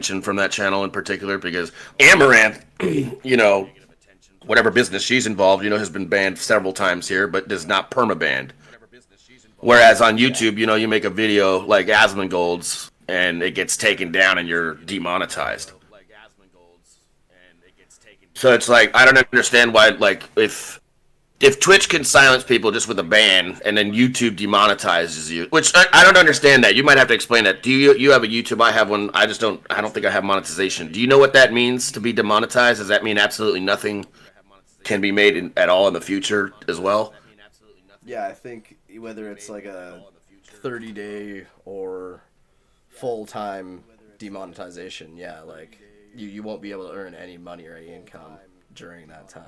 from that channel in particular because Amaranth, you know, whatever business she's involved, you know, has been banned several times here, but does not permaban. Whereas on Yeah. YouTube, you know, you make a video like Asmongold's and it gets taken down and you're demonetized. So it's like I don't understand why like if Twitch can silence people just with a ban and then YouTube demonetizes you, which I don't understand that. You might have to explain that. Do you have a YouTube? I have one. I don't think I have monetization. Do you know what that means to be demonetized? Does that mean absolutely nothing can be made at all in the future as well? Yeah, I think whether it's like a 30-day or full time demonetization, yeah, like you won't be able to earn any money or any income during that time.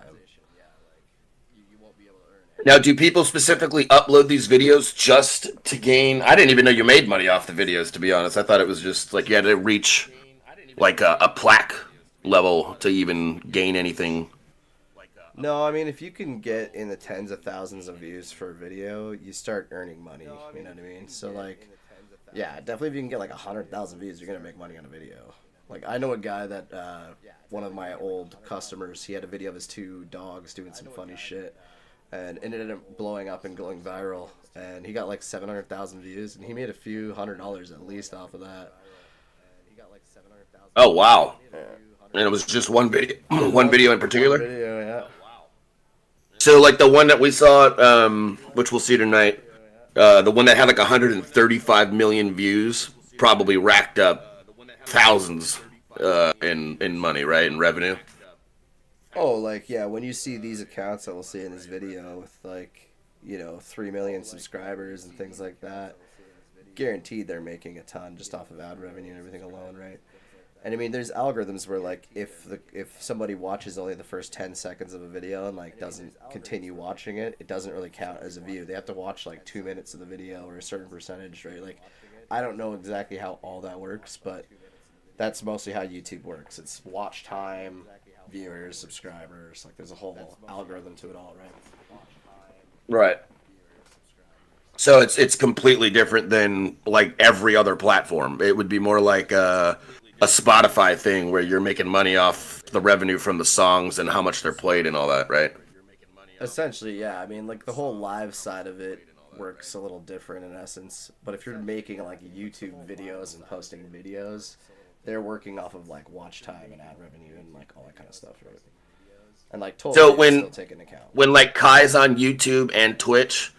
Now, do people specifically upload these videos just to gain? I didn't even know you made money off the videos. To be honest, I thought it was just like you had to reach like a plaque level to even gain anything. No, I mean if you can get in the tens of thousands of views for a video, you start earning money. You know what I mean? So like, yeah, definitely if you can get like 100,000 views, you're gonna make money on a video. Like I know a guy that one of my old customers, he had a video of his two dogs doing some funny shit, and it ended up blowing up and going viral. And he got like 700,000 views, and he made a few $100 at least off of that. Oh wow! Yeah. And it was just one video, Just one video in one particular. video, yeah. So like the one that we saw, which we'll see tonight, the one that had like 135 million views, probably racked up thousands in money, right, in revenue. Oh, like yeah, when you see these accounts that we'll see in this video with like, 3 million subscribers and things like that, guaranteed they're making a ton just off of ad revenue and everything alone, right? And I mean, there's algorithms where like if somebody watches only the first 10 seconds of a video and like doesn't continue watching it, it doesn't really count as a view. They have to watch like 2 minutes of the video or a certain percentage, right? Like, I don't know exactly how all that works, but that's mostly how YouTube works. It's watch time, viewers, subscribers. Like, there's a whole algorithm to it all, right? Right. So it's completely different than like every other platform. It would be more like a Spotify thing where you're making money off the revenue from the songs and how much they're played and all that, right? Essentially, yeah. I mean, like the whole live side of it works a little different in essence. But if you're making like YouTube videos and posting videos, they're working off of like watch time and ad revenue and like all that kind of stuff, right? And like total So views still take into account. when like Kai's on YouTube and Twitch,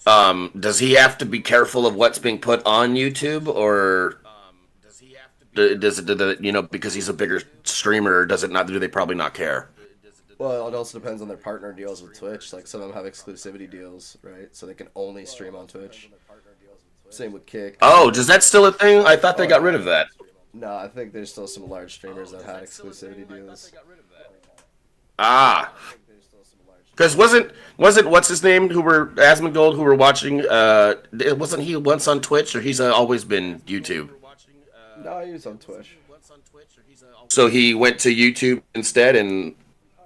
does he have to be careful of what's being put on YouTube, or does it because he's a bigger streamer? Does it not? Do they probably not care? Well, it also depends on their partner deals with Twitch. Like some of them have exclusivity deals, right? So they can only stream on Twitch. Same with Kick. Oh, does that still a thing? I thought they Oh got yeah. rid of that. No, I think there's still some large streamers that had exclusivity deals. Ah, because wasn't what's his name who were Asmongold who were watching? Wasn't he once on Twitch, or he's always been YouTube? No, he was on Twitch. So he went to YouTube instead, and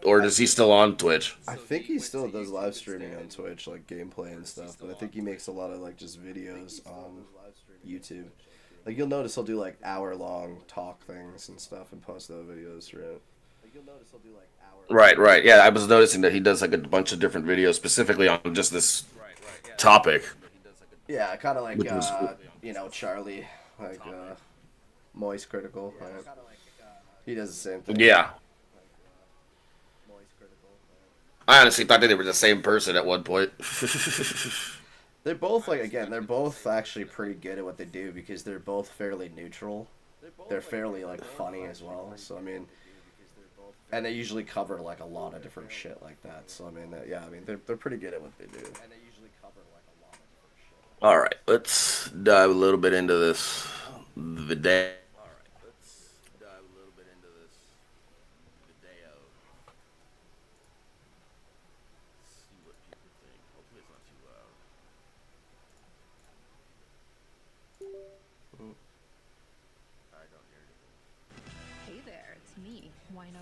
or I is he still on Twitch? I think he still does live streaming on Twitch, like gameplay and stuff. But I think he makes a lot of like just videos on YouTube. Like you'll notice he'll do like hour-long talk things and stuff and post those videos for it. Right, right. Yeah, I was noticing that he does like a bunch of different videos specifically on just this topic, Yeah, kind of like which was Charlie, like Moist Critical. Right? He does the same thing. yeah. I honestly thought they were the same person at one point. They're both like again, they're both actually pretty good at what they do because they're both fairly neutral. They're fairly like funny as well. So I mean, and they usually cover like a lot of different shit like that. So I mean, yeah, I mean they're pretty good at what they do. All right, let's dive a little bit into this video. Hey there, it's me. Why not?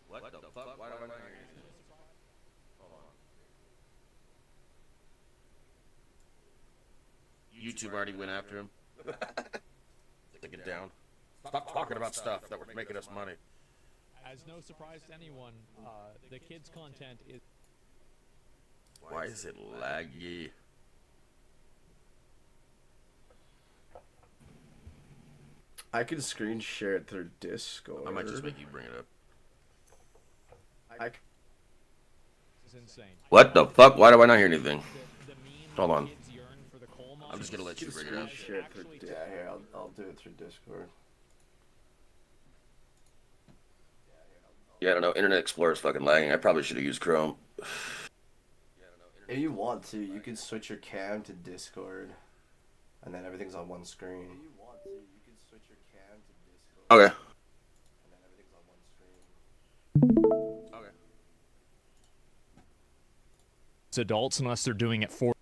What the fuck? Why do I not hear anything? YouTube already went after him. Take it down. Stop talking about stuff that was making us money. As no surprise to anyone, the kids' content is. Why is it laggy? I can screen share it through Discord. I might just make you bring it up. Is insane. What the fuck? Why do I not hear anything? The meme Hold on. kids yearn for the coal I'm just gonna let you bring it up. Share it through. Yeah, here I'll do it through Discord. Yeah, I don't know. Internet Explorer is fucking lagging. I probably should have used Chrome. If you want to, you can switch your cam to Discord, and then everything's on one screen. If you want to, you can switch your cam to Discord. Okay. And then everything's on one screen. Okay. It's adults unless they're doing it for.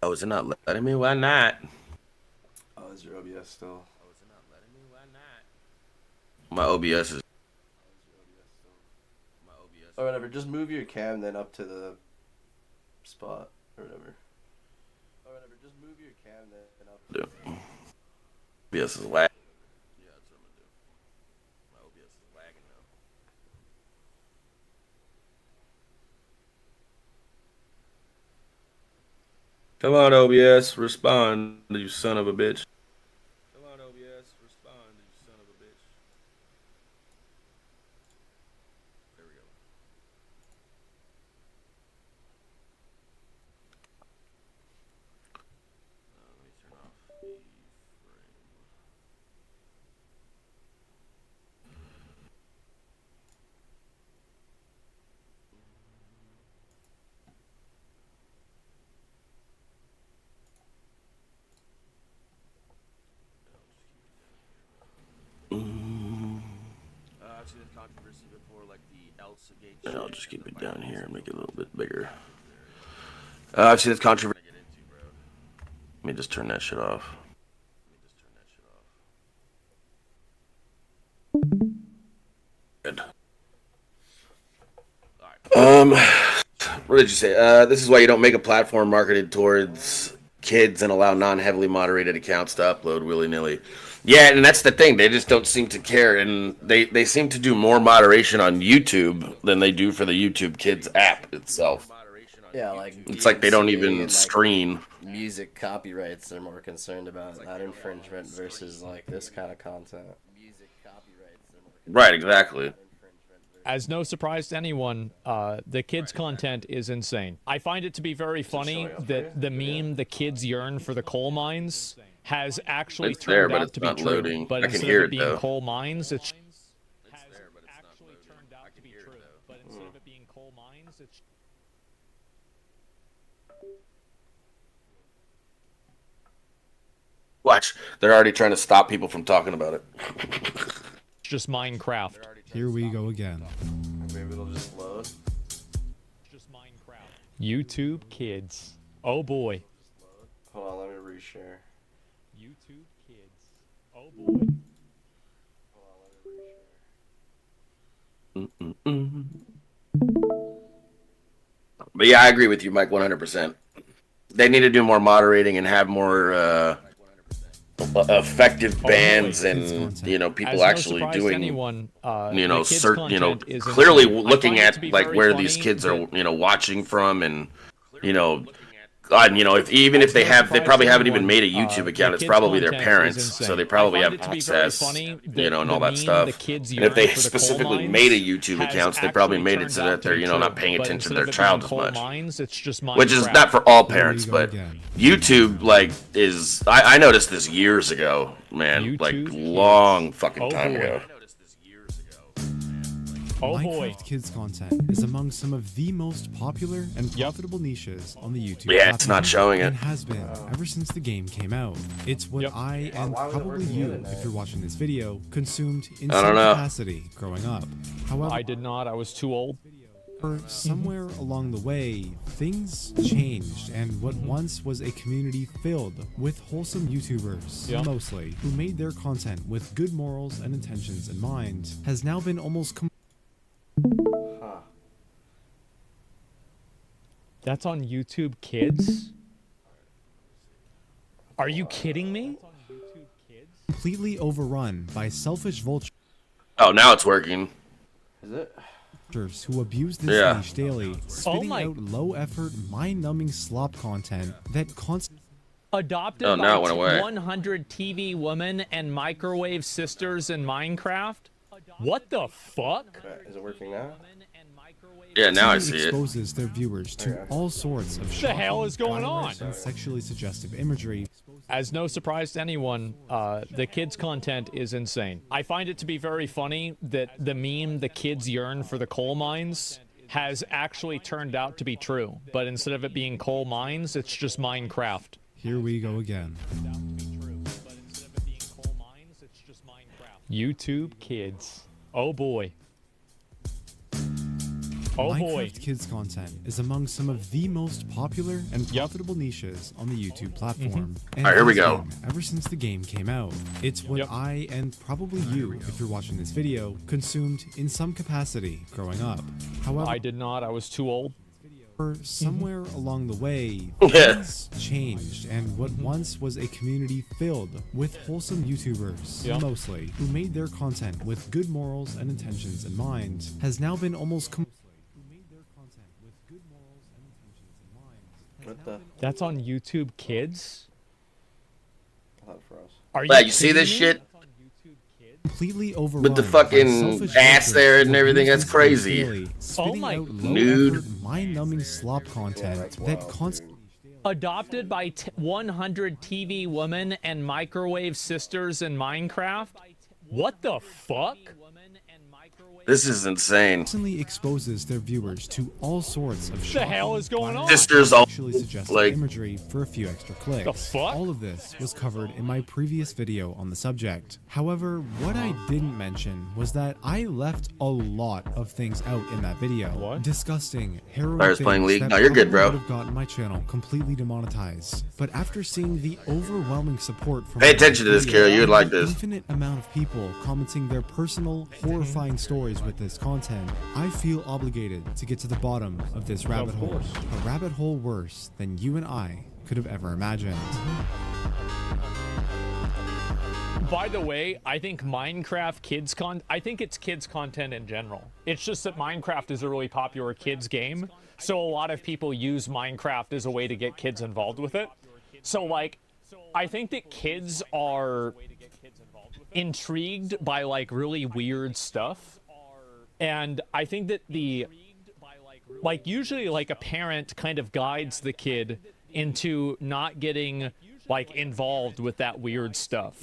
Oh, is it not letting me? Why not? Oh, is your OBS still? Oh, is it not letting me? Why not? My OBS is. My OBS. Or whatever. Just move your cam then up to the spot or whatever. Or whatever. Just move your cam then up. OBS is lag. Yeah, that's what I'm gonna do. My OBS is lagging now. Come on, OBS, respond, you son of a bitch. Come on, OBS, respond, you son of a bitch. There we go. Let me turn off the frame. I've seen this controversy before, like the Elsa Gate. And I'll just keep it down here and make it a little bit bigger. I've seen this controversy. Let me just turn that shit off. Good. What did you say? This is why you don't make a platform marketed towards kids and allow non-heavily moderated accounts to upload willy-nilly. Yeah, and that's the thing. They just don't seem to care, and they seem to do more moderation on YouTube than they do for the YouTube Kids app itself. Yeah, like It's like they don't DMCA even and, like, screen. music copyrights. They're more concerned about that infringement versus like this kind of content. Music copyrights. Right, exactly. As no surprise to anyone, the kids' content is insane. I find it to be very funny showing up that for the meme "the kids yearn for the coal mines" has actually It's there, turned but out it's to be not true. loading. But I can instead hear of it, it being though. coal mines, it's has there, but it's not actually loading. turned out I to can be hear it, true. though. But instead of it being coal mines, it's Watch. They're already trying to stop people from talking about it. just Minecraft. Here we go again. Maybe it'll just load. Just Minecraft. YouTube Kids. Oh boy. Hold on, let me reshare. YouTube Kids. Oh boy. Hold on, let me reshare. But yeah, I agree with you, Mike, 100%. They need to do more moderating and have more effective bans and people As no actually surprise to doing anyone, the kids' content, content is clearly insane. I looking find it at to be like very where these funny kids are that- watching from, and God, if they probably haven't even made a YouTube account. It's kids' probably their content is parents, insane. so they probably I have find it to be very access, funny and that all the that meme, stuff. the kids And if they yearn for the coal specifically mines made a YouTube has account, they probably actually made it turned so out that to they're be not true. paying But attention to instead their of it child being as coal much. mines, it's just Which is Minecraft. not for all Here we parents, go but again. YouTube is. I noticed this years ago, man. YouTube Like Kids. long fucking Oh, time boy. ago. Oh boy. Minecraft kids content is among some of the most popular and profitable niches on the YouTube Yeah, it's not platform, showing it. and has been ever since the game came out. It's what Yep. I and probably you, if you're watching this video, consumed in I don't some know. capacity growing up. However, I did not. I was too old. somewhere along the way, things changed, and what once was a community filled with wholesome YouTubers, Yeah. mostly, who made their content with good morals and intentions in mind, has now been almost Huh. That's on YouTube Kids? Are you kidding me? completely overrun by selfish vultures Oh, now it's working. Is it? who abuse this Yeah. niche daily, spitting my- out low-effort, mind-numbing slop content that constantly Adopted Oh, now it by went away. 100 TV women and microwave sisters in Minecraft? What the fuck? Is it working now? Yeah, now I see it. exposes their viewers to all sorts of the hell shocking, is going on? violent, and sexually suggestive imagery. As no surprise to anyone, the kids' content is insane. I find it to be very funny that the meme, "The kids yearn for the coal mines," has actually turned out to be true. But instead of it being coal mines, it's just Minecraft. Here we go again. YouTube Kids. Oh boy. Oh boy. Minecraft kids content is among some of the most popular and profitable niches on the YouTube platform. And Alright, here we has go. been ever since the game came out. It's what Yep. I, and probably you, if you're watching this video, consumed in some capacity growing up. However, I did not. I was too old. somewhere along the way, Yeah. things changed, and what once was a community filled with wholesome YouTubers, Yeah. mostly, who made their content with good morals and intentions in mind, has now been almost What the? That's on YouTube Kids? I thought it froze. Are Yeah, you see kidding this me? shit? completely overrun With the by fucking selfish ass vultures there and who everything, abuse that's this crazy. daily, spitting my- out Nude. low-effort, mind-numbing slop content that's that wild, constantly Adopted by 100 TV women and microwave sisters in Minecraft? What the fuck? This is insane. constantly exposes their viewers to all sorts of The hell shocking, is going on? Sisters all sexually suggestive like imagery for a few extra clicks. The fuck? All of this was covered in my previous video on the subject. However, what I didn't mention was that I left a lot of things out in that video. What? Disgusting, harrowing Players things playing League? that No, you're good, probably bro. would have gotten my channel completely demonetized. But after seeing the overwhelming support from Pay attention to this, video, Kara. You would like the this. infinite amount of people commenting their personal, horrifying stories with this content, I feel obligated to get to the bottom of this rabbit hole. course. A rabbit hole worse than you and I could have ever imagined. By the way, I think Minecraft kids I think it's kids content in general. It's just that Minecraft is a really popular kids game, so a lot of people use Minecraft as a way to get kids involved with it. So like, I think that kids are intrigued by like really weird stuff. And I think that like usually like a parent kind of guides the kid into not getting like involved with that weird stuff.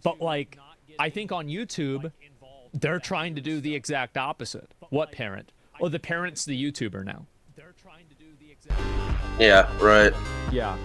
But like, I think on YouTube, they're trying to do the exact opposite. What parent? Oh, the parent's the YouTuber now. Yeah, right. Yeah.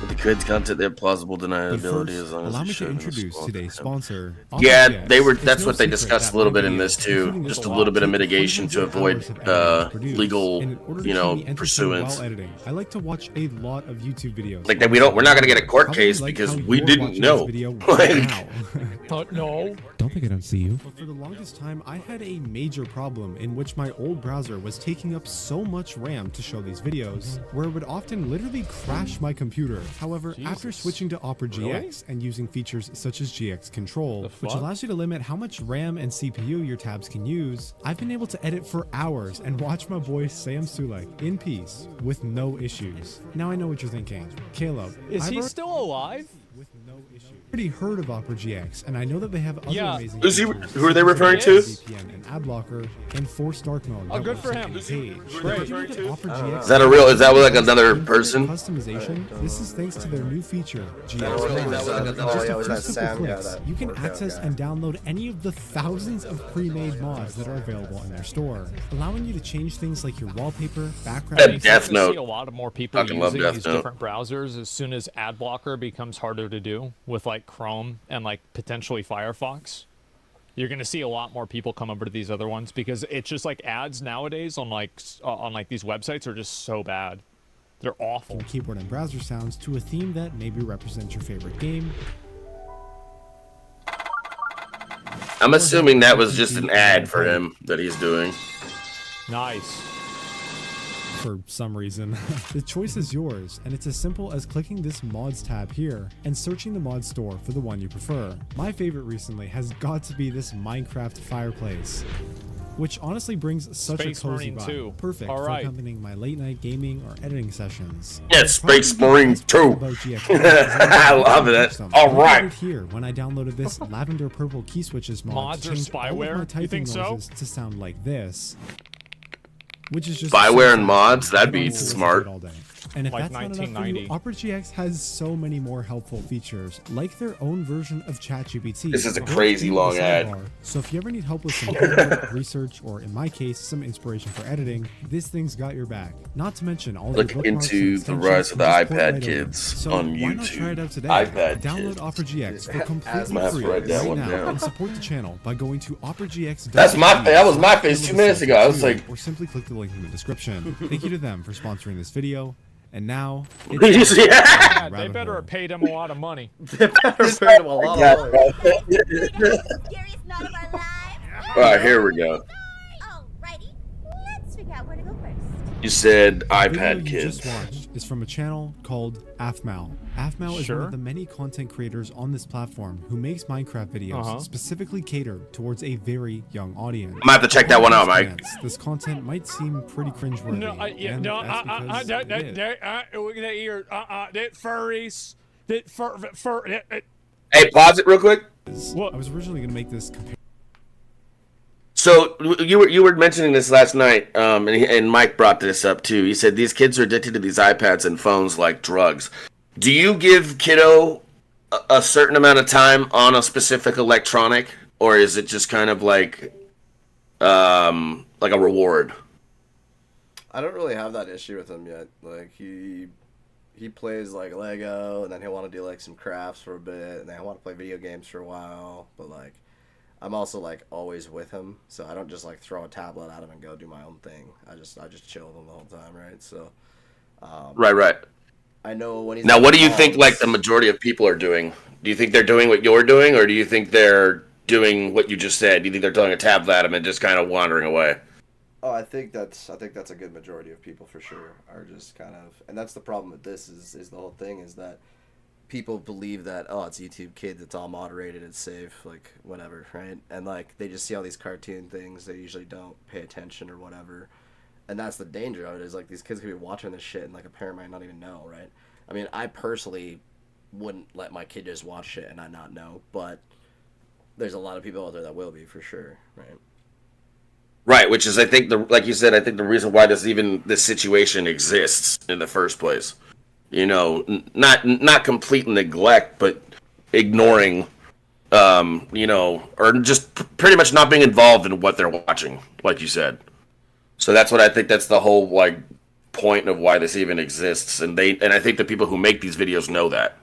With the kids' content, they have plausible But deniability first, as long as allow they me show to no introduce small today's content. sponsor. Yeah, OpenGS. they were. It's That's no what they secret discussed a that little my bit in videos, this too. including Just this a one, little bit of take mitigation hundreds to of avoid hours of editing to produce. legal, And in order to you keep know, me entertained pursuance. while editing, I like to watch a lot of YouTube videos. Like that, we're not gonna get a court Probably case like because how we you're didn't watching know. this video Like, now. No. Don't think I don't see you. But for the longest time, I had a major problem in which my old browser was taking up so much RAM to show these videos, where it would often literally crash my computer. However, after switching to Opera GX and using features such as GX Control, which fuck? allows you to limit how much RAM and CPU your tabs can use, I've been able to edit for hours and watch my boy Sam Sulek in peace with no issues. Now I know what you're thinking. Caleb, Is I've he already- still alive? with no issues. already heard of Opera GX, and I know that they have other Yeah. amazing Who's he- features, who are they such as referring to? VPN and ad blocker and forced dark mode. Oh, that good will for set him. your page. Who are they But if referring you look to? at Opera GX, Is that a real? Is that like another infinite person? Customization. This is thanks to their new feature, GX Oh, Plus. yeah, In was just that a few Sam simple guy, clicks, that you can workout access guy. and download any of the thousands of pre-made mods that are available in their store, allowing you to change things like your wallpaper, background. That I think Death you're gonna Note. see a lot of more people Fucking love using Death these Note. different browsers as soon as ad blocker becomes harder to do with like Chrome and like potentially Firefox. You're gonna see a lot more people come over to these other ones because it's just like ads nowadays on like these websites are just so bad. They're awful. Keyboard and browser sounds to a theme that maybe represents your favorite game. I'm assuming that was just an ad for him that he's doing. Nice. For some reason. The choice is yours, and it's as simple as clicking this mods tab here and searching the mod store for the one you prefer. My favorite recently has got to be this Minecraft fireplace, which honestly brings such Space a cozy Marine vibe. 2. Perfect All for right. accompanying my late night gaming or editing sessions. Yeah, But Space probably the Marine best part 2. about GX is that I can love actually it. use them. All Look at right. it here when I downloaded this lavender purple key switches mod Mods to are change all of spyware? my You typing think so? noises to sound like this. Which is just Spyware so and mods? satisfying. That'd be I can listen to smart. it all day. And if Like that's not enough for you, 1990. Opera GX has so many more helpful features, like their own version of ChatGPT. This is a built crazy into the long ad. sidebar. So if you ever need help with some homework, research, or in my case, some inspiration for editing, this thing's got your back. Not to mention all Look the bookmarks into and the extensions rise of the can just port iPad right over. kids So on why not try it out YouTube. today? iPad Download kids. Opera GX for I'm completely gonna have to free write that right one now down. and support the channel by going to operagx. That was my face 2 minutes ago. I was like, or simply click the link in the description. Thank you to them for sponsoring this video. And now, yeah. Yeah, they rabbit better hole. have paid him a lot of money. They better pay him a lot of money. Scariest night of our lives. All right, here we go. Alrighty, let's figure out where to go first. You said The video iPad you kids. just watched is from a channel called AFMAL. AFMAL is Sure. one of the many content creators on this platform who makes Minecraft videos specifically catered towards a very young audience. I might have to check that one out, Mike. Glance, this content might seem pretty cringeworthy. No, and that's because it is. that furries, that fur. Hey, pause it real quick. What? I was originally going to make this comparison. So you were mentioning this last night, and Mike brought this up too. He said these kids are addicted to these iPads and phones like drugs. Do you give kiddo a certain amount of time on a specific electronic, or is it just kind of like a reward? I don't really have that issue with him yet. Like he plays like Lego, and then he'll want to do like some crafts for a bit, and then he'll want to play video games for a while. But like, I'm also like always with him, so I don't just like throw a tablet at him and go do my own thing. I just chill with him the whole time, right? So Right. I know when he's Now, at what do you think? mom's- Like the majority of people are doing? Do you think they're doing what you're doing, or do you think they're doing what you just said? Do you think they're throwing a tablet at him and just kind of wandering away? Oh, I think that's a good majority of people for sure are just kind of, and that's the problem with this is the whole thing is that people believe that it's YouTube Kids, it's all moderated, it's safe, like whatever, right? And like they just see all these cartoon things, they usually don't pay attention or whatever, and that's the danger of it. Is like these kids could be watching this shit and like a parent might not even know, right? I mean, I personally wouldn't let my kid just watch shit and I not know, but there's a lot of people out there that will be for sure, right? Right, which is, I think, like you said, I think the reason why this situation exists in the first place. You know, not complete neglect, but ignoring, or just pretty much not being involved in what they're watching, like you said. So that's what I think. That's the whole like point of why this even exists, and I think the people who make these videos know that.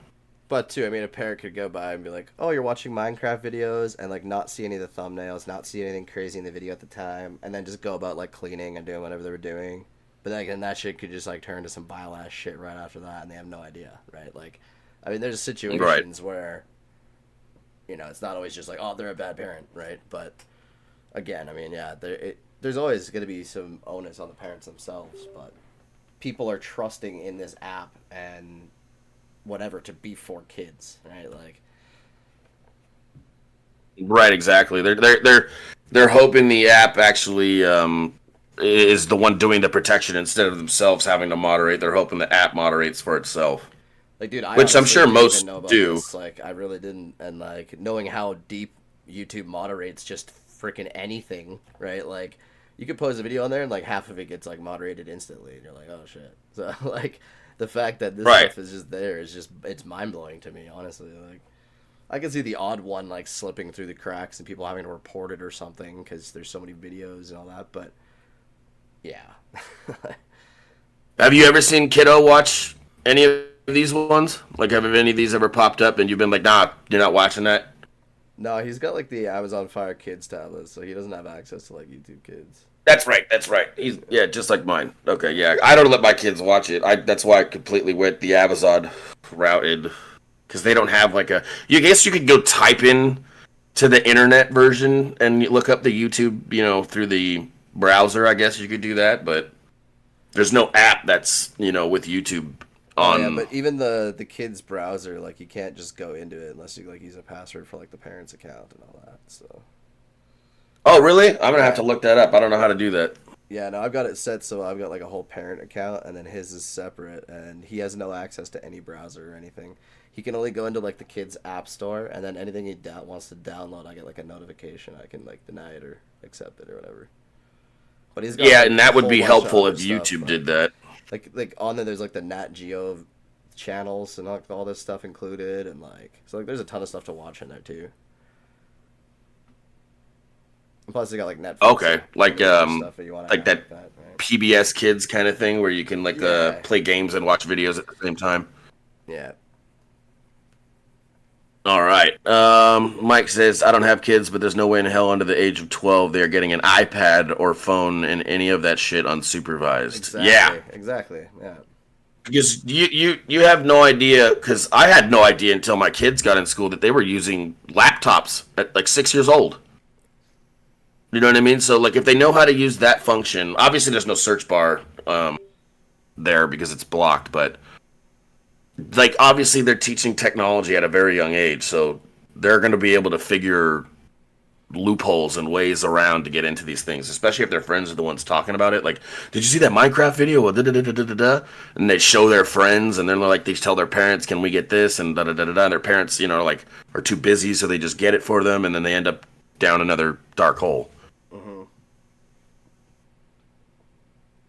But too, I mean, a parent could go by and be like, "Oh, you're watching Minecraft videos," and like not see any of the thumbnails, not see anything crazy in the video at the time, and then just go about like cleaning and doing whatever they were doing. But then again, that shit could just like turn to some vile ass shit right after that, and they have no idea, right? Like, I mean, there's situations where, it's not always just like, "Oh, they're a bad parent," right? But again, I mean, yeah, there's always going to be some onus on the parents themselves, but people are trusting in this app and whatever to be for kids, right? Like, Right, exactly. They're hoping the app actually is the one doing the protection instead of themselves having to moderate. They're hoping the app moderates for itself. Like, dude, I Which I'm honestly sure didn't most even know about do. this. Like, I really didn't, and like knowing how deep YouTube moderates just freaking anything, right? Like, you could post a video on there and like half of it gets like moderated instantly, and you're like, oh shit. So like, the fact that this Right. stuff is just there is just it's mind blowing to me, honestly. Like, I can see the odd one like slipping through the cracks and people having to report it or something because there's so many videos and all that, but yeah. Have you ever seen Kiddo watch any of these ones? Like, have any of these ever popped up and you've been like, nah, you're not watching that? No, he's got like the Amazon Fire Kids tablet, so he doesn't have access to like YouTube Kids. That's right. That's right. He's just like mine. Okay, yeah. I don't let my kids watch it. That's why I completely went the Amazon route, because they don't have like a. You guess you could go type in to the internet version and you look up the YouTube, through the browser. I guess you could do that, but there's no app that's with YouTube on. Yeah, but even the kids browser, like you can't just go into it unless you like use a password for like the parents' account and all that. So. Oh, really? I'm gonna have to look that up. I don't know how to do that. Yeah, no, I've got it set so I've got like a whole parent account, and then his is separate, and he has no access to any browser or anything. He can only go into like the kids' app store, and then anything he wants to download, I get like a notification. I can like deny it or accept it or whatever. But he's got, Yeah, like, and a that would whole be bunch of helpful other if stuff, YouTube like- did that. Like on there's like the Nat Geo channels and like all this stuff included, and like so like there's a ton of stuff to watch in there too. And plus they got like Netflix. Okay, like stuff that you wanna like have that right? PBS Kids kind of thing where you can like Yeah. play games and watch videos at the same time. Yeah. All right. Mike says, I don't have kids, but there's no way in hell under the age of 12 they're getting an iPad or phone and any of that shit unsupervised. Exactly. Yeah. Exactly. Yeah. Because you have no idea, because I had no idea until my kids got in school that they were using laptops at like 6 years old. You know what I mean? So like if they know how to use that function, obviously there's no search bar there because it's blocked, but like obviously they're teaching technology at a very young age, so they're going to be able to figure loopholes and ways around to get into these things, especially if their friends are the ones talking about it. Like, did you see that Minecraft video? And they show their friends, and they're like, they tell their parents, "Can we get this?" And and their parents, like, are too busy, so they just get it for them, and then they end up down another dark hole. Mm-hmm.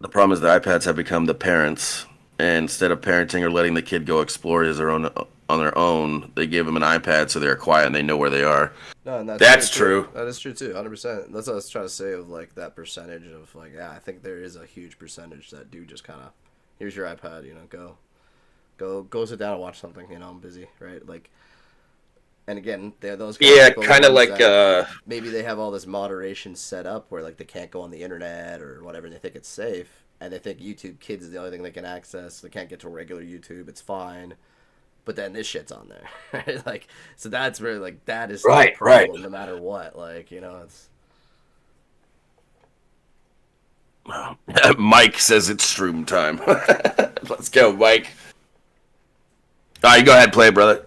The problem is the iPads have become the parents. And instead of parenting or letting the kid go explore on their own, they give them an iPad so they're quiet and they know where they are. No, and That's true. That is true too, 100%. That's what I was trying to say of like that percentage of like, yeah, I think there is a huge percentage that do just kind of, here's your iPad, go sit down and watch something. I'm busy, right? Like, and again, they're those kind Yeah, of people kind of ones like that maybe they have all this moderation set up where like they can't go on the internet or whatever, and they think it's safe. And they think YouTube Kids is the only thing they can access. They can't get to regular YouTube. It's fine. But then this shit's on there. Right? Like, so that's really, like, that is Right, the problem right. no matter what. Like, it's... Mike says it's stream time. Let's go, Mike. All right, go ahead, play, brother.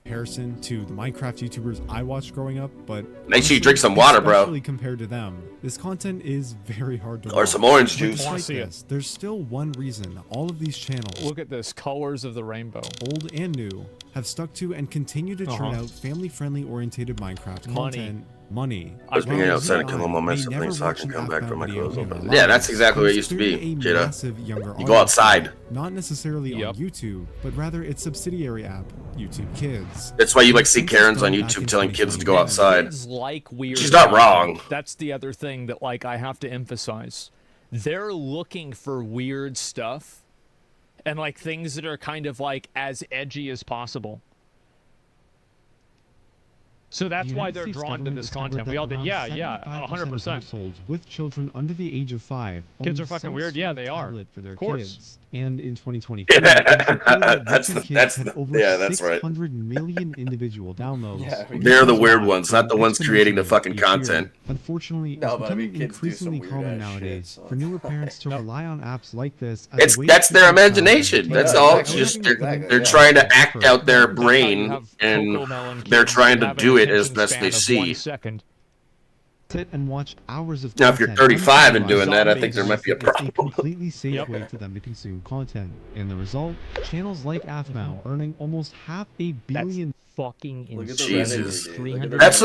Comparison to the Minecraft YouTubers I watched growing up, but Make sure you drink some water, bro. Especially compared to them, this content is very hard to Or watch. some orange But juice. despite Wanna see it. this, there's still one reason all of these channels, Look at this, colors of the rainbow. old and new, have stuck to and continue to churn out family-friendly oriented Minecraft Money. content. Money. I was being While outside you and kill and them on I my may siblings never so I can watch come an back F from my video clothes in our open. Yeah, that's lives, exactly what there's it used to be, clearly a kiddo. massive younger You go audience outside. there, not necessarily Yep. on YouTube, but rather its subsidiary app, YouTube Kids. That's why you like see Since Karens on going back YouTube in telling kids to go 2021, outside. Kids like weird. She's not content. wrong. That's the other thing that like I have to emphasize. They're looking for weird stuff and like things that are kind of like as edgy as possible. So that's The why United they're States drawn to government this discovered content. that We all did. around Yeah, 75% of 100%. households with children under the age of 5 Kids own are fucking some weird. Yeah, sort of they are. tablet for their Of course. kids. And in 2024, it was reported that That's YouTube the- Kids that's had the- over yeah, that's right. 600 million individual downloads. Yeah, I mean, They're the This weird is ones, not the ones creating the exponentially fucking each year. content. Unfortunately, No, it's but I mean, becoming kids do some increasingly weird-ass common shit, nowadays so- for newer parents to rely on apps like this as a way That's to their keep their child imagination. entertained. That's Yeah, all. exactly. It's just Exactly, they're yeah. trying to act out their That's how you brain, have and Cocomelon they're kids trying to have an do it as attention best they span of 1 see. second. sit and watch hours of Now, if you're content 35 and unsupervised. doing that, I think there might be a It's a problem. completely safe Yep. way for them to consume content. In the result, channels like AFMAO earning almost $500 million. Fucking Look at the Jesus. revenue, dude. Look at the That's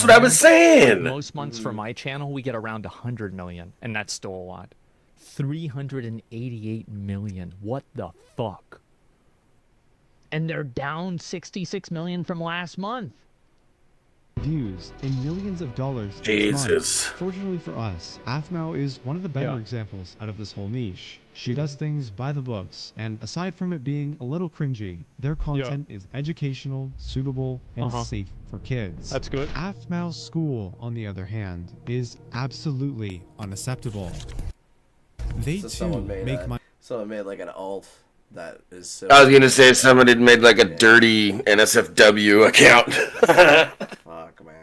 what I was saying. Most months for my channel, we get around 100 million, and that's still a lot. 388 million. What the fuck? And they're down 66 million from last month. Views and millions of dollars each Jesus. month. Fortunately for us, AFMAO is one of the better examples out of this whole niche. She does things by the books, and aside from it being a little cringy, their content is educational, suitable, and safe for kids. That's good. AFMAO School, on the other hand, is absolutely unacceptable. They So too someone made make money. Someone made like an alt that is so. I was gonna say somebody made like a dirty NSFW account. Fuck, man.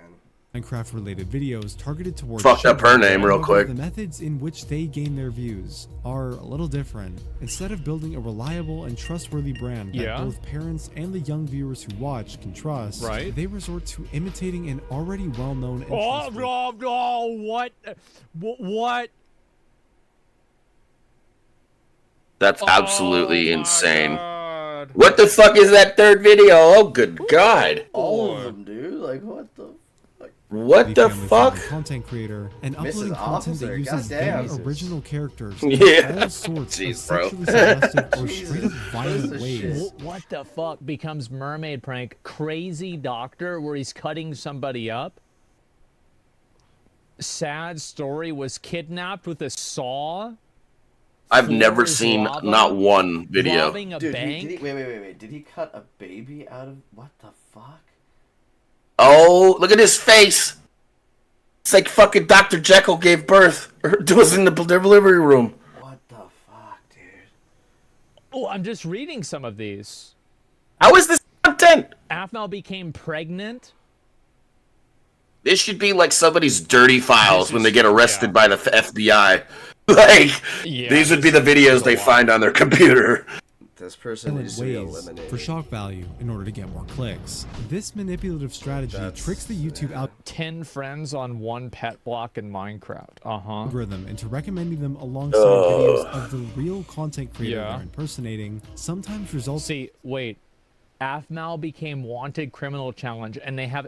Minecraft-related videos targeted towards Fucked up her children. name real However, quick. The methods in which they gain their views are a little different. Instead of building a reliable and trustworthy brand that both parents and the young viewers who watch can trust, they resort to imitating an already well-known and trustworthy- What? That's absolutely insane. What the fuck is that third video? Oh, good God. All of them, dude. Like, what the? What the fuck? family-friendly content creator and uploading Mrs. content that Officer, uses goddamn. very original characters Yeah. in all sorts Jeez, of bro. sexually suggestive or Jesus, straight up what is violent this ways. shit? What the fuck becomes mermaid prank? Crazy doctor where he's cutting somebody up? Sad story was kidnapped with a saw? I've never Floors seen lava? not one video. Robbing a Dude, bank? wait. Did he cut a baby out of? What the fuck? Oh, look at his face. It's like fucking Dr. Jekyll gave birth. Or was in the delivery room. What the fuck, dude? Oh, I'm just reading some of these. How is this content? AFMAO became pregnant. This should be like somebody's dirty files This when is- they get arrested yeah. by the FBI. Like, Yeah, these would be this the is videos a they lot. find on their computer. This person Violent needs to be ways eliminated. for shock value in order to get more clicks. This manipulative strategy That's- tricks the YouTube 10 friends on one pet block in Minecraft. algorithm into recommending them alongside videos of the real content creator Yeah. they're impersonating, sometimes results See, wait. AFMAO became wanted criminal challenge, and they have.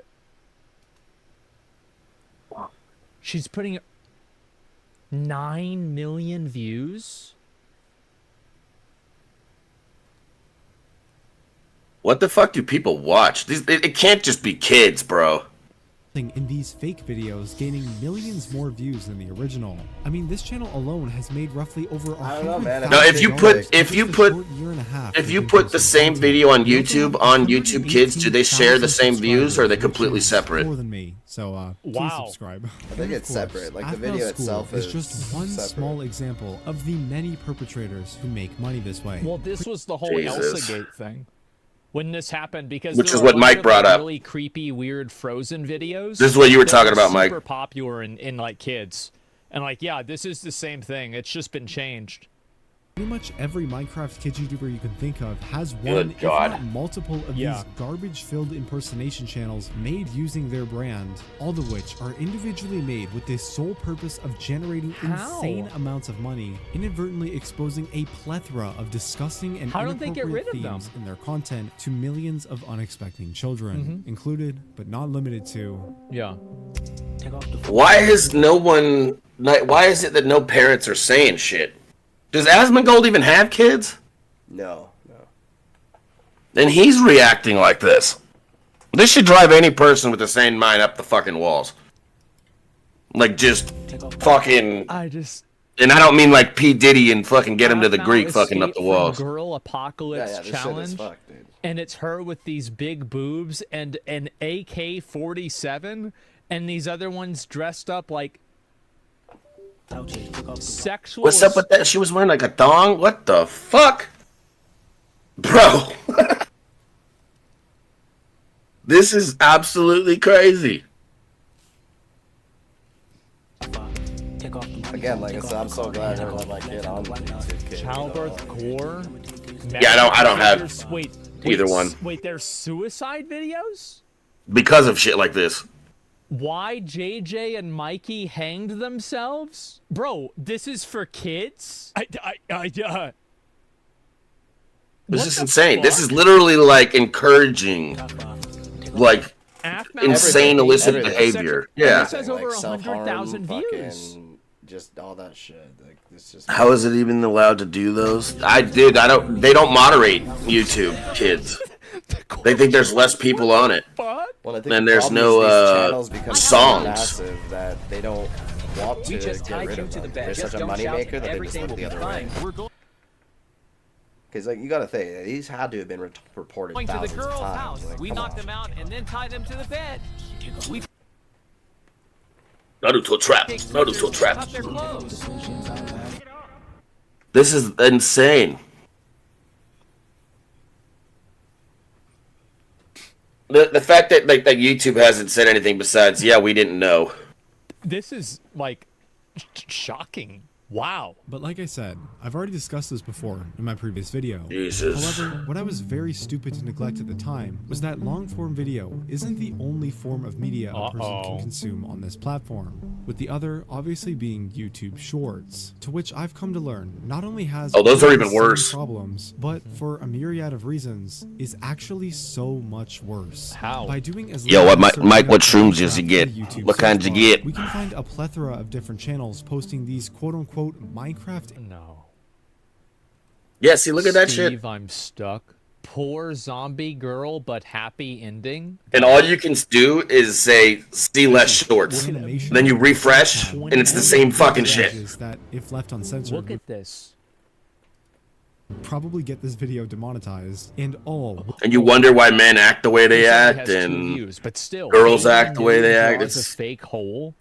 She's putting 9 million views. What the fuck do people watch? It can't just be kids, bro. in these fake videos, gaining millions more views than the original. I mean, this channel alone has made roughly over I don't know, man. No, if you put $100,000 the same video on YouTube on YouTube Kids, do they share the same views or are they completely separate? More than me, so please Wow. subscribe. I think it's separate. Like the AFMAO video School itself is is just one separate. small example of the many perpetrators who make money this way. Well, this was the whole Jesus. Elsa Gate thing. When this happened, because Which there is were what a bunch Mike of, brought like, up. Really creepy, weird Frozen videos. This is what you were that talking about, Mike. Super popular in like kids, and like yeah, this is the same thing. It's just been changed. Pretty much every Minecraft kid YouTuber you can think of has Good one, if God. not multiple, of Yeah. these garbage-filled impersonation channels made using their brand, all of which are individually made with the sole purpose of generating How? insane amounts of money, inadvertently exposing a plethora of disgusting and How don't they get inappropriate rid of them? themes in their content to millions of unexpecting children, included but not limited to. Yeah. Why is no one? Why is it that no parents are saying shit? Does Asmongold even have kids? No. Then he's reacting like this. This should drive any person with a sane mind up the fucking walls. Like just fucking. I just. And I don't mean like P Diddy and fucking get him to the AFMAO Greek fucking up Escape the from walls. Girl Yeah, Apocalypse this Challenge. shit is fucked, dude. And it's her with these big boobs and an AK-47 and these other ones dressed up like sexual. What's up with that? She was wearing like a thong? What the fuck? Bro. This is absolutely crazy. Again, like I said, I'm so glad I let my kid on YouTube Kids. childbirth gore? Yeah, I don't have There's- either one. Wait, there's suicide videos? Because of shit like this. why JJ and Mikey hanged themselves? Bro, this is for kids? This is insane. This is literally like encouraging, like insane illicit everything. behavior. This Yeah. has over self-harm, 100,000 views. fucking just all that shit. Like this just. How is it even allowed to do those? They don't moderate YouTube kids. They think there's less people on it. Well, I think And the there's problem no, is these channels become so songs. massive that they don't want to just get tied rid you of to the them. bed. They're Just such a don't shout, moneymaker that they just everything look will the be other way. fine. Because like you gotta think, these had to have been reported Going to the thousands of girl's times. house. Like, We come knocked on. them out and then tied them to the bed. We Naruto trap. fixed Naruto their- trap. cut their clothes. This is insane. The fact that like that YouTube hasn't said anything besides, yeah, we didn't know. This is like shocking. Wow. But like I said, I've already discussed this before in my previous video. Jesus. However, what I was very stupid to neglect at the time was that long-form video isn't the only form of media a person can consume on this platform, with the other obviously being YouTube Shorts, to which I've come to learn not only has those are even some worse. problems, but for a myriad of reasons is actually so much worse. How? By doing as Yo, little what as Mike, what searching shrooms does you Minecraft get? for YouTube What kind search you bar, get? we can find a plethora of different channels posting these quote-unquote Minecraft. No. Yeah, see, look at that Steve, shit. I'm stuck. Poor zombie girl, but happy ending. And all you can do is say, see less shorts. Animation Then you refresh, and it's the same fucking shit. that, if left uncensored, Look at this. would probably get this video demonetized, and all And you wonder why men act the way they It act, has 2 and views, but still, girls anyone act the way who they act. draws a It's fake hole.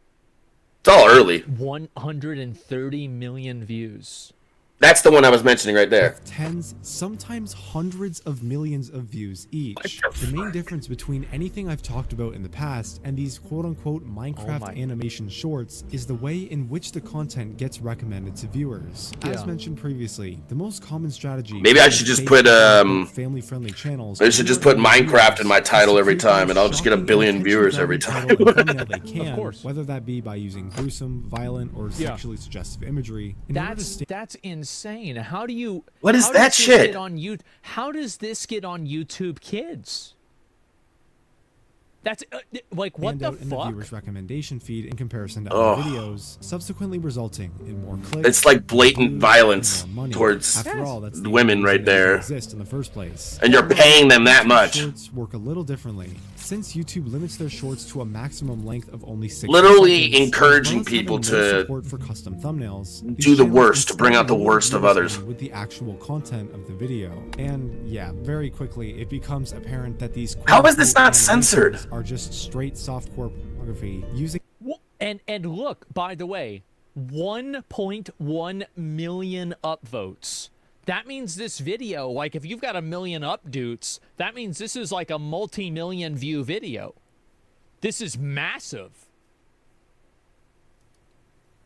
all early. 130 million views. That's the one I was mentioning right there. tens, sometimes hundreds of millions of views each. The main difference between anything I've talked about in the past and these quote-unquote Minecraft my- animation shorts is the way in which the content gets recommended to viewers. As Yeah. mentioned previously, the most common strategy... Maybe I should just put, family-friendly channels... I should just put Minecraft in my title every time, and I'll just get a billion viewers every time. Of course. Whether that be by using gruesome, violent, or Yeah. sexually suggestive imagery. In order to That's insane. How do you? What is how that does this shit? Get on how does this get on YouTube Kids? That's like what stand the out in the fuck? viewer's recommendation feed in comparison to Oh. other videos, subsequently resulting in more clicks. It's like blatant views, violence and more money. towards After all, that's the women only right reason they there. exist in the first place. And you're paying them that YouTube much. Shorts work a little differently. Since YouTube limits their shorts to a maximum length of only 60 Literally seconds, encouraging as well as people having no to support for custom thumbnails, these do the channels worst, to bring instead out the reward worst of viewers others. with the actual content of the video. And yeah, very quickly it becomes apparent that these How is this quote-unquote not censored? animations are just straight softcore pornography using And look, by the way, 1.1 million upvotes. That means this video, like if you've got a million upvotes, that means this is like a multi-million view video. This is massive.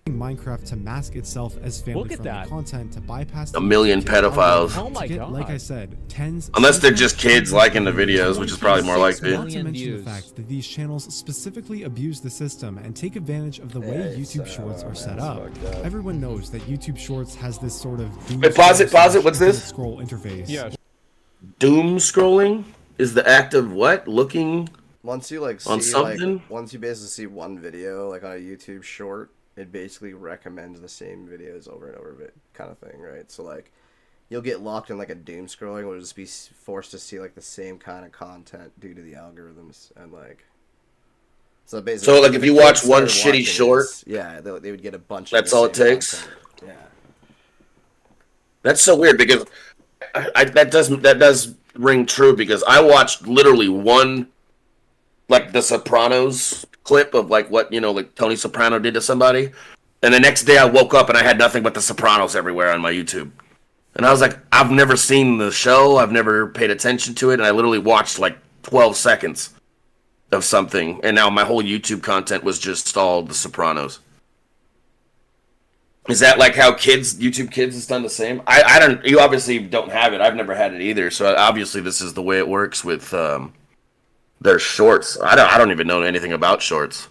Minecraft to mask itself as family-friendly that. content to bypass A million the YouTube pedophiles. algorithm Oh my to get, God. like I said, tens. Unless they're sometimes just kids liking the videos, which is probably more 26 likely. Not to million mention views. the fact that these channels specifically abuse the system and take advantage of the way Yeah, YouTube it's, Shorts are set it's up. fucked up. Everyone knows that YouTube Shorts has this sort of Wait, pause it, what's this? Scroll interface. Doom scrolling is the act of what? Looking. Once you like On see something? like once you basically see one video like on a YouTube short, it basically recommends the same videos over and over, kind of thing, right? So like, you'll get locked in like a doom scrolling, where you'll just be forced to see like the same kind of content due to the algorithms and like. So basically, So, like, if you kids watch one started shitty watching short, this, yeah, they would get a bunch. that's of the all it same takes? content. Yeah. That's so weird because that does ring true because I watched literally one, like the Sopranos clip of like what like Tony Soprano did to somebody, and the next day I woke up and I had nothing but the Sopranos everywhere on my YouTube, and I was like, I've never seen the show, I've never paid attention to it, and I literally watched like 12 seconds of something, and now my whole YouTube content was just all the Sopranos. Is that like how YouTube Kids has done the same? I don't. You obviously don't have it. I've never had it either. So obviously this is the way it works with their shorts. I don't even know anything about shorts.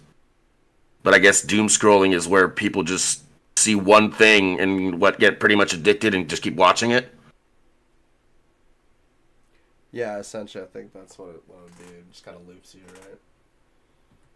but I guess doom scrolling is where people just see one thing and get pretty much addicted and just keep watching it. Yeah, essentially, I think that's what it would be. It just kind of loops you, right?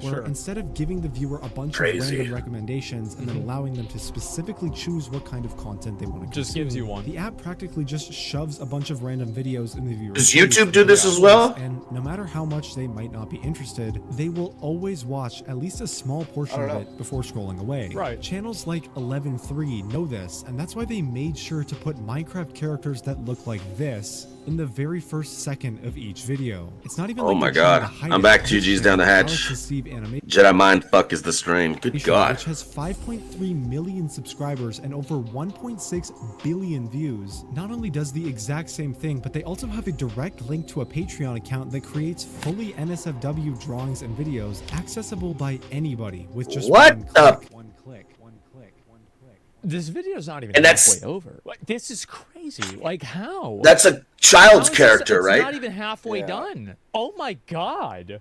Where instead of giving the viewer a bunch of random recommendations and then allowing them to specifically choose what kind of content they want to consume, Just gives you one. the app practically just shoves a bunch of random videos in the viewer's Does face YouTube do this without as well? choice, and no matter how much they might not be interested, they will always watch at least a small portion of it before scrolling away. Right. Channels like 11.3 know this, and that's why they made sure to put Minecraft characters that look like this in the very first second of each video. It's not even Oh like my they're trying God. to hide I'm it. back. This GG's down the channel, hatch. Alex and Steve Animation, Jedi mind fuck is the strain. Good God. which has 5.3 million subscribers and over 1.6 billion views, not only does the exact same thing, but they also have a direct link to a Patreon account that creates fully NSFW drawings and videos accessible by anybody with just What one the- click. One click. One click. One click. This video's not even And that's- halfway over. Like, this is crazy. Like, how? That's a How child's is this- character, it's right? not even halfway done. Oh my God.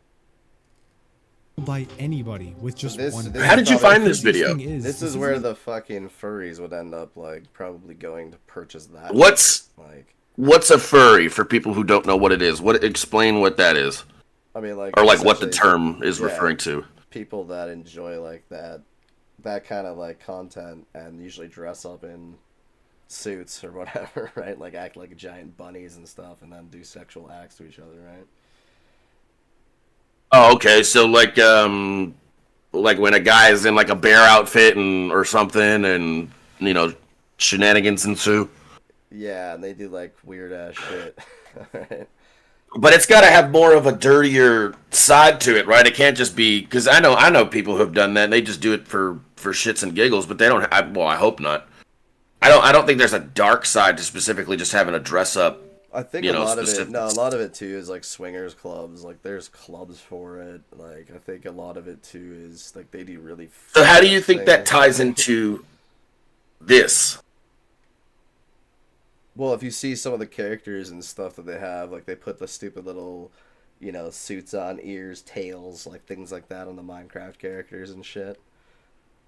By anybody with just This- one this How did you probably- find this video? This is where the fucking furries would end up, like, probably going to purchase that. What's Like, a furry for people who don't know what it is? Explain what that is, I mean, like... or like what the essentially, term is yeah, referring to. people that enjoy, like, that kind of, like, content and usually dress up in suits or whatever, right? Like, act like giant bunnies and stuff and then do sexual acts to each other, right? Oh, okay. So like when a guy is in like a bear outfit or something, and shenanigans ensue. Yeah, and they do, like, weird-ass shit, right? But it's got to have more of a dirtier side to it, right? It can't just be because I know people who have done that. And they just do it for shits and giggles, but they don't. I hope not. I don't think there's a dark side to specifically just having a dress up. I think a lot of it too is like swingers clubs. Like there's clubs for it. Like I think a lot of it too is like they do really. So how do you think that ties into this? Well, if you see some of the characters and stuff that they have, like they put the stupid little, suits on, ears, tails, like things like that on the Minecraft characters and shit.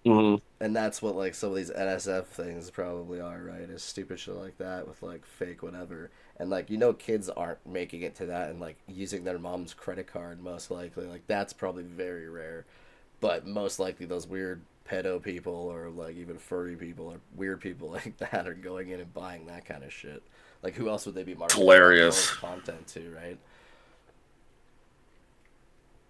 Mm-hmm. And that's what like some of these NSF things probably are, right? Is stupid shit like that with like fake whatever. And like kids aren't making it to that and like using their mom's credit card most likely. Like that's probably very rare. But most likely those weird pedo people or like even furry people or weird people like that are going in and buying that kind of shit. Like who else would they be marketing Hilarious content to, right?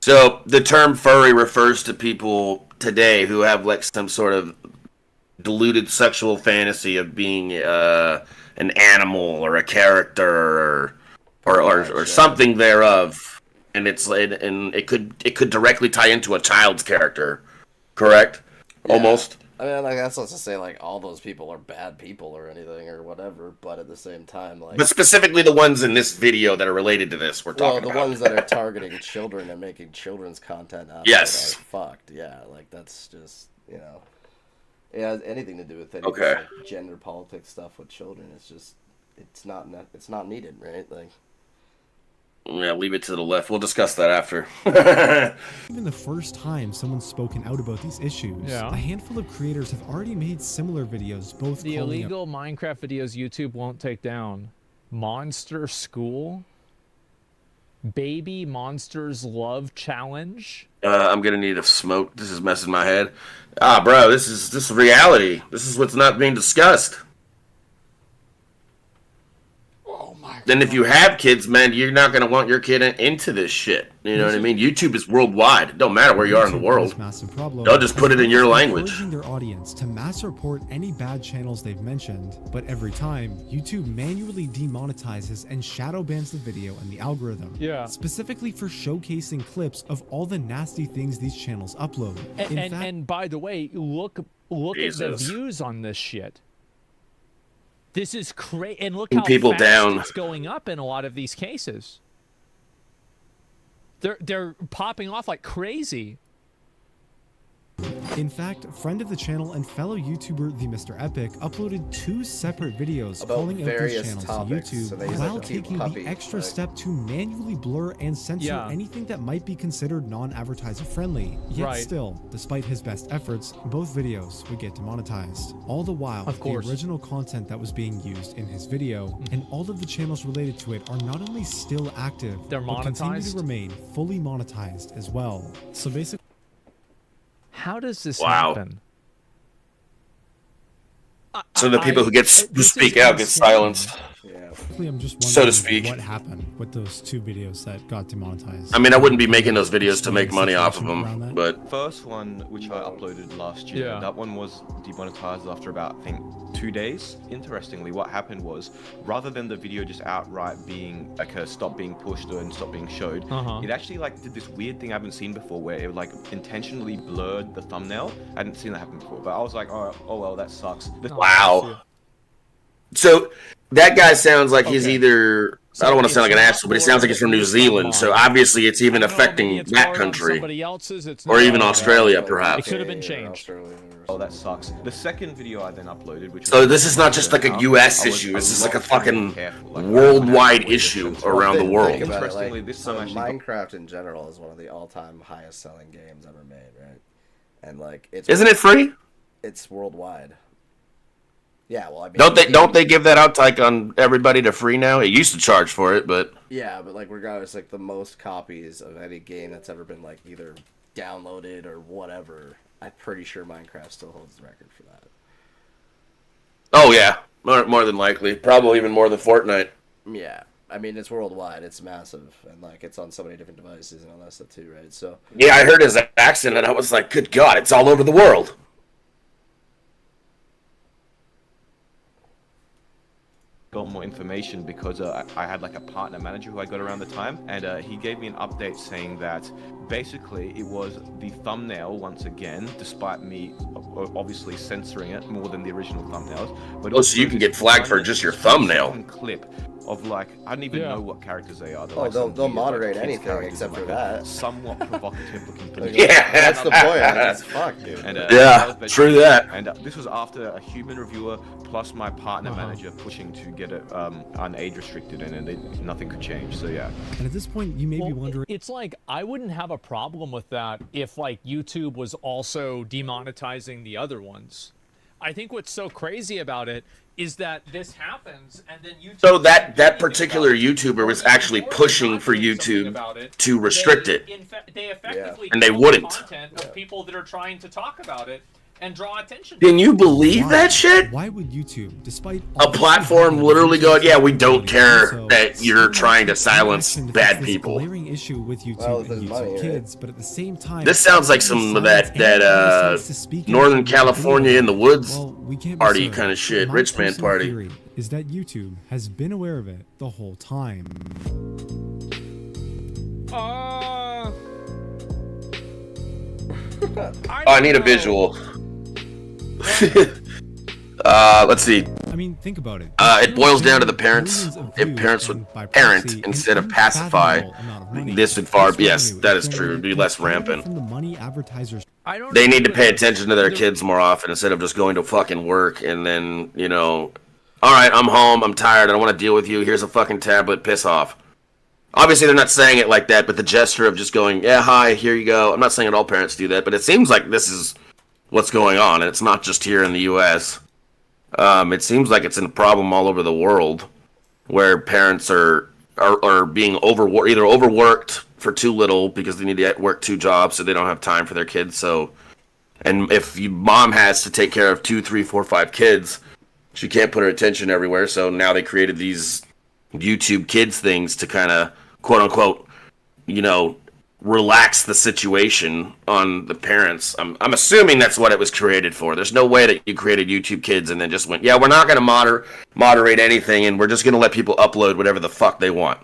So the term furry refers to people today who have like some sort of deluded sexual fantasy of being an animal or a character or something thereof, and it could directly tie into a child's character, correct? Yeah. Almost. I mean, like that's not to say like all those people are bad people or anything or whatever, but at the same time, like. But specifically the ones in this video that are related to this we're talking the about. ones that are targeting children and making children's content out Yes. of it are fucked. Yeah, like that's just it has anything to do with any Okay. like, gender politics stuff with children. It's just it's not needed, right? Like. Yeah, leave it to the left. We'll discuss that after. Even the first time someone's spoken out about these issues, Yeah. a handful of creators have already made similar videos, both The calling illegal Minecraft videos YouTube won't take down. Monster School? Baby Monsters Love Challenge? I'm gonna need a smoke. This is messing my head. Bro, this is reality. This is what's not being discussed. Oh my Then if you have kids, man, you're not gonna want your kid into this shit. You know what I mean? YouTube is worldwide. It don't matter where you are in the YouTube world. this massive problem, They'll just put it in your language. encouraging their audience to mass report any bad channels they've mentioned, but every time, YouTube manually demonetizes and shadow bans the video and the algorithm. Yeah. Specifically for showcasing clips of all the nasty things these channels upload. And by the way, look at the Jesus. views on this shit. This is crazy, and look Keep how people fast down. it's going up in a lot of these cases. They're popping off like crazy. In fact, friend of the channel and fellow YouTuber The Mr. Epic uploaded 2 separate videos About calling out these various channels topics, to YouTube so they use, while like, a taking puppy, the extra right? step to manually blur and censor Yeah. anything that might be considered non-advertiser friendly. Yet Right. still, despite his best efforts, both videos would get demonetized. All the while, Of course. the original content that was being used in his video and all of the channels related to it are not only still active, They're but continue to monetized? remain fully monetized as well. So basically, How does this Wow. happen? So the people who who speak out get silenced. Yeah. I'm just So to wondering speak. what happened with those 2 videos that got demonetized. I mean, I wouldn't be making those videos to make money off of Around them, that? but First one, which I uploaded last year, Yeah. that one was demonetized after about, I think, 2 days. Interestingly, what happened was, rather than the video just outright being like stop being pushed and stop being showed, it actually like did this weird thing I haven't seen before, where it like intentionally blurred the thumbnail. I hadn't seen that happen before, but I was like, oh well, that sucks. wow. So that guy sounds like he's Okay. either, I don't want to sound like an asshole, but he sounds like he's from New Zealand. So obviously it's even I don't know, maybe affecting it's that borrowed on country. somebody else's, it's Or not even ours. Australia, It perhaps. could have been changed. Oh, that sucks. The second video I then uploaded, which So was this is not just like a US issue. This is like a fucking worldwide issue around the world. Think about it, Interestingly, this so time actually Minecraft in general is one of the all-time highest-selling games ever made, right? And like, Isn't it free? It's worldwide. Yeah, well, I mean, Don't they give that out to, like on everybody to free now? It used to charge for it, but Yeah, but like regardless, like the most copies of any game that's ever been like either downloaded or whatever, I'm pretty sure Minecraft still holds the record for that. oh yeah, more than likely, probably even more than Fortnite. Yeah, I mean it's worldwide, it's massive, and like it's on so many different devices and all that stuff too, right? So Yeah, I heard his accent and I was like, good God, it's all over the world. got more information because I had like a partner manager who I got around the time, and he gave me an update saying that basically it was the thumbnail once again, despite me obviously censoring it more than the original thumbnails. But Oh, so you can get flagged for just your thumbnail. Clip of like I don't even know what characters they are. They're Oh, like some they'll weird, moderate kids anything characters except and, for like, a that. somewhat provocative looking picture. Yeah. That's the point. Like, it's fuck, dude. And, Yeah, true that. And this was after a human reviewer plus my partner manager pushing to get it age restricted, and then nothing could change. So yeah. And at this point, you may be wondering. It's like I wouldn't have a problem with that if like YouTube was also demonetizing the other ones. I think what's so crazy about it is that this happens, and then YouTube. So that particular YouTuber was actually pushing for YouTube to restrict it. They effectively And they kill wouldn't. the content of people that are trying to talk about it and draw attention. Can you believe that shit? Why would YouTube, despite A platform literally going, yeah, we don't care that you're trying to silence bad people. Glaring issue with YouTube Well, and there's YouTube money, right? Kids, but at the same time, This sounds like some of that Northern California in the woods well, we can't be party certain, kind of but shit, my rich man personal party. theory is that YouTube has been aware of it the whole time. I need a visual. Let's see. I mean, think about it. It boils down to the parents. Millions of If views parents would and by parent proxy, instead an of pacify, unfathomable amount of money. this would far. This Yes, revenue that is is true. It'd be generated less entirely rampant. From the money advertisers. I don't They need to agree pay with that. attention to their kids more often instead of just going to fucking work and then, you know, all right, I'm home, I'm tired, I don't want to deal with you, here's a fucking tablet, piss off. Obviously, they're not saying it like that, but the gesture of just going, yeah, hi, here you go. I'm not saying that all parents do that, but it seems like this is what's going on, and it's not just here in the U.S. It seems like it's a problem all over the world where parents are being either overworked for too little because they need to work 2 jobs so they don't have time for their kids. So, and if mom has to take care of 2, 3, 4, 5 kids, she can't put her attention everywhere. So now they created these YouTube Kids things to kind of quote unquote, you know, relax the situation on the parents. I'm assuming that's what it was created for. There's no way that you created YouTube Kids and then just went, yeah, we're not going to moderate anything and we're just going to let people upload whatever the fuck they want.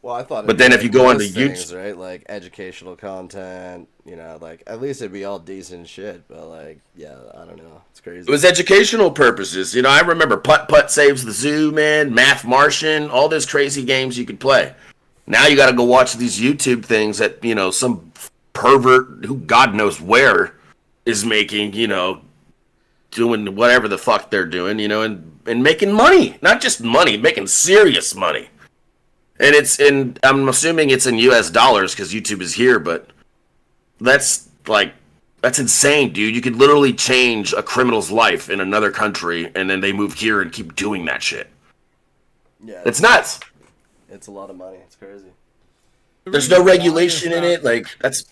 Well, I thought. But then if you go onto things, YouTube, right, like educational content, you know, like at least it'd be all decent shit. But like, yeah, I don't know, it's crazy. it was educational purposes. You know, I remember Putt Putt Saves the Zoo, man, Math Martian, all those crazy games you could play. Now you got to go watch these YouTube things that, you know, some pervert who God knows where is making, doing whatever the fuck they're doing, and making money. Not just money, making serious money. And I'm assuming it's in US dollars because YouTube is here, but that's insane, dude. You could literally change a criminal's life in another country and then they move here and keep doing that shit. Yeah, it's nuts. It's a lot of money. It's crazy. There's no regulation in it. Like, that's...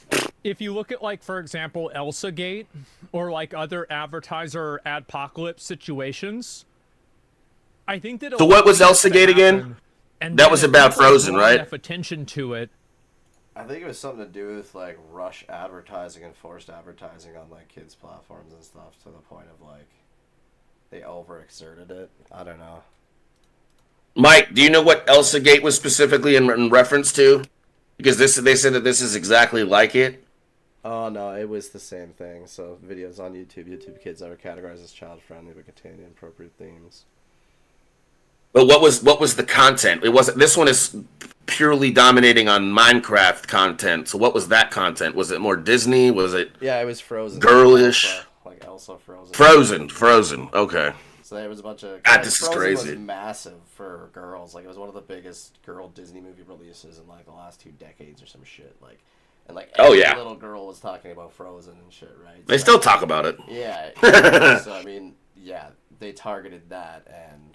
If you look at, like, for example, Elsa Gate or like other advertiser adpocalypse situations, I think that... So what was Elsa Gate again? And that was about Frozen, right? Enough attention to it. I think it was something to do with like rush advertising and forced advertising on like kids' platforms and stuff to the point of like they overexerted it. I don't know. Mike, do you know what Elsa Gate was specifically in reference to? Because they said that this is exactly like it. Oh no, it was the same thing. So videos on YouTube Kids that are categorized as child friendly but contain inappropriate themes. But what was the content? It wasn't. This one is purely dominating on Minecraft content. So what was that content? Was it more Disney? Was it? Yeah, it was Frozen. Girlish. Like Elsa Frozen. Frozen. Okay. So there was a bunch of. God, this is Frozen crazy. Was massive for girls. Like it was one of the biggest girl Disney movie releases in like the last 2 decades or some shit. Like, and like every little girl was talking about Frozen and shit, right? They still talk about it. Yeah. So I mean, yeah, they targeted that and.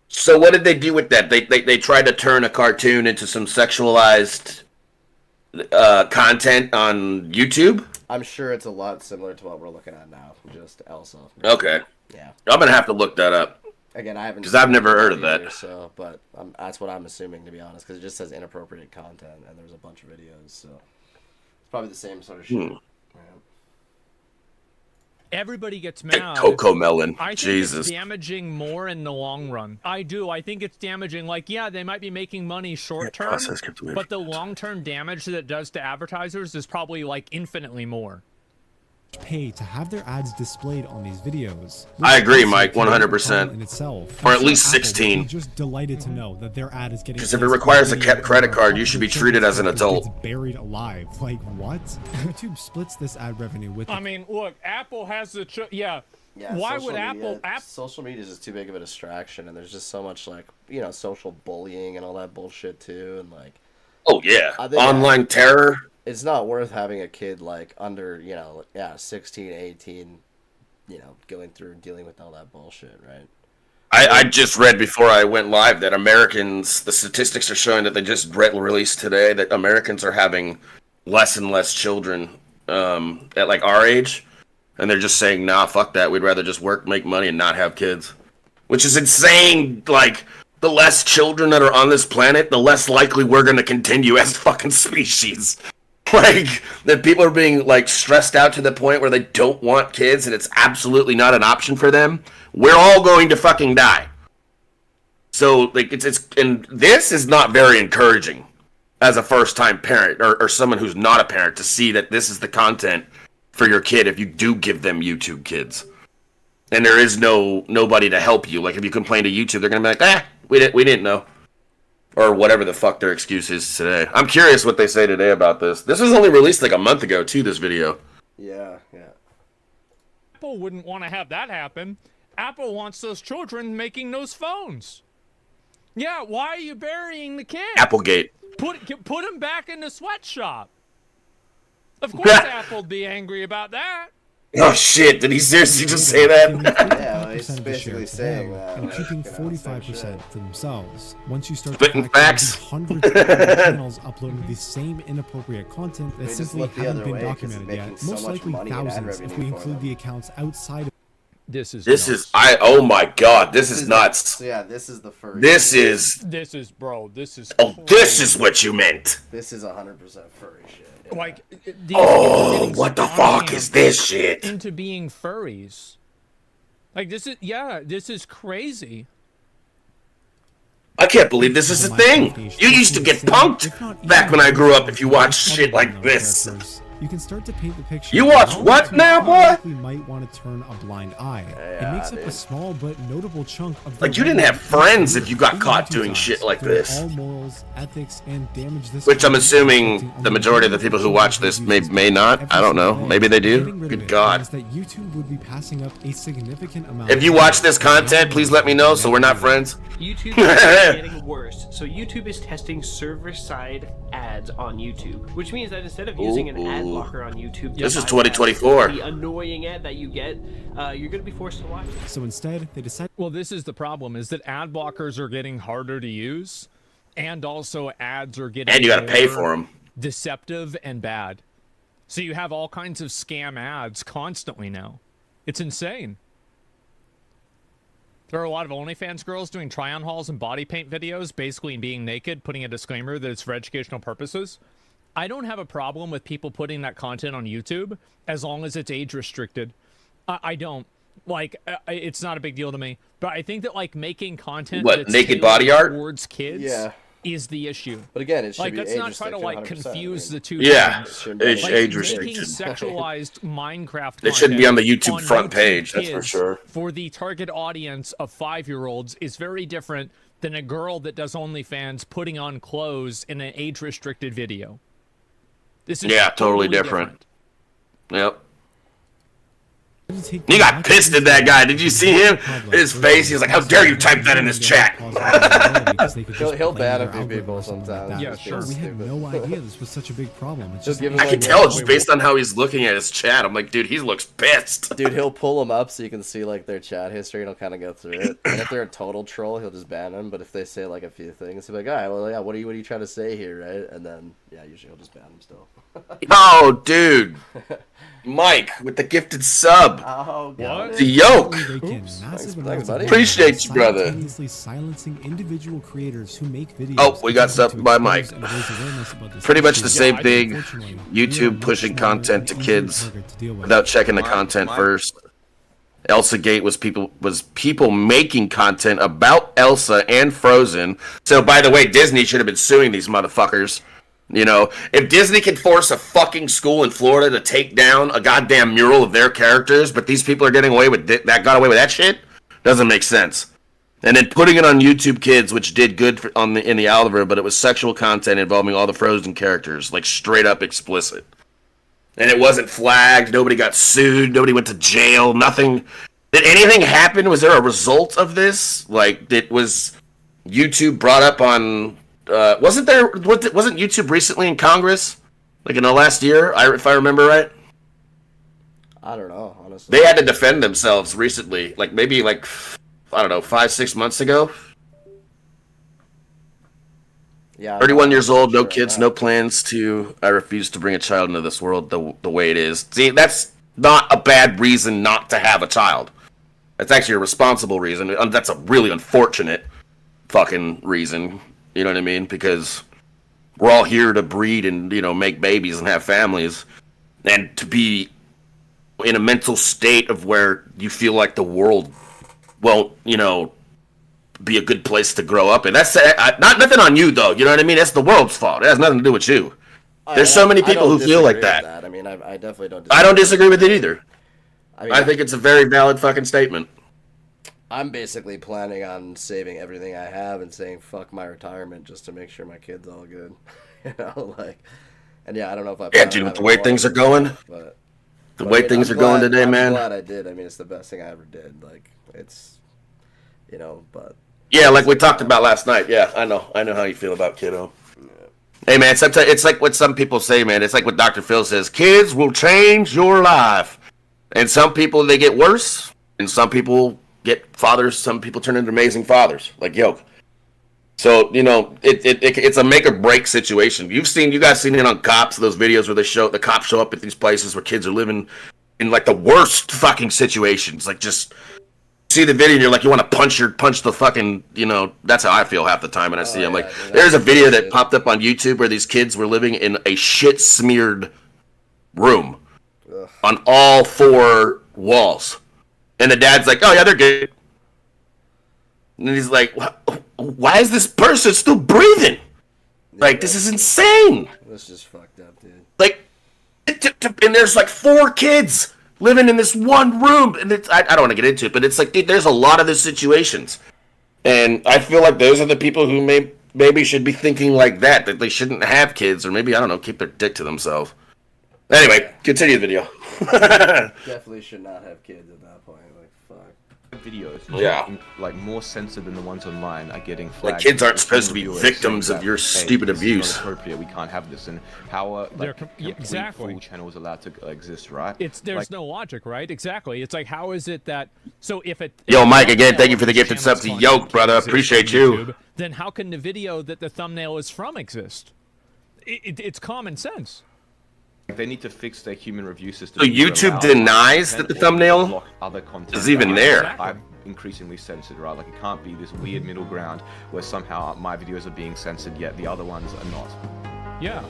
So what did they do with that? They tried to turn a cartoon into some sexualized content on YouTube? I'm sure it's a lot similar to what we're looking at now, just Elsa. Okay. Yeah. I'm going to have to look that up. Again, I haven't... Because I've never heard of either, that. So, but that's what I'm assuming, to be honest, because it just says inappropriate content, and there's a bunch of videos, so... It's probably the same sort of shit. Yeah. Everybody gets mad. Coco Melon. I think Jesus. It's damaging more in the long run. I do. I think it's damaging. Like, yeah, they might be making money short term, but the long term damage that it does to advertisers is probably like infinitely more. Pay to have their ads displayed on these videos. I agree, Mike, 100%. In itself, or at least 16. Just delighted to know that their ad is getting. Because if it requires a credit card, you should be treated as an adult. It's buried alive. Like what? YouTube splits this ad revenue with. I mean, look, Apple has the yeah. Why would Apple? Social media is just too big of a distraction, and there's just so much like social bullying and all that bullshit too, and like. Oh yeah, online terror. It's not worth having a kid like under 16, 18, going through and dealing with all that bullshit, right? I just read before I went live that Americans, the statistics are showing that they just released today that Americans are having less and less children at like our age, and they're just saying, nah, fuck that. We'd rather just work, make money, and not have kids, which is insane. Like, the less children that are on this planet, the less likely we're gonna continue as fucking species. Like, that people are being, like, stressed out to the point where they don't want kids and it's absolutely not an option for them. We're all going to fucking die. So, like, and this is not very encouraging as a first-time parent or someone who's not a parent to see that this is the content for your kid if you do give them YouTube Kids. And there is nobody to help you. Like, if you complain to YouTube, they're going to be like, we didn't know. Or whatever the fuck their excuse is today. I'm curious what they say today about this. This was only released like a month ago, too, this video. Yeah. Apple wouldn't want to have that happen. Apple wants those children making those phones. Yeah, why are you burying the kid? Applegate. Put him back in the sweatshop. Of course Apple'd be angry about that. Oh shit, did he seriously just say that? Yeah, he's basically saying that. And keeping 45% for themselves. Once you start spitting facts, hundreds of other channels uploading the same inappropriate content that simply haven't been documented yet. Most likely thousands if we include the accounts outside of. This is oh my god, this is nuts. So yeah, this is the furry. This is bro, this is oh, crazy. this is what you meant. This is 100% furry shit. Yeah. Like, what the fuck is this shit? Into being furries. Like, this is crazy. I can't believe this is a thing. You used to get punked back when I grew up if you watched shit like this. You can start to paint the picture. You watch what now, boy? likely might want to turn a blind eye. It makes up a small but notable chunk of the Like, you didn't have friends if you got caught doing shit like this. All morals, ethics, and damage this Which I'm assuming the majority of the people who watch this may not. I don't know. Maybe they do. Good God. That YouTube would be passing up a significant amount. If you watch this content, please let me know so we're not friends. YouTube is getting worse. So YouTube is testing server-side ads on YouTube, which means that instead of using an ad blocker on YouTube, this is 2024. The annoying ad that you get, you're going to be forced to watch it. So instead, they decided. Well, this is the problem: is that ad blockers are getting harder to use, and also ads are getting And you got to pay for them. deceptive and bad. So you have all kinds of scam ads constantly now. It's insane. There are a lot of OnlyFans girls doing try-on hauls and body paint videos, basically being naked, putting a disclaimer that it's for educational purposes. I don't have a problem with people putting that content on YouTube as long as it's age restricted. I don't. Like, it's not a big deal to me. But I think that, like, making content What, that's naked tailored body art? towards kids is the issue. But again, it should like, be let's age not try to, like, restricted, 100%. confuse the two Yeah, things. age, Like, age making restriction. sexualized Minecraft It shouldn't be on the content YouTube on front YouTube page, that's for Kids sure. For the target audience of 5-year-olds is very different than a girl that does OnlyFans putting on clothes in an age-restricted video. This is totally different. Yep. He got pissed at that guy. Did you see him? His face. He was like, "How dare you type that in this chat?" He'll ban a few people sometimes. Yeah, sure. We had no idea this was such a big problem. It's Just just give him I can like tell just based on how he's looking at his chat. I'm like, dude, he looks pissed. Dude, he'll pull them up so you can see like their chat history and he'll kind of go through it. And if they're a total troll, he'll just ban them. But if they say like a few things, he'll be like, all right, well, yeah, what are you trying to say here, right? And then, yeah, usually he'll just ban them still. Oh, dude. Mike with the gifted sub. Oh, What? The yoke. Thanks, buddy. Appreciate you, brother. Simultaneously silencing individual creators who make videos. Oh, we got attempting stuff to by expose Mike. and raise awareness about this Pretty much issue. the same thing. Unfortunately, we are YouTube much pushing smaller content to and kids harder to deal with. without checking the content first. Elsa Gate was people making content about Elsa and Frozen. So by the way, Disney should have been suing these motherfuckers. You know, if Disney can force a fucking school in Florida to take down a goddamn mural of their characters, but these people are getting away with got away with that shit, doesn't make sense. And then putting it on YouTube Kids, which did good in the algorithm, but it was sexual content involving all the Frozen characters, like straight up explicit. And it wasn't flagged. Nobody got sued. Nobody went to jail. Nothing. Did anything happen? Was there a result of this? Like, was YouTube brought up on? Wasn't YouTube recently in Congress? Like in the last year, if I remember right. I don't know, honestly. They had to defend themselves recently, like maybe like I don't know, 5-6 months ago. Yeah. 31 years old, no kids, no plans to. I refuse to bring a child into this world the way it is. See, that's not a bad reason not to have a child. That's actually a responsible reason. That's a really unfortunate fucking reason. You know what I mean? Because we're all here to breed and, make babies and have families. And to be in a mental state of where you feel like the world won't, be a good place to grow up in. That's not nothing on you, though. You know what I mean? That's the world's fault. It has nothing to do with you. There's so many people who feel like that. I mean, I definitely don't. I don't disagree with it either. I mean, I think it's a very valid fucking statement. I'm basically planning on saving everything I have and saying fuck my retirement just to make sure my kid's all good. And yeah, I don't know if I. Yeah, dude, with the way things are going, but the way things are going today, man. I'm glad I did. I mean, it's the best thing I ever did. Like, it's, but. Yeah, like we talked about last night. Yeah, I know how you feel about kiddo. Yeah. Hey, man, sometimes it's like what some people say, man. It's like what Dr. Phil says: kids will change your life. And some people, they get worse, and some people get fathers. Some people turn into amazing fathers, like Yoke. So it's a make or break situation. You guys seen it on Cops, those videos where the cops show up at these places where kids are living in like the worst fucking situations. Like, just see the video and you're like, you want to punch the fucking, that's how I feel half the time when I see them. Like, there's a video that popped up on YouTube where these kids were living in a shit smeared room on all 4 walls. And the dad's like, oh yeah, they're good. And he's like, why is this person still breathing? Like, this is insane. That's just fucked up, dude. Like, and there's like 4 kids living in this one room, and I don't want to get into it, but it's like, dude, there's a lot of these situations, and I feel like those are the people who maybe should be thinking like that they shouldn't have kids, or maybe, I don't know, keep their dick to themselves. Anyway, continue the video. Definitely should not have kids at that point. Like, fuck. Videos, Yeah. like more censored than the ones online, are getting Like, flagged. kids aren't supposed to be Viewers victims saying of your that, stupid this is abuse. not appropriate. We can't have this. And how are They're like complete exactly. full channels allowed to exist, right? There's like, no logic, right? Exactly. It's like, how is it that so if it Yo, if Mike, the again, thank you thumbnail for the of gifted sub channel's to content Yoke, brother. exists Appreciate on you. YouTube, then how can the video that the thumbnail is from exist? It's common sense. they need to fix their human review system. So to YouTube allow denies content that the or thumbnail block other content is even that there. I'm increasingly censored, right? Like, it can't be this weird middle ground where somehow my videos are being censored yet the other ones are not. Yeah.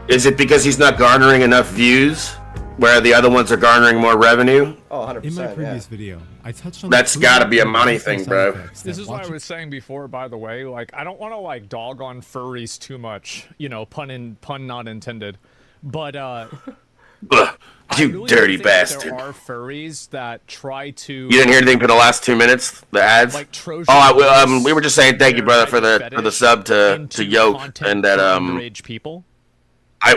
Is it because he's not garnering enough views, where the other ones are garnering more revenue? Oh, 100%. In my yeah. previous video, I touched on That's the gotta be a proven money harmful thing, side bro. effects This that is what I watching- was saying before, by the way. Like, I don't want to like dog on furries too much, you know, pun not intended. But Ugh, I you really dirty think that bastard. There are furries that try to. You didn't hear anything for the last 2 minutes? The ads? Like Trojan we were just saying thank you, brother, for the sub to Yoke, and that underage people.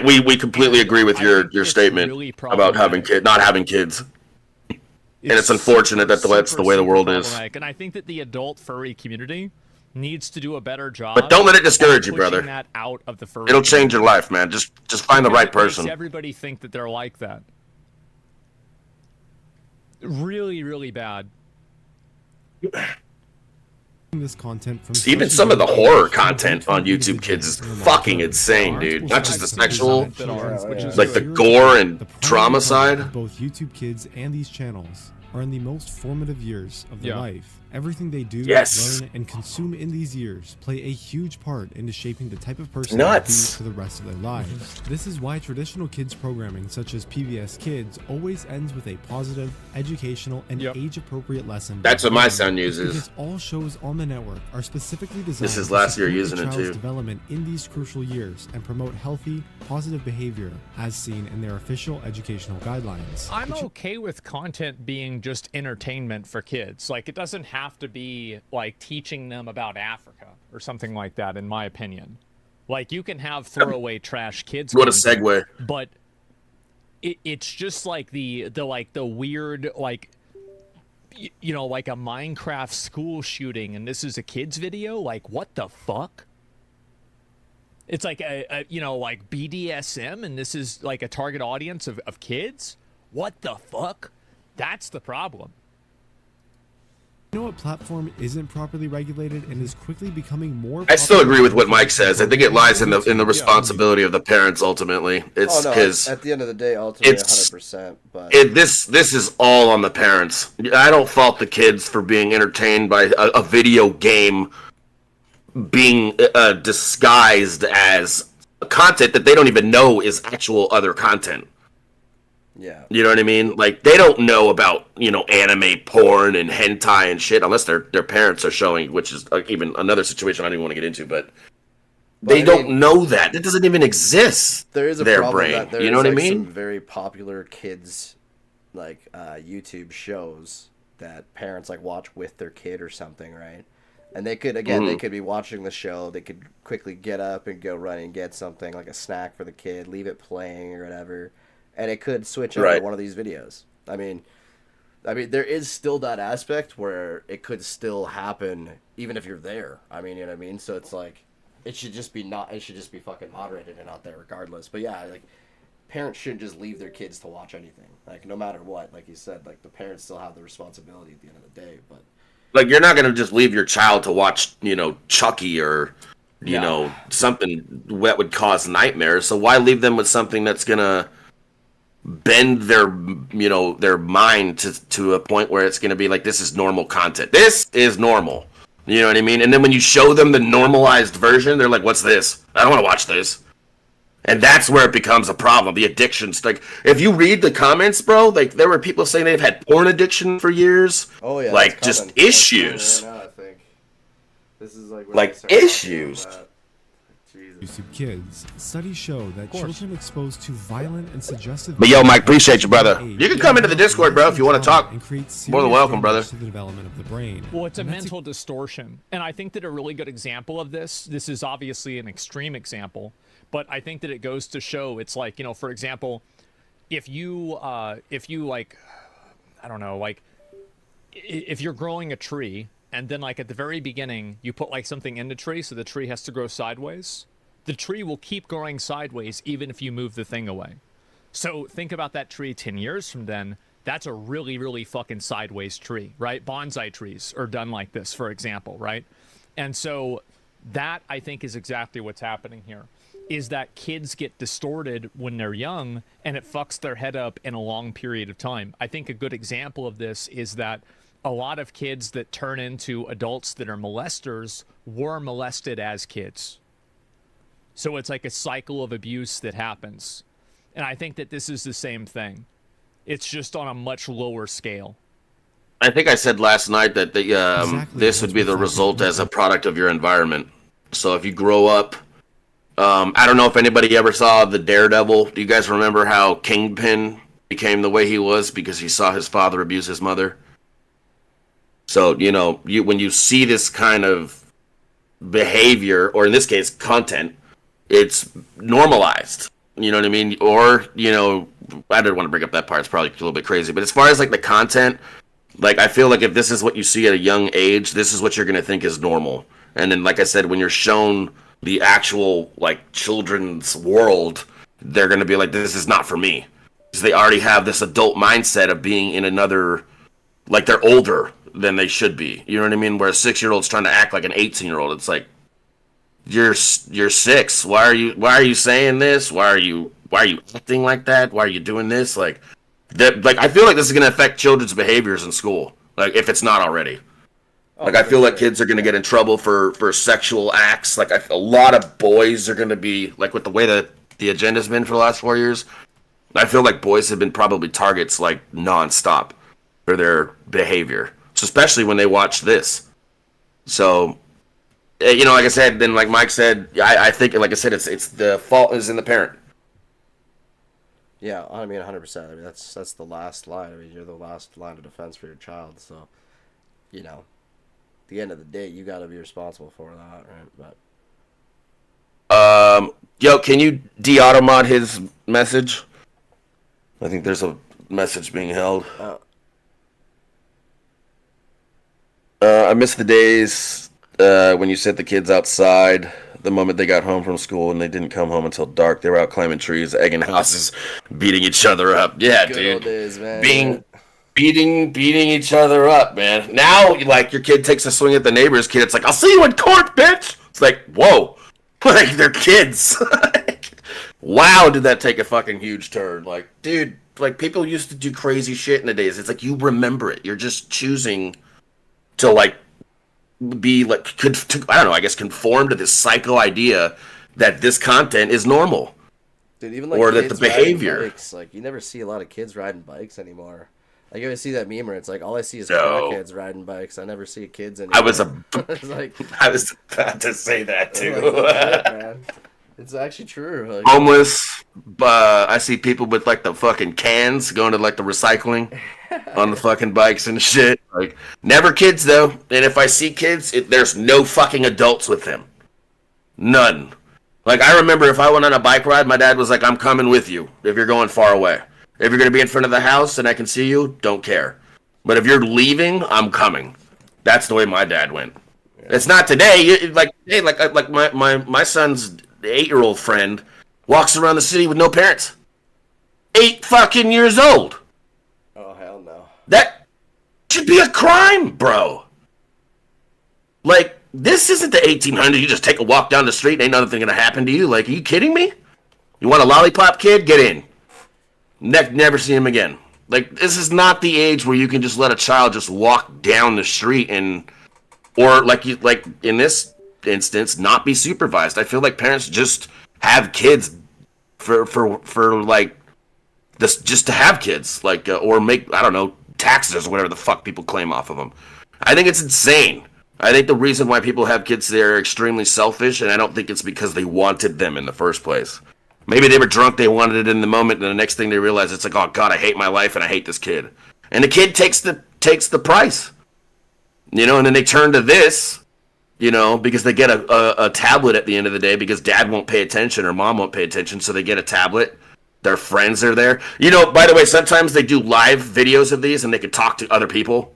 we completely agree with I your think it's statement really about not having kids. And it's unfortunate that that's the way the world is. And I think that the adult furry community needs to do a better job. But don't let it discourage you, pushing brother. That out of the furry It'll change your life, man. Just find the right It makes person. everybody think that they're like that. Really, really bad. this content from Even some of the horror content on YouTube Kids is fucking insane, dude. Not just the sexual, like the gore and trauma side. Both YouTube Kids and these channels are in the most formative years of their life. Everything they do, Yes. learn, and consume in these years play a huge part into shaping the type of person Nuts. they be for the rest of their lives. This is why traditional kids programming such as PBS Kids always ends with a positive, educational, and age-appropriate lesson. That's what my son uses. Because all shows on the network are specifically designed This is to last year support using the it child's too. development in these crucial years and promote healthy, positive behavior as seen in their official educational guidelines. I'm okay with content being just entertainment for kids. Like, it doesn't have to be like teaching them about Africa or something like that, in my opinion. Like, you can have throwaway trash kids. What a content, segue. But it's just like the weird, like, you know, like a Minecraft school shooting, and this is a kids video. Like, what the fuck? It's like a you know, like BDSM, and this is like a target audience of kids. What the fuck? That's the problem. You know what platform isn't properly regulated and is quickly becoming more I still popular? agree with what Mike says. I think it lies in the responsibility of the parents ultimately. It's Oh no! because At the end of the day, ultimately, it's- 100%. But this is all on the parents. I don't fault the kids for being entertained by a video game being disguised as content that they don't even know is actual other content. yeah, You know what I mean? Like, they don't know about, you know, anime porn and hentai and shit unless their parents are showing, which is even another situation I don't even want to get into, but they I don't mean, know that. That doesn't even exist. there is a their problem brain. that there You know is, what I like, mean? Some very popular kids, like YouTube shows that parents like watch with their kid or something, right? And they could they could be watching the show. They could quickly get up and go run and get something like a snack for the kid, leave it playing or whatever, and it could switch over Right. to one of these videos. I mean, there is still that aspect where it could still happen even if you're there. I mean, you know what I mean? So it's like it should just be fucking moderated and not there regardless. But yeah, like parents shouldn't just leave their kids to watch anything. Like no matter what, like you said, like the parents still have the responsibility at the end of the day. But Like, you're not going to just leave your child to watch, you know, Chucky or, you know, something that would cause nightmares. So why leave them with something that's going to bend their, you know, their mind to a point where it's going to be like, this is normal content. This is normal. You know what I mean? And then when you show them the normalized version, they're like, what's this? I don't want to watch this. And that's where it becomes a problem. The addictions, like, if you read the comments, bro, like, there were people saying they've had porn addiction for years. oh yeah, like, that's just coming. That's issues. coming right now, I think this is like Like, issues. Jesus. YouTube Kids. Studies show that children exposed to violent and suggestive. But yo, Mike, appreciate you, brother. You can come into the Discord, bro, if you want to talk. More than welcome, brother. To the development of the brain. Well, it's a mental distortion. And I think that a really good example of this is obviously an extreme example, but I think that it goes to show, it's like, you know, for example, if you like, I don't know, like, if you're growing a tree, and then like at the very beginning, you put like something in the tree, so the tree has to grow sideways, the tree will keep growing sideways even if you move the thing away. So think about that tree 10 years from then. That's a really, really fucking sideways tree, right? Bonsai trees are done like this, for example, right? And so that, I think, is exactly what's happening here, is that kids get distorted when they're young, and it fucks their head up in a long period of time. I think a good example of this is that a lot of kids that turn into adults that are molesters were molested as kids. So it's like a cycle of abuse that happens. And I think that this is the same thing. It's just on a much lower scale. I think I said last night that this would be the result as a product of your environment. So if you grow up, I don't know if anybody ever saw the Daredevil. Do you guys remember how Kingpin became the way he was because he saw his father abuse his mother? So, you know, when you see this kind of behavior, or in this case, content, it's normalized. You know what I mean? Or, you know, I didn't want to bring up that part. It's probably a little bit crazy. But as far as, like, the content, like, I feel like if this is what you see at a young age, this is what you're going to think is normal. And then, like I said, when you're shown the actual, like, children's world, they're going to be like, this is not for me. Because they already have this adult mindset of being in another, like, they're older than they should be. You know what I mean? Where a 6-year-old's trying to act like an 18-year-old. It's like, you're 6. Why are you saying this? Why are you acting like that? Why are you doing this? Like that. Like, I feel like this is gonna affect children's behaviors in school. Like, if it's not already. Like, I feel like kids are gonna get in trouble for sexual acts. Like, a lot of boys are gonna be, like, with the way that the agenda's been for the last 4 years, I feel like boys have been probably targets, like, nonstop for their behavior. So especially when they watch this. So, you know, like I said, then like Mike said, I think, like I said, it's the fault is in the parent. Yeah, I mean, 100%. I mean, that's the last line. I mean, you're the last line of defense for your child. So, you know, at the end of the day, you got to be responsible for that, right? But yo, can you de-automod his message? I think there's a message being held. I miss the days when you sent the kids outside the moment they got home from school and they didn't come home until dark. They were out climbing trees, egging houses, beating each other up. Yeah, good dude. old days, man. Beating each other up, man. Now, like, your kid takes a swing at the neighbor's kid. It's like, I'll see you in court, bitch. It's like, whoa. Like, they're kids. Wow, did that take a fucking huge turn. Like, dude, like, people used to do crazy shit in the days. It's like, you remember it. You're just choosing to, like, be like, I don't know, I guess conform to this psycho idea that this content is normal. Dude, even like, or that the behavior, bikes, like, you never see a lot of kids riding bikes anymore. Like, you always see that meme where it's like, all I see is crackheads riding bikes. I never see kids anymore. I was about to say that too. Like, man. It's actually true. Like, homeless. I see people with, like, the fucking cans going to, like, the recycling on the fucking bikes and shit. Like, never kids though. And if I see kids, there's no fucking adults with them. None. Like, I remember if I went on a bike ride, my dad was like, I'm coming with you if you're going far away. If you're going to be in front of the house and I can see you, don't care. But if you're leaving, I'm coming. That's the way my dad went. Yeah. It's not today. Like my son's 8-year-old friend walks around the city with no parents. 8 fucking years old. Oh, hell no. That should be a crime, bro. Like, this isn't the 1800s. You just take a walk down the street and ain't nothing gonna happen to you. Like, are you kidding me? You want a lollipop, kid? Get in. Never see him again. Like, this is not the age where you can just let a child just walk down the street or like in this instance, not be supervised. I feel like parents just have kids for like this, just to have kids, like or make, I don't know, taxes or whatever the fuck people claim off of them. I think it's insane I think the reason why people have kids, they're extremely selfish, and I don't think it's because they wanted them in the first place. Maybe they were drunk, they wanted it in the moment, and the next thing they realize, it's like, oh god, I hate my life and I hate this kid. And the kid takes the price. You know, and then they turn to this, you know, because they get a tablet at the end of the day because dad won't pay attention or mom won't pay attention, so they get a tablet. Their friends are there. You know, by the way, sometimes they do live videos of these and they can talk to other people.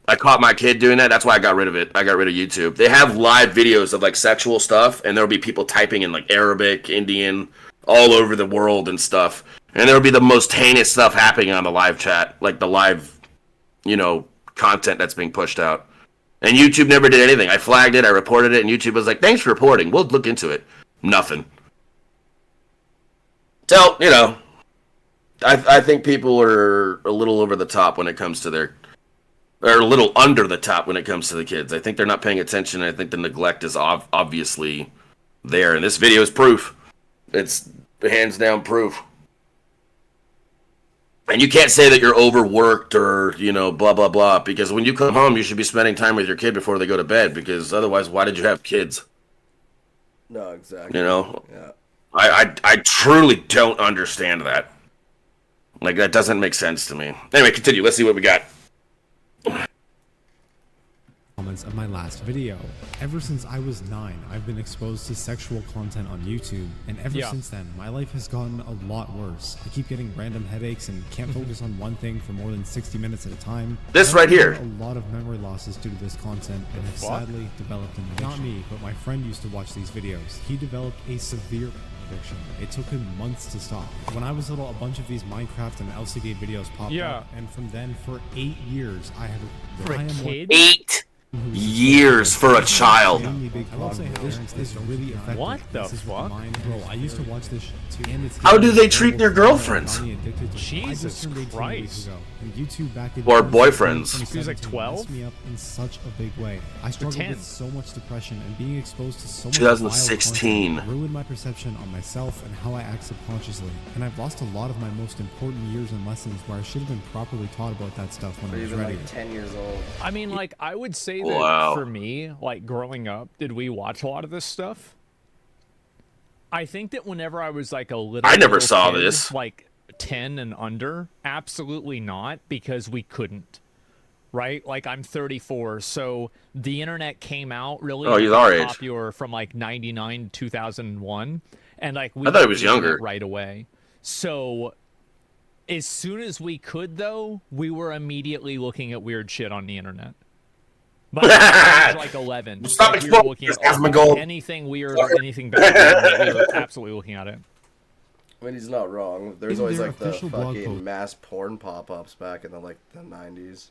I caught my kid doing that. That's why I got rid of it. I got rid of YouTube. They have live videos of like sexual stuff, and there'll be people typing in like Arabic, Indian, all over the world and stuff. And there'll be the most heinous stuff happening on the live chat, like the live, you know, content that's being pushed out. And YouTube never did anything. I flagged it, I reported it, and YouTube was like, thanks for reporting. We'll look into it. Nothing. So, you know, I think people are a little over the top when it comes to their... Or a little under the top when it comes to the kids. I think they're not paying attention, and I think the neglect is obviously there. And this video is proof. It's hands down proof. And you can't say that you're overworked or, you know, blah, blah, blah. Because when you come home, you should be spending time with your kid before they go to bed. Because otherwise, why did you have kids? No, exactly. You know? Yeah. I truly don't understand that. Like, that doesn't make sense to me. Anyway, continue. Let's see what we got. Comments of my last video. Ever since I was 9, I've been exposed to sexual content on YouTube, and ever since then, my life has gotten a lot worse. I keep getting random headaches and can't focus on one thing for more than 60 minutes at a time. This right here. A lot of memory losses due to this content, and have sadly developed an addiction. Not me, but my friend used to watch these videos. He developed a severe addiction. It took him months to stop. When I was little, a bunch of these Minecraft and LCD videos popped up, and from then, for 8 years, I had... For a kid? 8 years for a child. What the fuck? Bro, I used to watch this shit too. And it's How do they treat their girlfriends? Jesus Christ. Or boyfriends. He was like 12? Me up in such a big way. I struggled 10. with so much depression, and being exposed to so much 2016 ruined my perception on myself and how I act subconsciously. And I've lost a lot of my most important years and lessons where I should have been properly taught about that stuff when I was ready. Like 10 years old. I mean, like, I would say that for me, like, growing up, did we watch a lot of this stuff? I think that whenever I was, like, a little... I never saw kid, this. Like, 10 and under, absolutely not, because we couldn't. Right? Like, I'm 34, so the internet came out really popular from, like, 99 to 2001. And, like, we I thought it was younger. right away. So... as soon as we could, though, we were immediately looking at weird shit on the internet. But I was like 11. Stop like, we were looking at anything weird or anything bad. We were absolutely looking at it. I mean, he's not wrong. There's always like the fucking mass porn pop-ups back in the 90s.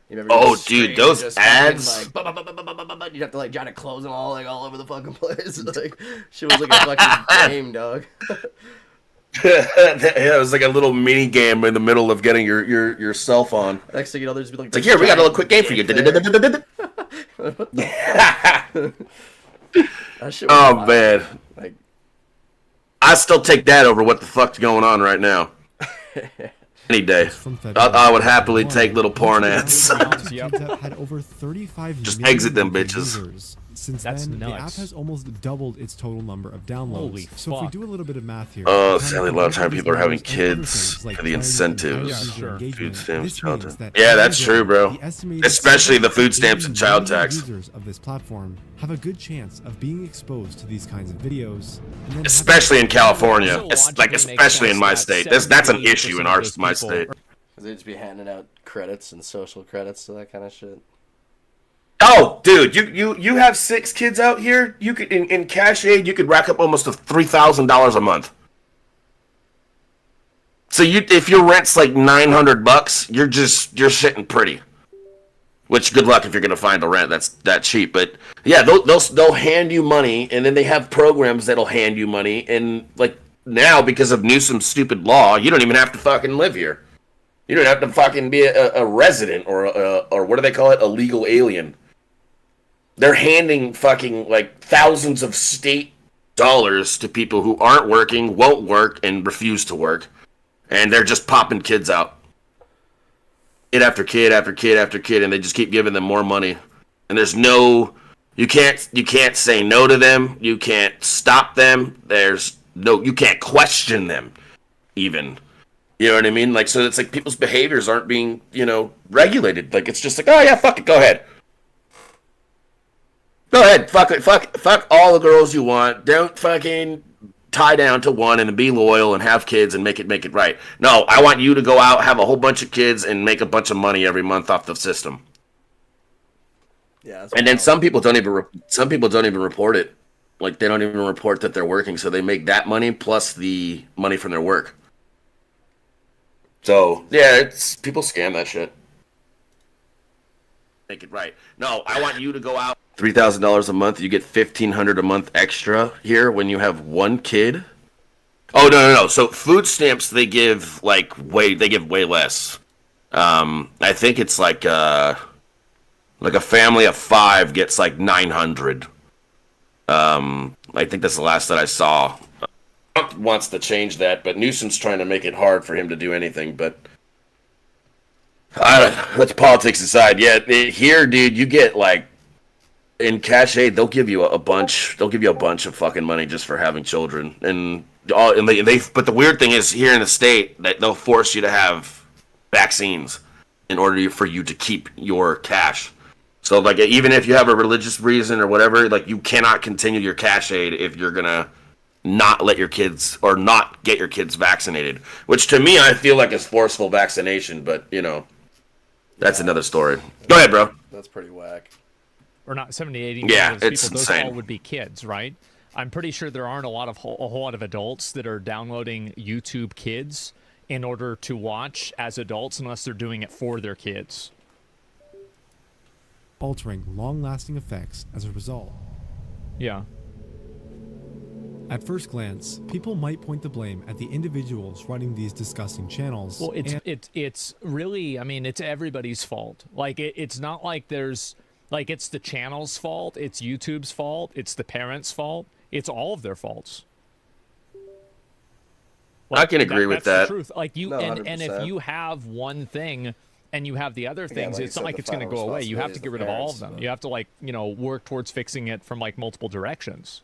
You remember dude, those ads. Like, you'd have to like try to close them all like all over the fucking place. Like, shit was like a fucking game, dog. Yeah, it was like a little mini game in the middle of getting your cell phone. Next thing you know, there's be like, it's like, here, we got a little quick game for you. Oh man, like, I still take that over what the fuck's going on right now. Any day, I would happily take little porn ads. Had over 35 just exit them bitches. Users. Since then, the app has almost doubled its total number of downloads. Holy so fuck. if we do a little bit of math here... Oh, sadly, a lot of time people are having kids for the incentives. Food stamps, child tax. Yeah, that's true, bro. Especially the food stamps and child tax. Users of this platform have a good chance of being exposed to these kinds of videos. Especially in California. Like, especially in my state. That's an issue in my state. They just be handing out credits and social credits to that kind of shit. Oh, dude, you have 6 kids out here. You could in cash aid, you could rack up almost $3,000 a month. So if your rent's like $900, you're sitting pretty. Which, good luck if you're gonna find a rent that's that cheap. But yeah, they'll hand you money, and then they have programs that'll hand you money. And like now, because of Newsom's stupid law, you don't even have to fucking live here. You don't have to fucking be a resident or what do they call it? A legal alien. They're handing fucking like thousands of state dollars to people who aren't working, won't work, and refuse to work. And they're just popping kids out. kid after kid after kid after kid, and they just keep giving them more money. And there's no, you can't say no to them. You can't stop them. You can't question them, even. You know what I mean? Like, so it's like people's behaviors aren't being, regulated. Like, it's just like, oh yeah, fuck it, go ahead. Go ahead, fuck it, fuck all the girls you want. Don't fucking tie down to one and be loyal and have kids and make it right. No, I want you to go out, have a whole bunch of kids, and make a bunch of money every month off the system. Yeah. And then some people don't even report it. Like, they don't even report that they're working, so they make that money plus the money from their work. So yeah, people scam that shit. Make it right. No, I want you to go out. $3,000 a month. You get $1,500 a month extra here when you have one kid. Oh no. So food stamps they give way less. I think it's like a family of 5 gets like $900. I think that's the last that I saw. Trump wants to change that, but Newsom's trying to make it hard for him to do anything. But let's politics aside. Yeah, here, dude, you get like in cash aid, they'll give you a bunch. They'll give you a bunch of fucking money just for having children, and they. But the weird thing is, here in the state, that they'll force you to have vaccines in order for you to keep your cash. So, like, even if you have a religious reason or whatever, like, you cannot continue your cash aid if you're gonna not let your kids or not get your kids vaccinated. Which to me, I feel like is forceful vaccination, but that's another story. Go ahead, bro. That's pretty whack. Or not 70, 80 yeah, people. it's Those insane. all would be kids, right? I'm pretty sure there aren't a whole lot of adults that are downloading YouTube Kids in order to watch as adults unless they're doing it for their kids. Altering long-lasting effects as a result. Yeah. At first glance, people might point the blame at the individuals running these disgusting channels. Well, it's really, I mean, it's everybody's fault. Like, it's not like there's, like, it's the channel's fault, it's YouTube's fault, it's the parents' fault, it's all of their faults. Like, I can agree with that's that. The truth. Like, No, and if 100%. you have one thing and you have the other things, like you it's not said, like the it's going to final go away. You have to responsibility get is rid the of all of parents, them. but- You have to, like, work towards fixing it from, like, multiple directions.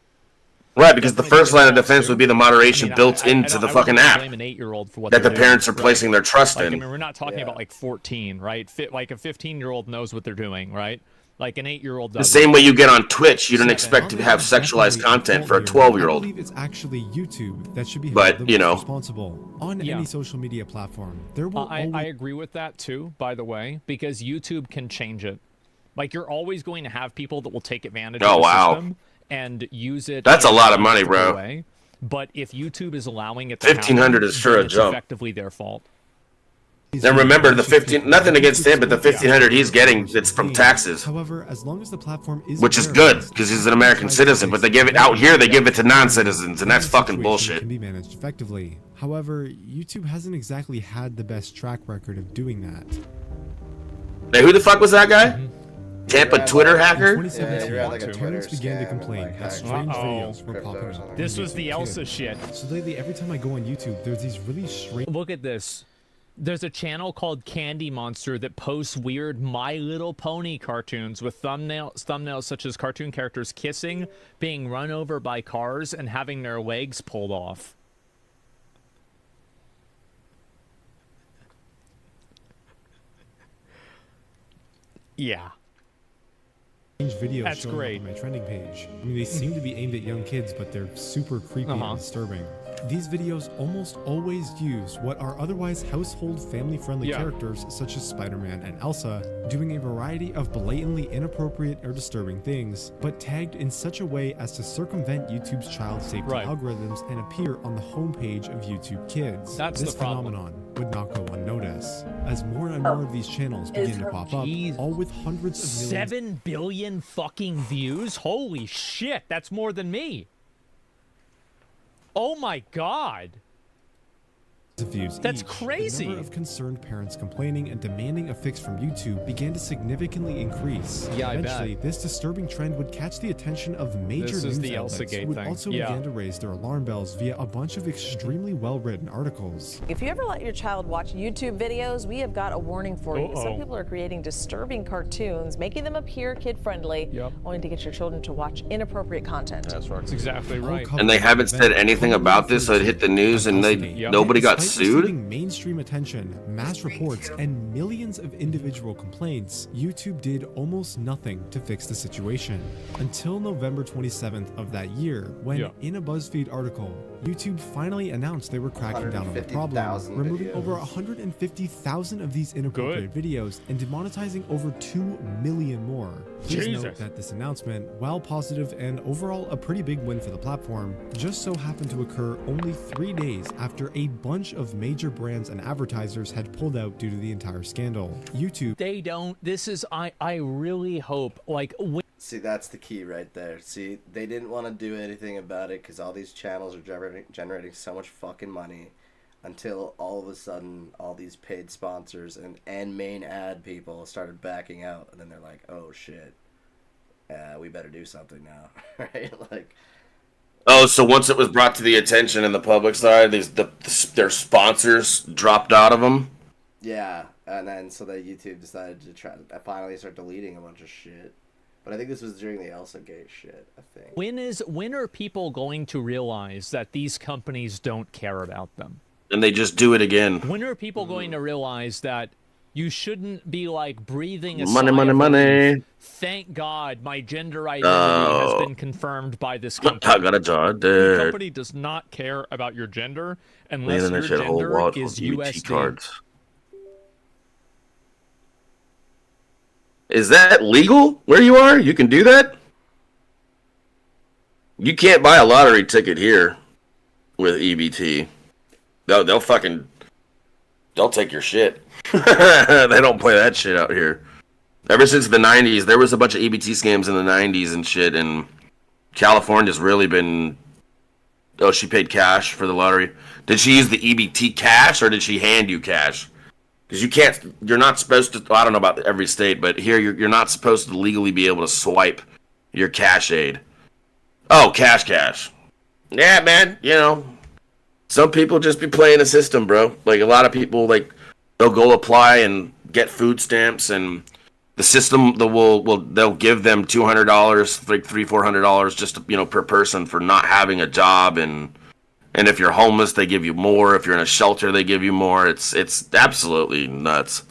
Right, because the Definitely first line of adults defense do. would be the moderation built into the fucking app Blame an 8-year-old for what that the they're parents are doing, placing their trust Like, I in. mean, we're not talking Yeah. about like 14, right? Like a 15-year-old knows what they're doing, right? Like an 8-year-old The doesn't. same way you get on Twitch, you don't Seven. expect to have sexualized content for a I 12-year-old. believe it's actually YouTube that should be held But, the you most know. responsible on Yeah. any social media platform. There will I always agree with that too, by the way, because YouTube can change it. Like, you're always going to have people that will take advantage Oh, of the wow. system and use it. That's a in lot of money, multiple bro. way. But if YouTube is allowing it to 1,500 happen, is sure then a it's jump. effectively their fault. And remember, the 15, nothing against him, but the 1,500 he's getting, it's from taxes, However, as long as the platform is which is aware good of this, because he's an American citizen. But they give it out here, they give it to non-citizens, and that's the fucking situation bullshit. Can be managed effectively. However, YouTube hasn't exactly had the best track record of doing that. Hey, who the fuck was that guy? Tampa Yeah, Twitter like- In hacker? 2017, Yeah, like a parents Twitter began to scam and, complain like, that hacking strange Uh-oh. videos were Cryptos popping and up. This was the YouTube Elsa Kids. shit. So lately, every time I go on YouTube, there's these really strange Look at this. There's a channel called Candy Monster that posts weird My Little Pony cartoons with thumbnails such as cartoon characters kissing, being run over by cars, and having their legs pulled off. Yeah. videos That's showing great. up on my trending page. I mean, they seem to be aimed at young kids, but they're super creepy Uh-huh. and disturbing. These videos almost always use what are otherwise household family-friendly Yeah. characters such as Spider-Man and Elsa, doing a variety of blatantly inappropriate or disturbing things, but tagged in such a way as to circumvent YouTube's child safety Right. algorithms and appear on the homepage of YouTube Kids. That's this the problem. phenomenon would not go unnoticed, as more and more of these channels begin to pop up, Jeez. all with hundreds of millions 7 billion fucking views? Holy shit, that's more than me. Oh my god. of views That's each, crazy. The number of concerned parents complaining and demanding a fix from YouTube began to significantly increase. Yeah, I bet. Eventually, this disturbing trend would catch the attention of major This is news the outlets Elsagate who would thing. also Yeah. begin to raise their alarm bells via a bunch of extremely well-written articles. If you ever let your child watch YouTube videos, we have got a warning for you. Some Uh-oh. people are creating disturbing cartoons, making them appear kid-friendly, Yep. only to get your children to watch inappropriate content. That's right. That's exactly right. And they haven't said anything about this, so it hit the news and nobody got Despite sued? receiving mainstream attention, mass reports, and millions of individual complaints, YouTube did almost nothing to fix the situation. Until November 27th of that year, when in a BuzzFeed article, YouTube finally announced they were cracking down on the problem, 150,000 removing videos. over 150,000 of these inappropriate videos and demonetizing over 2 million more. Please note Jesus. that this announcement, while positive and overall a pretty big win for the platform, just so happened to occur only 3 days after a bunch of major brands and advertisers had pulled out due to the entire scandal. YouTube They don't. This is. I really hope. Like. See, that's the key right there. See, they didn't want to do anything about it because all these channels are generating so much fucking money until all of a sudden all these paid sponsors and main ad people started backing out. And then they're like, oh, shit. We better do something now. Right? Like... Oh, so once it was brought to the attention in the public side, their sponsors dropped out of them? Yeah, and then so that YouTube decided to try to finally start deleting a bunch of shit. But I think this was during the Elsagate shit, I think. When are people going to realize that these companies don't care about them? And they just do it again. When are people going to realize that you shouldn't be like breathing a Money, sigh money, of money. relief? Thank God my gender identity has been confirmed by this company. I got a job The there. company does not care about your gender unless Man, your that shit whole gender wallet is full of EBT USD. cards. Is that legal where you are? You can do that? You can't buy a lottery ticket here with EBT. They'll take your shit. They don't play that shit out here. Ever since the 90s, there was a bunch of EBT scams in the 90s and shit, and California's really been... Oh, she paid cash for the lottery. Did she use the EBT cash, or did she hand you cash? Because you're not supposed to, I don't know about every state, but here you're not supposed to legally be able to swipe your cash aid. Oh, cash. Yeah, man, some people just be playing the system, bro. Like, a lot of people, like, they'll go apply and get food stamps, and the system they'll give them $200, like $300-400 just per person for not having a job, and if you're homeless they give you more. If you're in a shelter they give you more. It's absolutely nuts.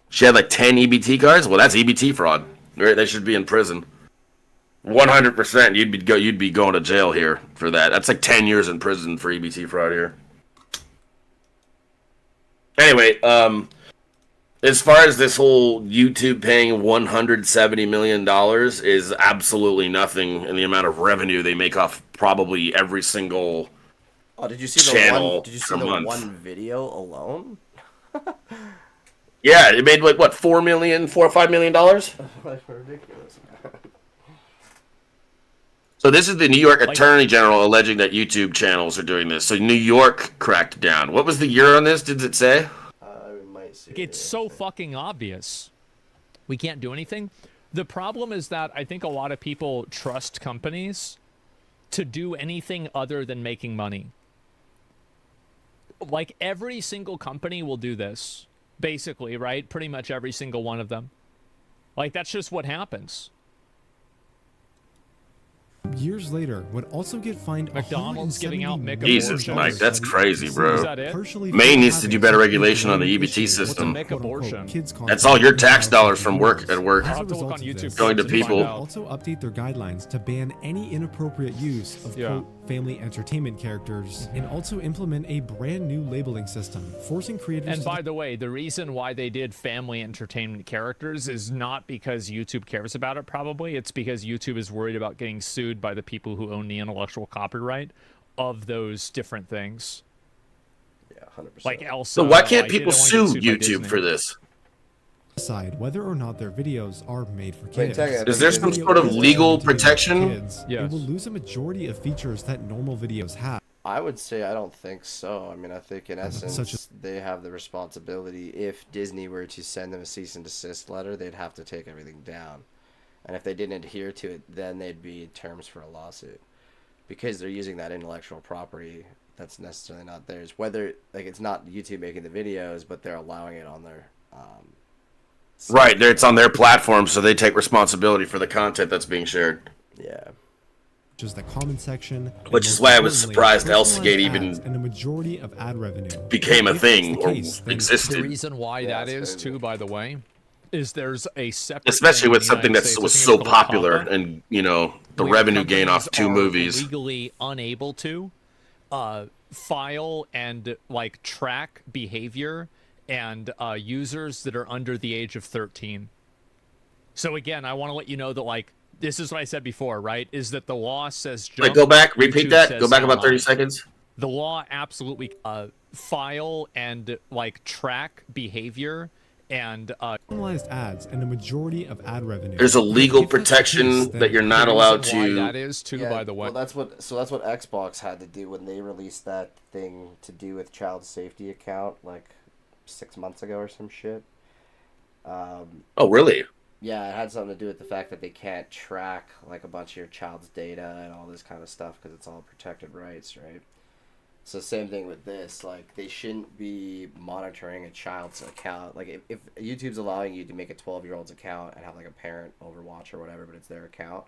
She had like 10 EBT cards. Well, that's EBT fraud. Right? They should be in prison. 100%. You'd be going to jail here for that. That's like 10 years in prison for EBT fraud here. Anyway, as far as this whole YouTube paying $170 million is absolutely nothing in the amount of revenue they make off probably every single did you see channel the one video alone? Yeah, it made like what, $4 or $5 million? That's ridiculous. So this is the New York Attorney General alleging that YouTube channels are doing this. So New York cracked down. What was the year on this? Did it say? We might see. It's so fucking obvious. We can't do anything. The problem is that I think a lot of people trust companies to do anything other than making money. Like, every single company will do this, basically, right? Pretty much every single one of them. Like, that's just what happens. years later would also get fined McDonald's giving out $170 Jesus, million Mike, that's crazy, bro. Is that it? partially Maine for needs to do having better such a regulation on the issue EBT with system. Make quote-unquote abortion. kids That's all your content tax dollars from viewers. work at work. As I'll a have to look result on of YouTube this, Going to first and people. find will out. also update their guidelines to ban any inappropriate use of quote family entertainment characters and also implement a brand new labeling system, forcing creators And to by the way, the reason why they did family entertainment characters is not because YouTube cares about it, probably. It's because YouTube is worried about getting sued by the people who own the intellectual copyright of those different things. Yeah, 100%. Like Elsa. So why can't like, they people don't wanna sue get sued by YouTube Disney. for this? decide whether or not their videos are made for Wait, kids. technically, Is there some sort of legal protection? Kids, Yes. It will lose a majority of features that normal videos have. I would say I don't think so. I mean, I think in essence such as- they have the responsibility. If Disney were to send them a cease and desist letter, they'd have to take everything down. And if they didn't adhere to it, then they'd be in terms for a lawsuit. Because they're using that intellectual property that's necessarily not theirs. Whether, like, it's not YouTube making the videos, but they're allowing it on their... Right, it's on their platform, so they take responsibility for the content that's being shared. Yeah. Just the comment section, Which is why I was surprised Hellsgate even and the majority of ad revenue became a If thing that's the or case, then existed. The reason why that is too, by the way, is there's a separate Especially thing with in the something United that States, was I think so it's called popular COPPA, and, the where revenue gain off companies 2 are movies. legally unable to file and track behavior and users that are under the age of 13. So again, I want to let you know that this is what I said before, right? Is that the law says jump, Like, go back, repeat YouTube that. says Go back about 30 stop. seconds. The law absolutely file and track behavior and personalized ads and the majority of ad revenue. There's a legal If that's the protection case, then that you're not the allowed reason why to. that is too, Yeah, by the way. well, that's what Xbox had to do when they released that thing to do with child safety account like 6 months ago or some shit. Oh, really? Yeah, it had something to do with the fact that they can't track like a bunch of your child's data and all this kind of stuff because it's all protected rights, right? So same thing with this. Like, they shouldn't be monitoring a child's account. Like, if YouTube's allowing you to make a 12-year-old's account and have like a parent overwatch or whatever, but it's their account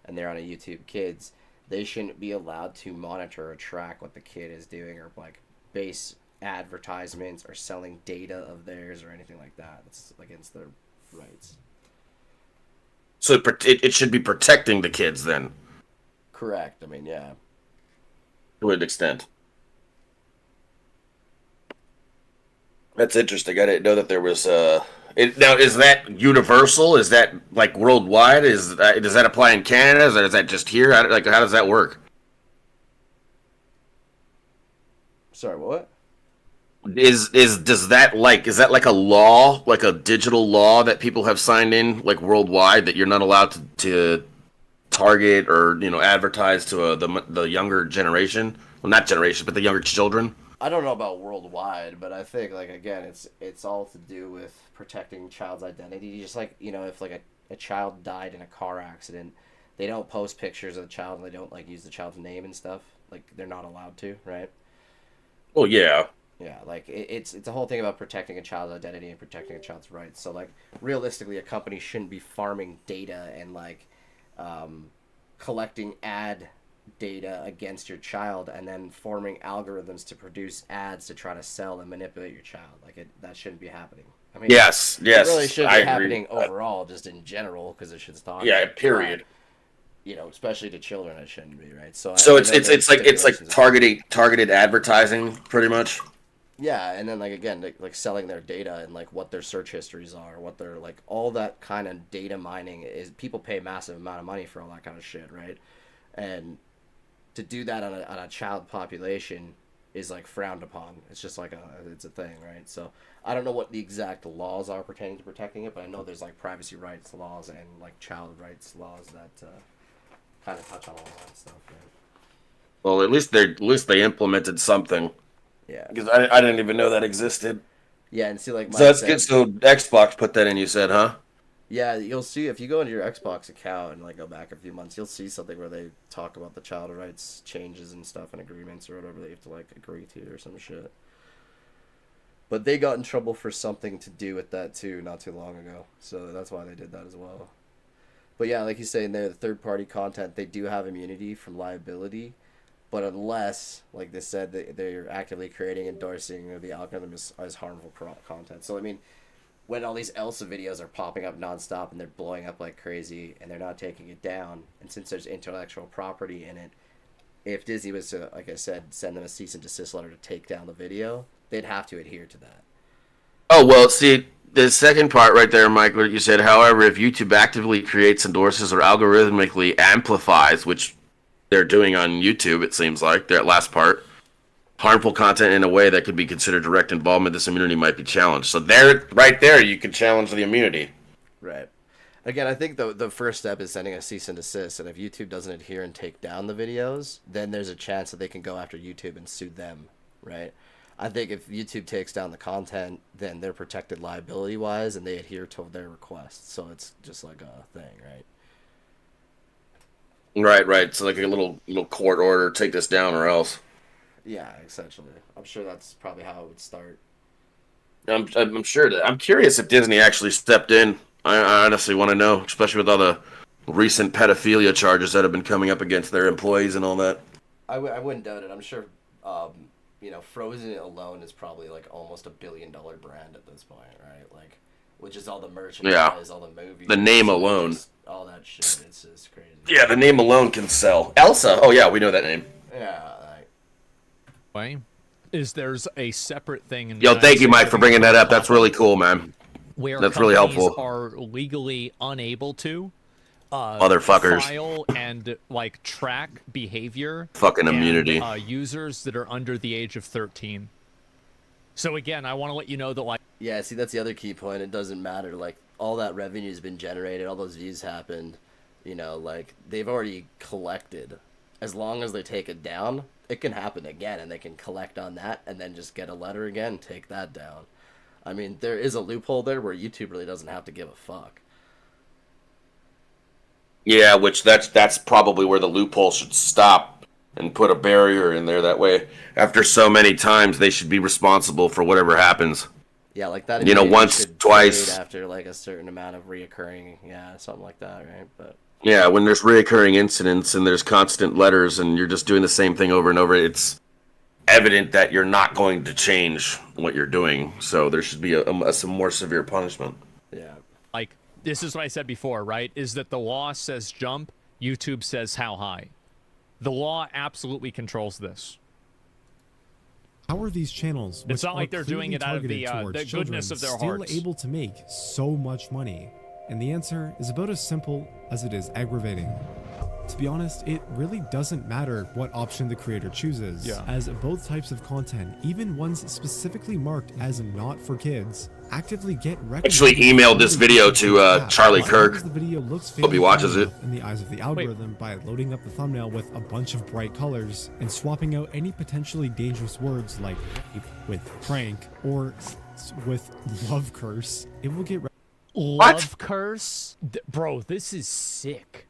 and they're on a YouTube Kids, they shouldn't be allowed to monitor or track what the kid is doing or like base advertisements or selling data of theirs or anything like that. It's against their rights. So it should be protecting the kids then, Correct. I mean, yeah. to an extent. That's interesting. I didn't know that there was. Now, is that universal? Is that like worldwide? Does that apply in Canada? Is that just here? How does that work? Sorry, what? Is that like a law, like a digital law that people have signed in like worldwide that you're not allowed to target or advertise to the younger generation? Well, not generation, but the younger children. I don't know about worldwide, but I think like again, it's all to do with protecting child's identity. Just like if like a child died in a car accident, they don't post pictures of the child and they don't like use the child's name and stuff. Like they're not allowed to, right? Well, yeah. Yeah, like it's a whole thing about protecting a child's identity and protecting a child's rights. So like realistically, a company shouldn't be farming data and like collecting ad data against your child and then forming algorithms to produce ads to try to sell and manipulate your child. Like that shouldn't be happening. I mean, Yes, it really shouldn't be happening overall, just in general, because it should stop. Yeah, period. Especially to children, it shouldn't be, right? So It's like targeted advertising, pretty much. Yeah, and then like again, like selling their data and like what their search histories are, what their like all that kind of data mining is. People pay massive amount of money for all that kind of shit, right? And to do that on a child population is like frowned upon. It's just like it's a thing, right? So I don't know what the exact laws are pertaining to protecting it, but I know there's like privacy rights laws and like child rights laws that kind of touch on all that stuff, right? Well, at least they implemented something. Yeah. Because I didn't even know that existed. Yeah, and see, like, so that's good. So Xbox put that in. You said, huh? Yeah, you'll see if you go into your Xbox account and like go back a few months, you'll see something where they talk about the child rights changes and stuff and agreements or whatever they have to like agree to or some shit. But they got in trouble for something to do with that too, not too long ago. So that's why they did that as well. But yeah, like you say in there, the third-party content, they do have immunity from liability. But unless, like they said, they're actively creating, endorsing, or the algorithm is harmful content. So, I mean, when all these Elsa videos are popping up nonstop and they're blowing up like crazy and they're not taking it down, and since there's intellectual property in it, if Disney was to, like I said, send them a cease and desist letter to take down the video, they'd have to adhere to that. Oh, well, see, the second part right there, Mike, what you said, however, if YouTube actively creates, endorses, or algorithmically amplifies, which they're doing on YouTube, it seems like, that last part, harmful content in a way that could be considered direct involvement, this immunity might be challenged. So right there, you can challenge the immunity. Right. Again, I think the first step is sending a cease and desist, and if YouTube doesn't adhere and take down the videos, then there's a chance that they can go after YouTube and sue them, right? I think if YouTube takes down the content, then they're protected liability-wise, and they adhere to their requests. So it's just like a thing, right? Right. So like a little court order, take this down or else. Yeah, essentially. I'm sure that's probably how it would start. I'm sure that I'm curious if Disney actually stepped in. I honestly want to know, especially with all the recent pedophilia charges that have been coming up against their employees and all that. I wouldn't doubt it. I'm sure, Frozen alone is probably like almost $1 billion brand at this point, right? Like, which is all the merchandise, all the movies. The name alone. All that shit. It's just crazy. Yeah, the name alone can sell. Elsa. Oh, yeah, we know that name. Yeah. There's a separate thing in Yo, thank you, Mike, for bringing that up. That's really cool, man. Where that's really helpful. Are legally unable to motherfuckers file and like track behavior. Fucking immunity. Users that are under the age of 13. So again, I want to let you know that like. Yeah, see, that's the other key point. It doesn't matter. Like, all that revenue has been generated, all those views happened. Like, they've already collected. As long as they take it down, it can happen again, and they can collect on that, and then just get a letter again, take that down. I mean, there is a loophole there where YouTube really doesn't have to give a fuck. Yeah, which that's probably where the loophole should stop and put a barrier in there. That way, after so many times, they should be responsible for whatever happens. Yeah, like that. Once, twice. After like a certain amount of reoccurring, something like that, right? But yeah, when there's reoccurring incidents and there's constant letters and you're just doing the same thing over and over, it's evident that you're not going to change what you're doing. So there should be some more severe punishment. Yeah. Like, this is what I said before, right? Is that the law says jump, YouTube says how high. The law absolutely controls this. How are these channels, it's not like they're doing it out of the goodness of their hearts, still able to make so much money? And the answer is about as simple as it is aggravating. To be honest, it really doesn't matter what option the creator chooses, as both types of content, even ones specifically marked as not for kids, actively get recommended. Actually emailed this video to Charlie Kirk. The video looks hope he watches it. In the eyes of the algorithm by loading up the thumbnail with a bunch of bright colors and swapping out any potentially dangerous words like rape with prank or with love curse, it will get love curse? Bro, this is sick.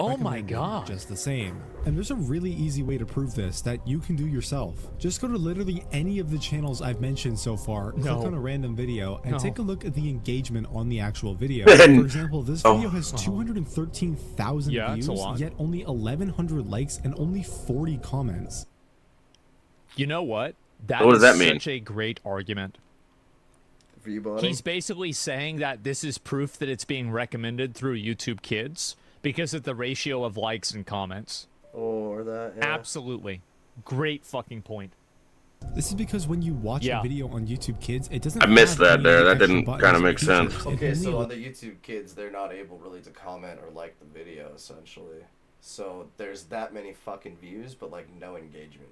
Oh my god. Just the same. And there's a really easy way to prove this that you can do yourself. Just go to literally any of the channels I've mentioned so far, click on a random video, and take a look at the engagement on the actual video. For example, this video has 213,000 views, yet only 1,100 likes and only 40 comments. You know what? What does that mean? Such a great argument. He's basically saying that this is proof that it's being recommended through YouTube Kids because of the ratio of likes and comments. Or that, Absolutely. Great fucking point. This is because when you watch a video on YouTube Kids, it doesn't. I missed that there. That didn't kind of make sense. Okay, so on the YouTube Kids, they're not able really to comment or like the video, essentially. So there's that many fucking views, but like no engagement.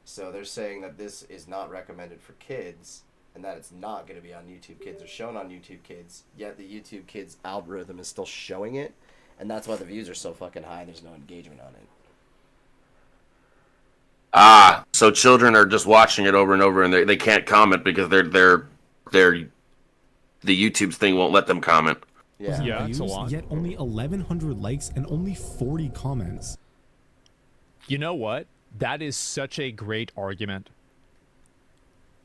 So they're saying that this is not recommended for kids, and that it's not going to be on YouTube Kids or shown on YouTube Kids, yet the YouTube Kids algorithm is still showing it, and that's why the views are so fucking high and there's no engagement on it. Ah, so children are just watching it over and over, and they can't comment because the YouTube's thing won't let them comment. Yeah, it's a lot. Yet only 1,100 likes and only 40 comments. You know what? That is such a great argument.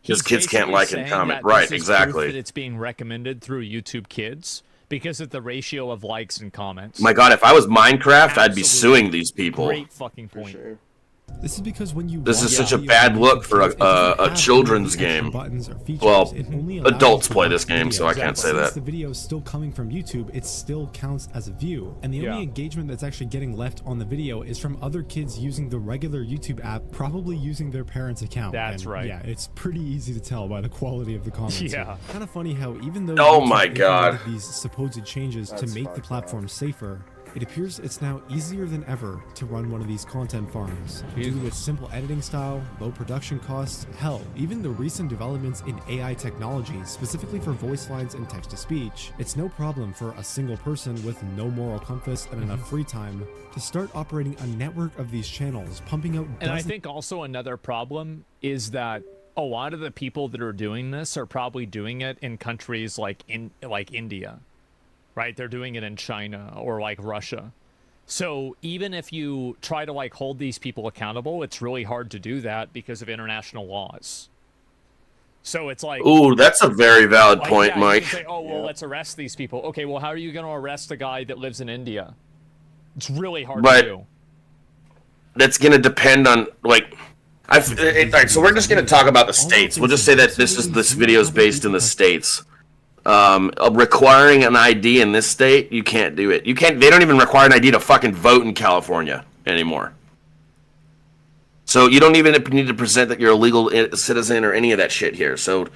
Because kids can't like and comment. Right, exactly. That it's being recommended through YouTube Kids because of the ratio of likes and comments. My God, if I was Minecraft, I'd be suing these people. Great fucking point. For sure. This is because when you this is such a bad look for a children's game. Well, adults play this game, so I can't say that. Since the video is still coming from YouTube, it still counts as a view. And the only engagement that's actually getting left on the video is from other kids using the regular YouTube app, probably using their parents' account. That's right. Yeah, it's pretty easy to tell by the quality of the comments. Yeah. Kind of funny how even though oh my God, these supposed changes to make the platform safer, It appears it's now easier than ever to run one of these content farms. Due to its simple editing style, low production costs, hell, even the recent developments in AI technology specifically for voice lines and text-to-speech, it's no problem for a single person with no moral compass and enough free time to start operating a network of these channels, pumping out And I think also another problem is that a lot of the people that are doing this are probably doing it in countries like India, right? They're doing it in China or like Russia. So even if you try to like hold these people accountable, it's really hard to do that because of international laws. So it's like, ooh, that's a very valid point, yeah, Mike. You can say, oh, well, let's arrest these people. Okay, well, how are you going to arrest a guy that lives in India? It's really hard to do. That's going to depend on, like, all right, so we're just going to talk about the states. We'll just say that this video is based in the states. Requiring an ID in this state, you can't do it. You can't. They don't even require an ID to fucking vote in California anymore. So you don't even need to present that you're a legal citizen or any of that shit here. So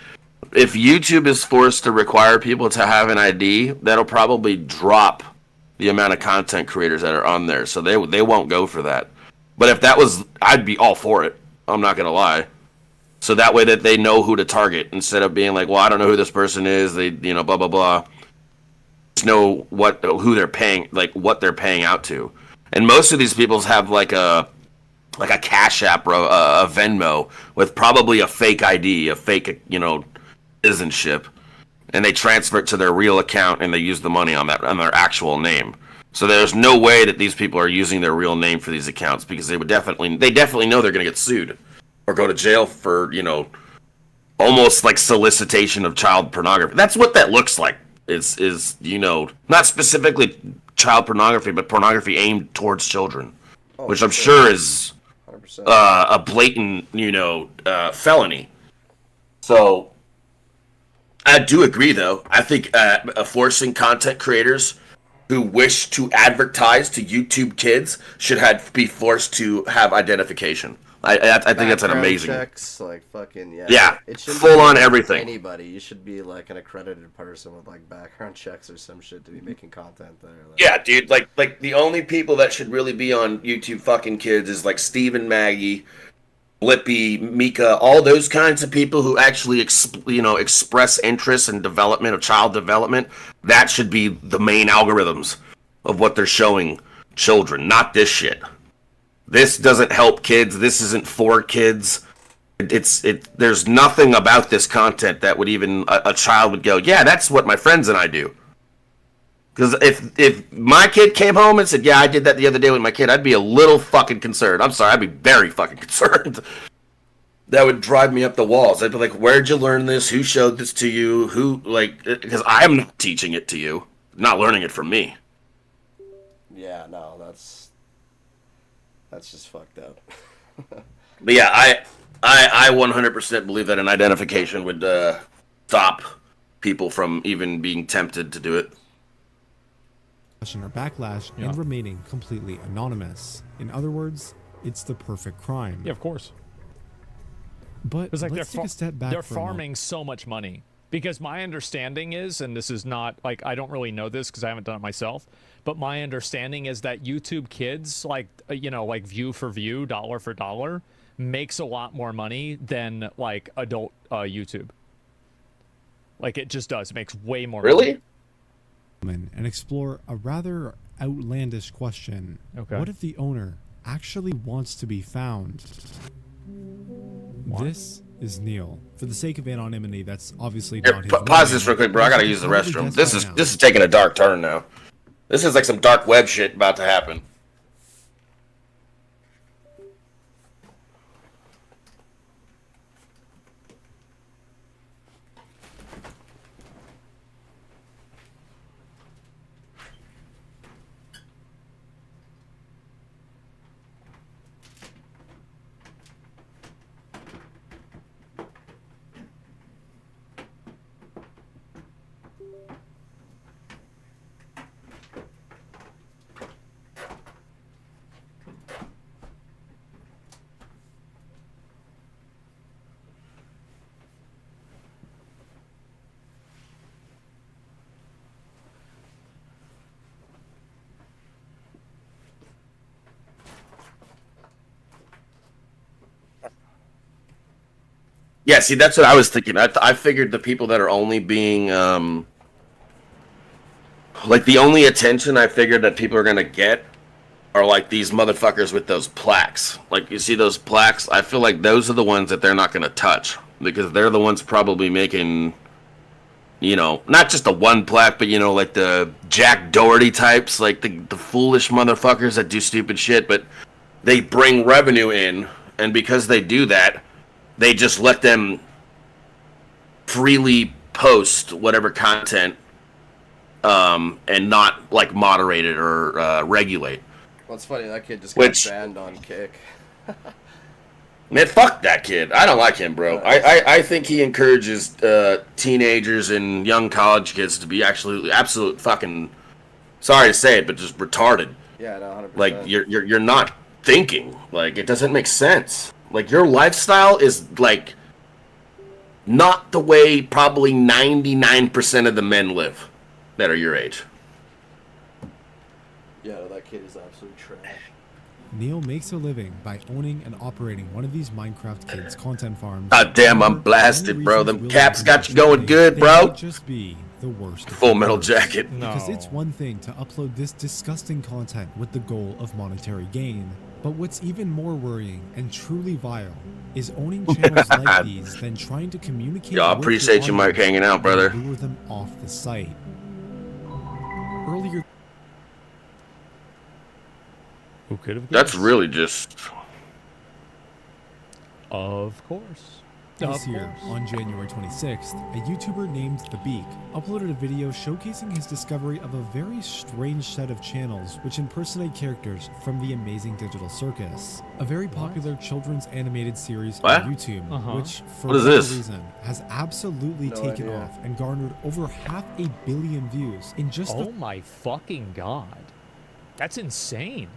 if YouTube is forced to require people to have an ID, that'll probably drop the amount of content creators that are on there. So they won't go for that. But if that was, I'd be all for it. I'm not gonna lie. So that way that they know who to target instead of being like, well, I don't know who this person is. They, blah blah blah. Just know who they're paying, like what they're paying out to. And most of these people have like a Cash App or a Venmo with probably a fake ID, a fake citizenship, and they transfer it to their real account and they use the money on their actual name. So there's no way that these people are using their real name for these accounts because they definitely know they're going to get sued or go to jail for, almost like solicitation of child pornography. That's what that looks like. Is not specifically child pornography, but pornography aimed towards children, which I'm sure is a blatant, felony. So I do agree, though. I think forcing content creators who wish to advertise to YouTube kids should be forced to have identification. I think that's an amazing. Checks, like fucking yeah. It shouldn't full be on everything. Anybody, you should be like an accredited person with like background checks or some shit to be making content there. Like, yeah, dude. Like the only people that should really be on YouTube fucking kids is like Steve and Maggie, Blippi, Mika, all those kinds of people who actually express interest in development of child development. That should be the main algorithms of what they're showing children, not this shit. This doesn't help kids. This isn't for kids. There's nothing about this content that would even a child would go, yeah, that's what my friends and I do. Because if my kid came home and said, yeah, I did that the other day with my kid, I'd be a little fucking concerned. I'm sorry, I'd be very fucking concerned. That would drive me up the walls. I'd be like, where'd you learn this? Who showed this to you? Because I'm not teaching it to you. Not learning it from me. Yeah, no, that's just fucked up. But yeah, I 100% believe that an identification would stop people from even being tempted to do it. Or backlash and remaining completely anonymous. In other words, it's the perfect crime. Yeah, of course. But like let's take a step back. They're farming so much money. Because my understanding is, and this is not, like, I don't really know this because I haven't done it myself, but my understanding is that YouTube Kids, like view for view, dollar for dollar, makes a lot more money than, like, adult YouTube. Like, it just does. It makes way more money. And explore a rather outlandish question. Okay. What if the owner actually wants to be found? What? This is Neil. For the sake of anonymity, that's obviously not his pause this real quick, bro. I gotta use the restroom. This is taking a dark turn now. This is like some dark web shit about to happen. Yeah, see, that's what I was thinking. I figured the people that are only being, like, the only attention I figured that people are gonna get are, like, these motherfuckers with those plaques. Like, you see those plaques? I feel like those are the ones that they're not gonna touch. Because they're the ones probably making, you know, not just the one plaque, but, you know, like the Jack Doherty types, like the foolish motherfuckers that do stupid shit, but they bring revenue in, and because they do that, they just let them freely post whatever content, and not like moderate it or regulate. Well, it's funny, that kid just got banned on Kick. Man, fuck that kid. I don't like him, bro. I think he encourages teenagers and young college kids to be absolute fucking, sorry to say it, but just retarded. Yeah, no, 100%. Like, you're not thinking. Like, it doesn't make sense. Like, your lifestyle is, like, not the way probably 99% of the men live that are your age. Yeah, no, that kid is absolute trash. Neil makes a living by owning and operating one of these Minecraft kids' content farms. God damn, I'm blasted, bro. Them caps got you going good, bro. Might just be the worst. Full Metal Jacket. Because it's one thing to upload this disgusting content with the goal of monetary gain, but what's even more worrying and truly vile is owning channels like these, then trying to communicate. Yo, I appreciate you, Mike, hanging out, brother. Lure them off the site. Earlier. Who could have guessed? That's really just... Of course. This year, on January 26th, a YouTuber named The Beak uploaded a video showcasing his discovery of a very strange set of channels which impersonate characters from the Amazing Digital Circus, a very popular children's animated series on YouTube, which, for whatever reason, has absolutely taken off and garnered over 500 million views in just Oh my fucking god. That's insane.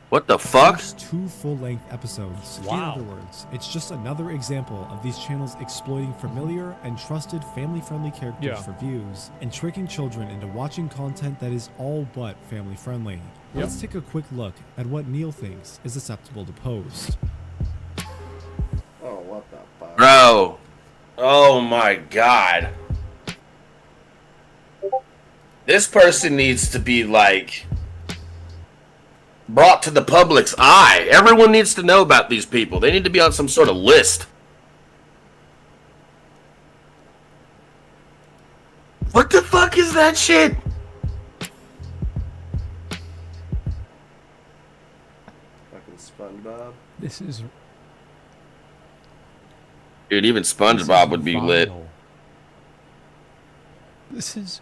What the fuck? 2 full-length episodes. Wow. In other words, it's just another example of these channels exploiting familiar and trusted family-friendly characters for views and tricking children into watching content that is all but family-friendly. Let's take a quick look at what Neil thinks is acceptable to post. Oh, what the fuck? Bro. Oh my god. This person needs to be, like, brought to the public's eye. Everyone needs to know about these people. They need to be on some sort of list. What the fuck is that shit? Fucking SpongeBob. This is... Dude, even SpongeBob would be lit. This is...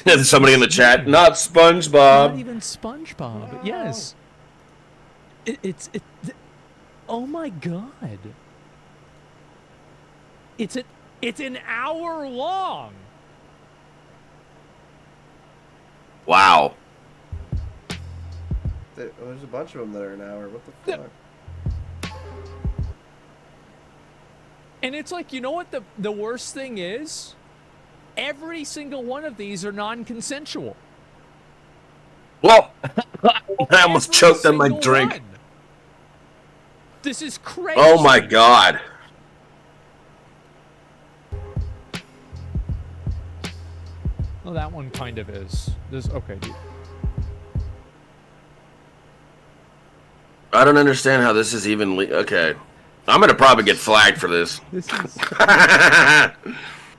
There's somebody in the chat. Not SpongeBob. Not even SpongeBob. Yes. It's oh my god. It's an hour long. Wow. There's a bunch of them that are an hour. What the fuck? And it's like, you know what the worst thing is? Every single one of these are non-consensual. Well, I almost choked on my drink. One. This is crazy. Oh my god. Well, that one kind of is. This okay, dude. I don't understand how this is even okay. I'm gonna probably get flagged for this. This is...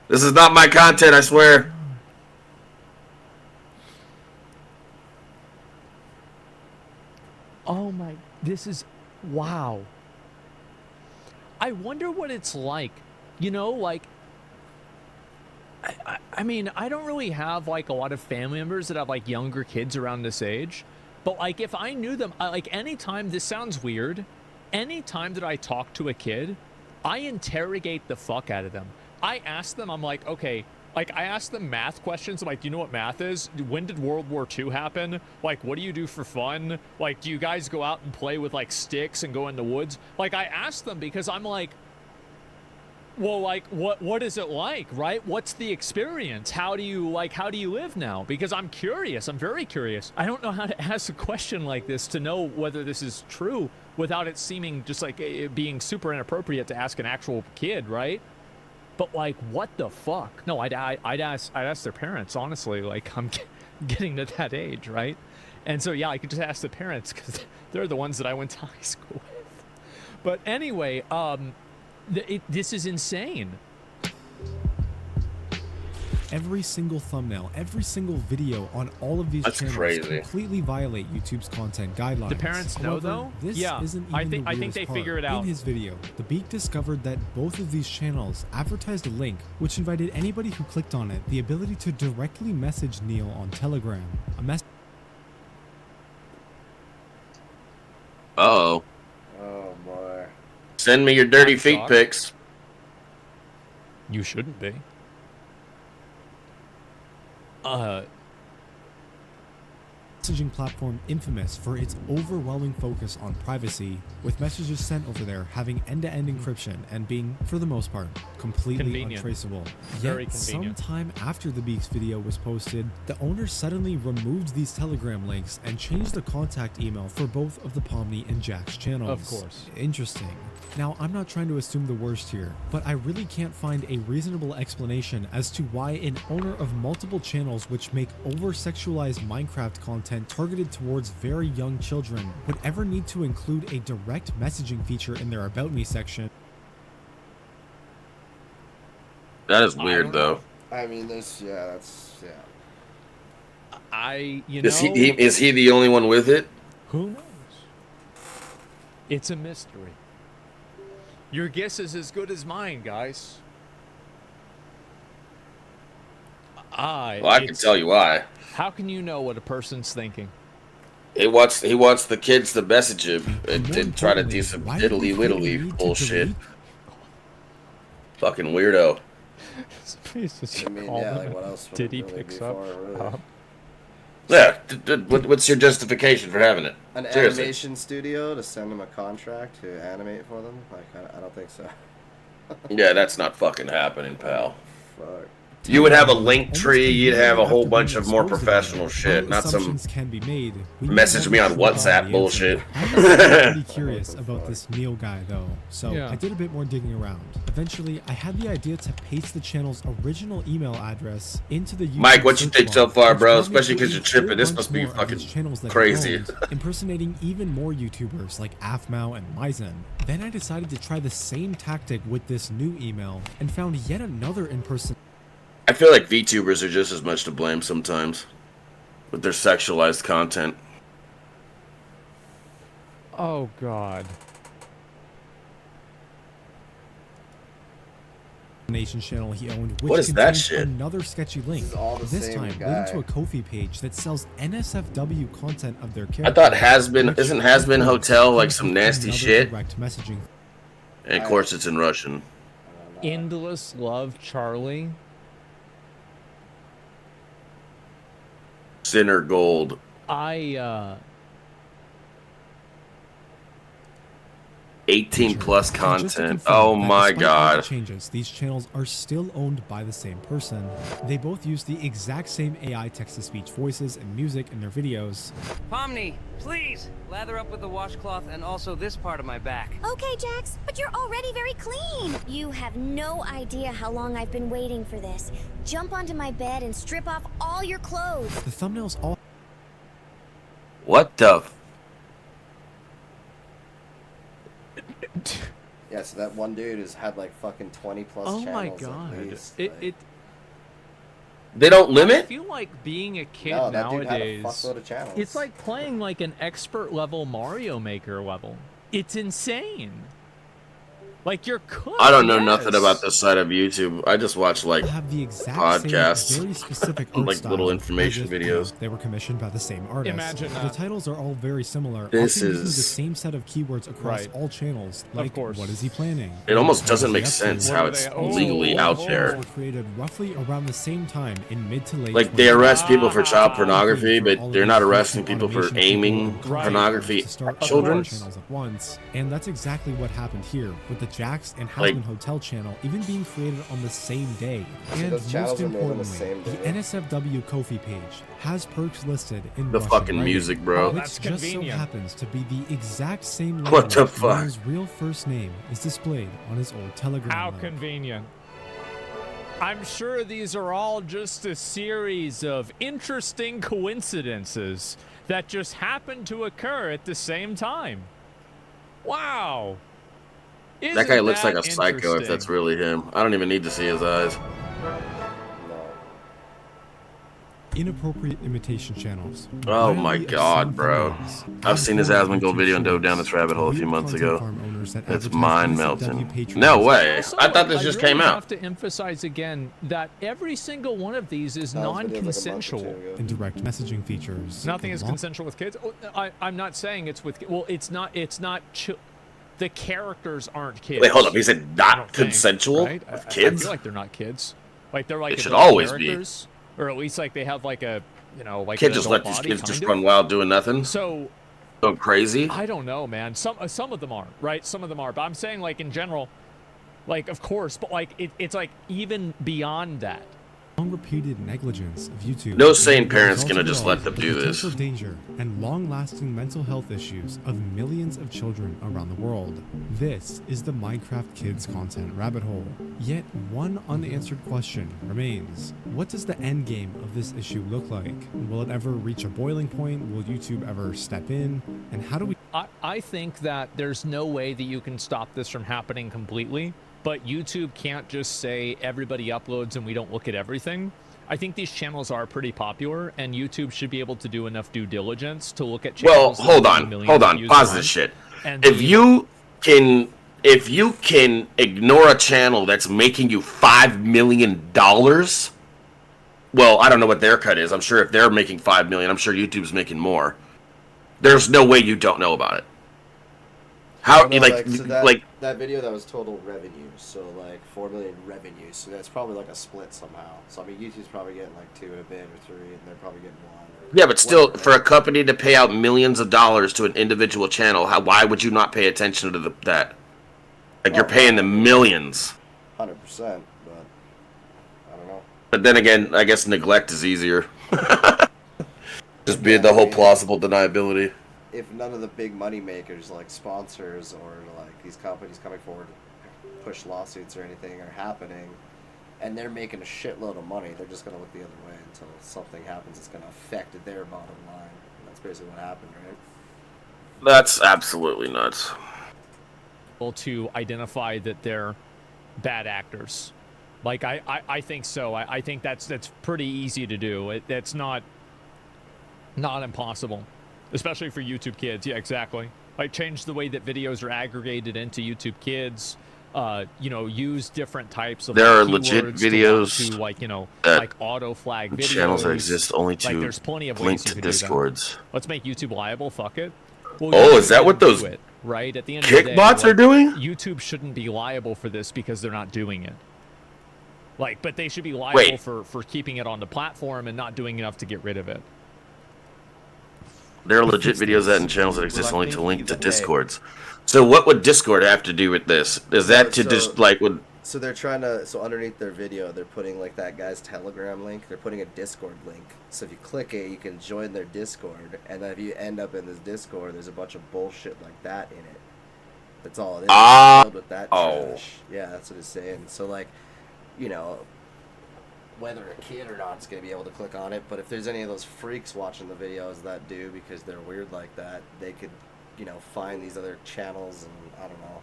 This is not my content, I swear. Oh my, this is, wow. I wonder what it's like, you know, like, I mean, I don't really have, like, a lot of family members that have, like, younger kids around this age, but, like, if I knew them, like, anytime, this sounds weird, anytime that I talk to a kid, I interrogate the fuck out of them. I ask them, I'm like, okay, like, I ask them math questions. I'm like, do you know what math is? When did World War II happen? Like, what do you do for fun? Like, do you guys go out and play with, like, sticks and go in the woods? Like, I ask them because I'm like, Well, like, what is it like, right? What's the experience? How do you live now? Because I'm curious. I'm very curious. I don't know how to ask a question like this to know whether this is true without it seeming just like it being super inappropriate to ask an actual kid, right? But like, what the fuck? No, I'd ask their parents, honestly. Like, I'm getting to that age, right? And so, yeah, I could just ask the parents because they're the ones that I went to high school with. But anyway, this is insane. Every single thumbnail, every single video on all of these channels completely violate YouTube's content guidelines. The parents know, though? This isn't even I the think they part. figure it out. In his video, The Beak discovered that both of these channels advertised a link which invited anybody who clicked on it the ability to directly message Neil on Telegram. Uh-oh. Oh boy. Send me your dirty feet pics. You shouldn't be. Messaging platform infamous for its overwhelming focus on privacy, with messages sent over there having end-to-end encryption and being, for the most part, completely untraceable. Very Yet, convenient. sometime after the Beaks video was posted, the owner suddenly removed these Telegram links and changed the contact email for both of the Pomni and Jack's channels. Of course. Interesting. Now, I'm not trying to assume the worst here, but I really can't find a reasonable explanation as to why an owner of multiple channels which make over-sexualized Minecraft content targeted towards very young children would ever need to include a direct messaging feature in their About Me section. That is weird, though. I mean, that's yeah. Is he the only one with it? Who knows? It's a mystery. Your guess is as good as mine, guys. Well, I can tell you why. How can you know what a person's thinking? He wants the kids to message him and try to do some diddly widdly bullshit. Fucking weirdo. I mean, yeah, like what else? Did he pick up? Yeah. What's your justification for having it? An Seriously. animation studio to send them a contract to animate for them? Like, I don't think so. Yeah, that's not fucking happening, pal. Fuck. You would have a link tree, you'd have a whole bunch of more professional shit, not some Assumptions can be made. message me on WhatsApp bullshit. I was pretty curious about this Neil guy though, so Yeah. I did a bit more digging around. Eventually, I had the idea to paste the channel's original email address into the YouTube Mike, what you search think so bar, far, which bro? brought me Especially to 'cause you're a tripping. whole This bunch must be more of fucking his channels that he crazy. owns, impersonating even more YouTubers like Afmao and Myzen. Then I decided to try the same tactic with this new email and found yet another impersonation. I feel like VTubers are just as much to blame sometimes with their sexualized content. Oh, God. Channel he owned, which What is that contained shit? another sketchy link. This time linked to a Ko-fi page that sells NSFW content of their character. I thought isn't Has-Been Hotel like some nasty Another shit? direct messaging. And of course it's in Russian. Endless Love Charlie. Sinner Gold. 18 plus And just to content. confirm Oh that my despite all the god. changes, these channels are still owned by the same person. They both use the exact same AI text-to-speech voices and music in their videos. Pomni, please lather up with the washcloth and also this part of my back. Okay, Jax, but you're already very clean. You have no idea how long I've been waiting for this. Jump onto my bed and strip off all your clothes. The thumbnails all What the? Yeah, so that one dude has had like fucking 20 plus Oh channels. my at God. least, They don't I limit? feel like being a kid No, that dude had a nowadays. fuckload of channels. It's like playing like an expert level Mario Maker level. It's insane. Like you're cooked. I don't know nothing about this side of YouTube. I just watch like have the exact podcasts, same, very specific art like style, little as information if, videos. They were commissioned by the same artist. Imagine The that. titles are all very similar. This often using the is- same set of keywords across Right. all channels. Like, course. what is he planning? It almost What doesn't is he make up to? sense What how are it's they- legally out there. Were created roughly around the same time in mid to late. Like they 20s. arrest people for child pornography, For all but of they're these not different arresting people for automation aiming people Right. pornography to start at children. channels at once, and that's exactly what happened here with the Jack's and Like- Hasman Hotel channel even being created on the same day. So And those channels most are made on the importantly, same the day? NSFW Ko-fi page has perks listed in The Russian fucking writing, music, bro. which That's just so convenient. happens to be the exact same What the language fuck? Neil's real first name is displayed on his old Telegram How link. convenient. I'm sure these are all just a series of interesting coincidences that just happen to occur at the same time. Wow. That guy Isn't looks like a that psycho if interesting? that's really him. I don't even need to see his eyes. Inappropriate imitation channels. Oh my Wildly God, obscene bro. photos, I've seen his ad-formed Asmongold video and YouTube dove down shorts, this rabbit hole a few weird months content ago. farm owners that It's advertise mind NSFW melting. patrons. No way. Also, I thought this just really came out. have to emphasize again that every single one of these is That was videoed like a month or two non-consensual. ago. And direct messaging features. Nothing is Long- consensual with kids. Oh, I'm not saying it's with. Well, it's not. It's not. The characters aren't kids. Wait, hold up. He said I not don't think, consensual right? with I kids? feel like they're not kids. Like they're like It should adult always be. characters, or at least like they have like a like Can't an just adult let these body, kids just kind of. run wild doing nothing. So Going crazy. I don't know, man. Some of them are right. Some of them are, but I'm saying like in general, like of course, but like it's like even beyond that. Long-repeated negligence of YouTube. No is sane the parent's result gonna of just all let them the do this. potential danger and long-lasting mental health issues of millions of children around the world. This is the Minecraft Kids content rabbit hole. Yet one unanswered question remains: what does the end game of this issue look like? Will it ever reach a boiling point? Will YouTube ever step in? And how do we? I think that there's no way that you can stop this from happening completely, but YouTube can't just say everybody uploads and we don't look at everything. I think these channels are pretty popular, and YouTube should be able to do enough due diligence to look at Well, channels. that hold have on. millions Hold of on. views Pause on, this shit. and If the- you can ignore a channel that's making you $5 million, well, I don't know what their cut is. I'm sure if they're making $5 million, I'm sure YouTube's making more. There's no way you don't know about it. How Well, no, like so that, like that video that was total revenue, so like 4 million revenue, so that's probably like a split somehow. So I mean, YouTube's probably getting like 2 in a bid or 3, and they're probably getting 1. Or yeah, but still, whatever. for a company to pay out millions of dollars to an individual channel, why would you not pay attention to that? Like you're paying them millions. 100%, but I don't know. But then again, I guess neglect is easier. Just be the whole plausible deniability. If none of the big money makers like sponsors or like these companies coming forward to push lawsuits or anything are happening, and they're making a shitload of money, they're just gonna look the other way until something happens that's gonna affect their bottom line. And that's basically what happened, right? That's absolutely nuts. to identify that they're bad actors. Like I think so. I think that's pretty easy to do. That's not impossible, especially for YouTube Kids. Yeah, exactly. Like change the way that videos are aggregated into YouTube Kids. Use different types of. There are keywords legit to videos want to, that like auto flag videos. Channels that exist only to like, there's plenty of link ways you to could do that. Discords. Let's make YouTube liable. Fuck it. Well, Oh, YouTube is that what didn't those do it, right? At the end of the day, kickbots are doing? YouTube shouldn't be liable for this because they're not doing it. Like, but they should be liable for keeping it on the platform and not doing enough to get rid of it. There are legit videos that in channels that exist Well, I only to think link either to way- Discords. So what would Discord have to do with this? Is that to So- just like would? So they're trying to, so underneath their video, they're putting like that guy's Telegram link. They're putting a Discord link. So if you click it, you can join their Discord. And then if you end up in this Discord, there's a bunch of bullshit like that in it. That's all it is. Ah, Filled with that oh. trash. Yeah, that's what it's saying. So like, whether a kid or not is going to be able to click on it. But if there's any of those freaks watching the videos that do because they're weird like that, they could, find these other channels and I don't know.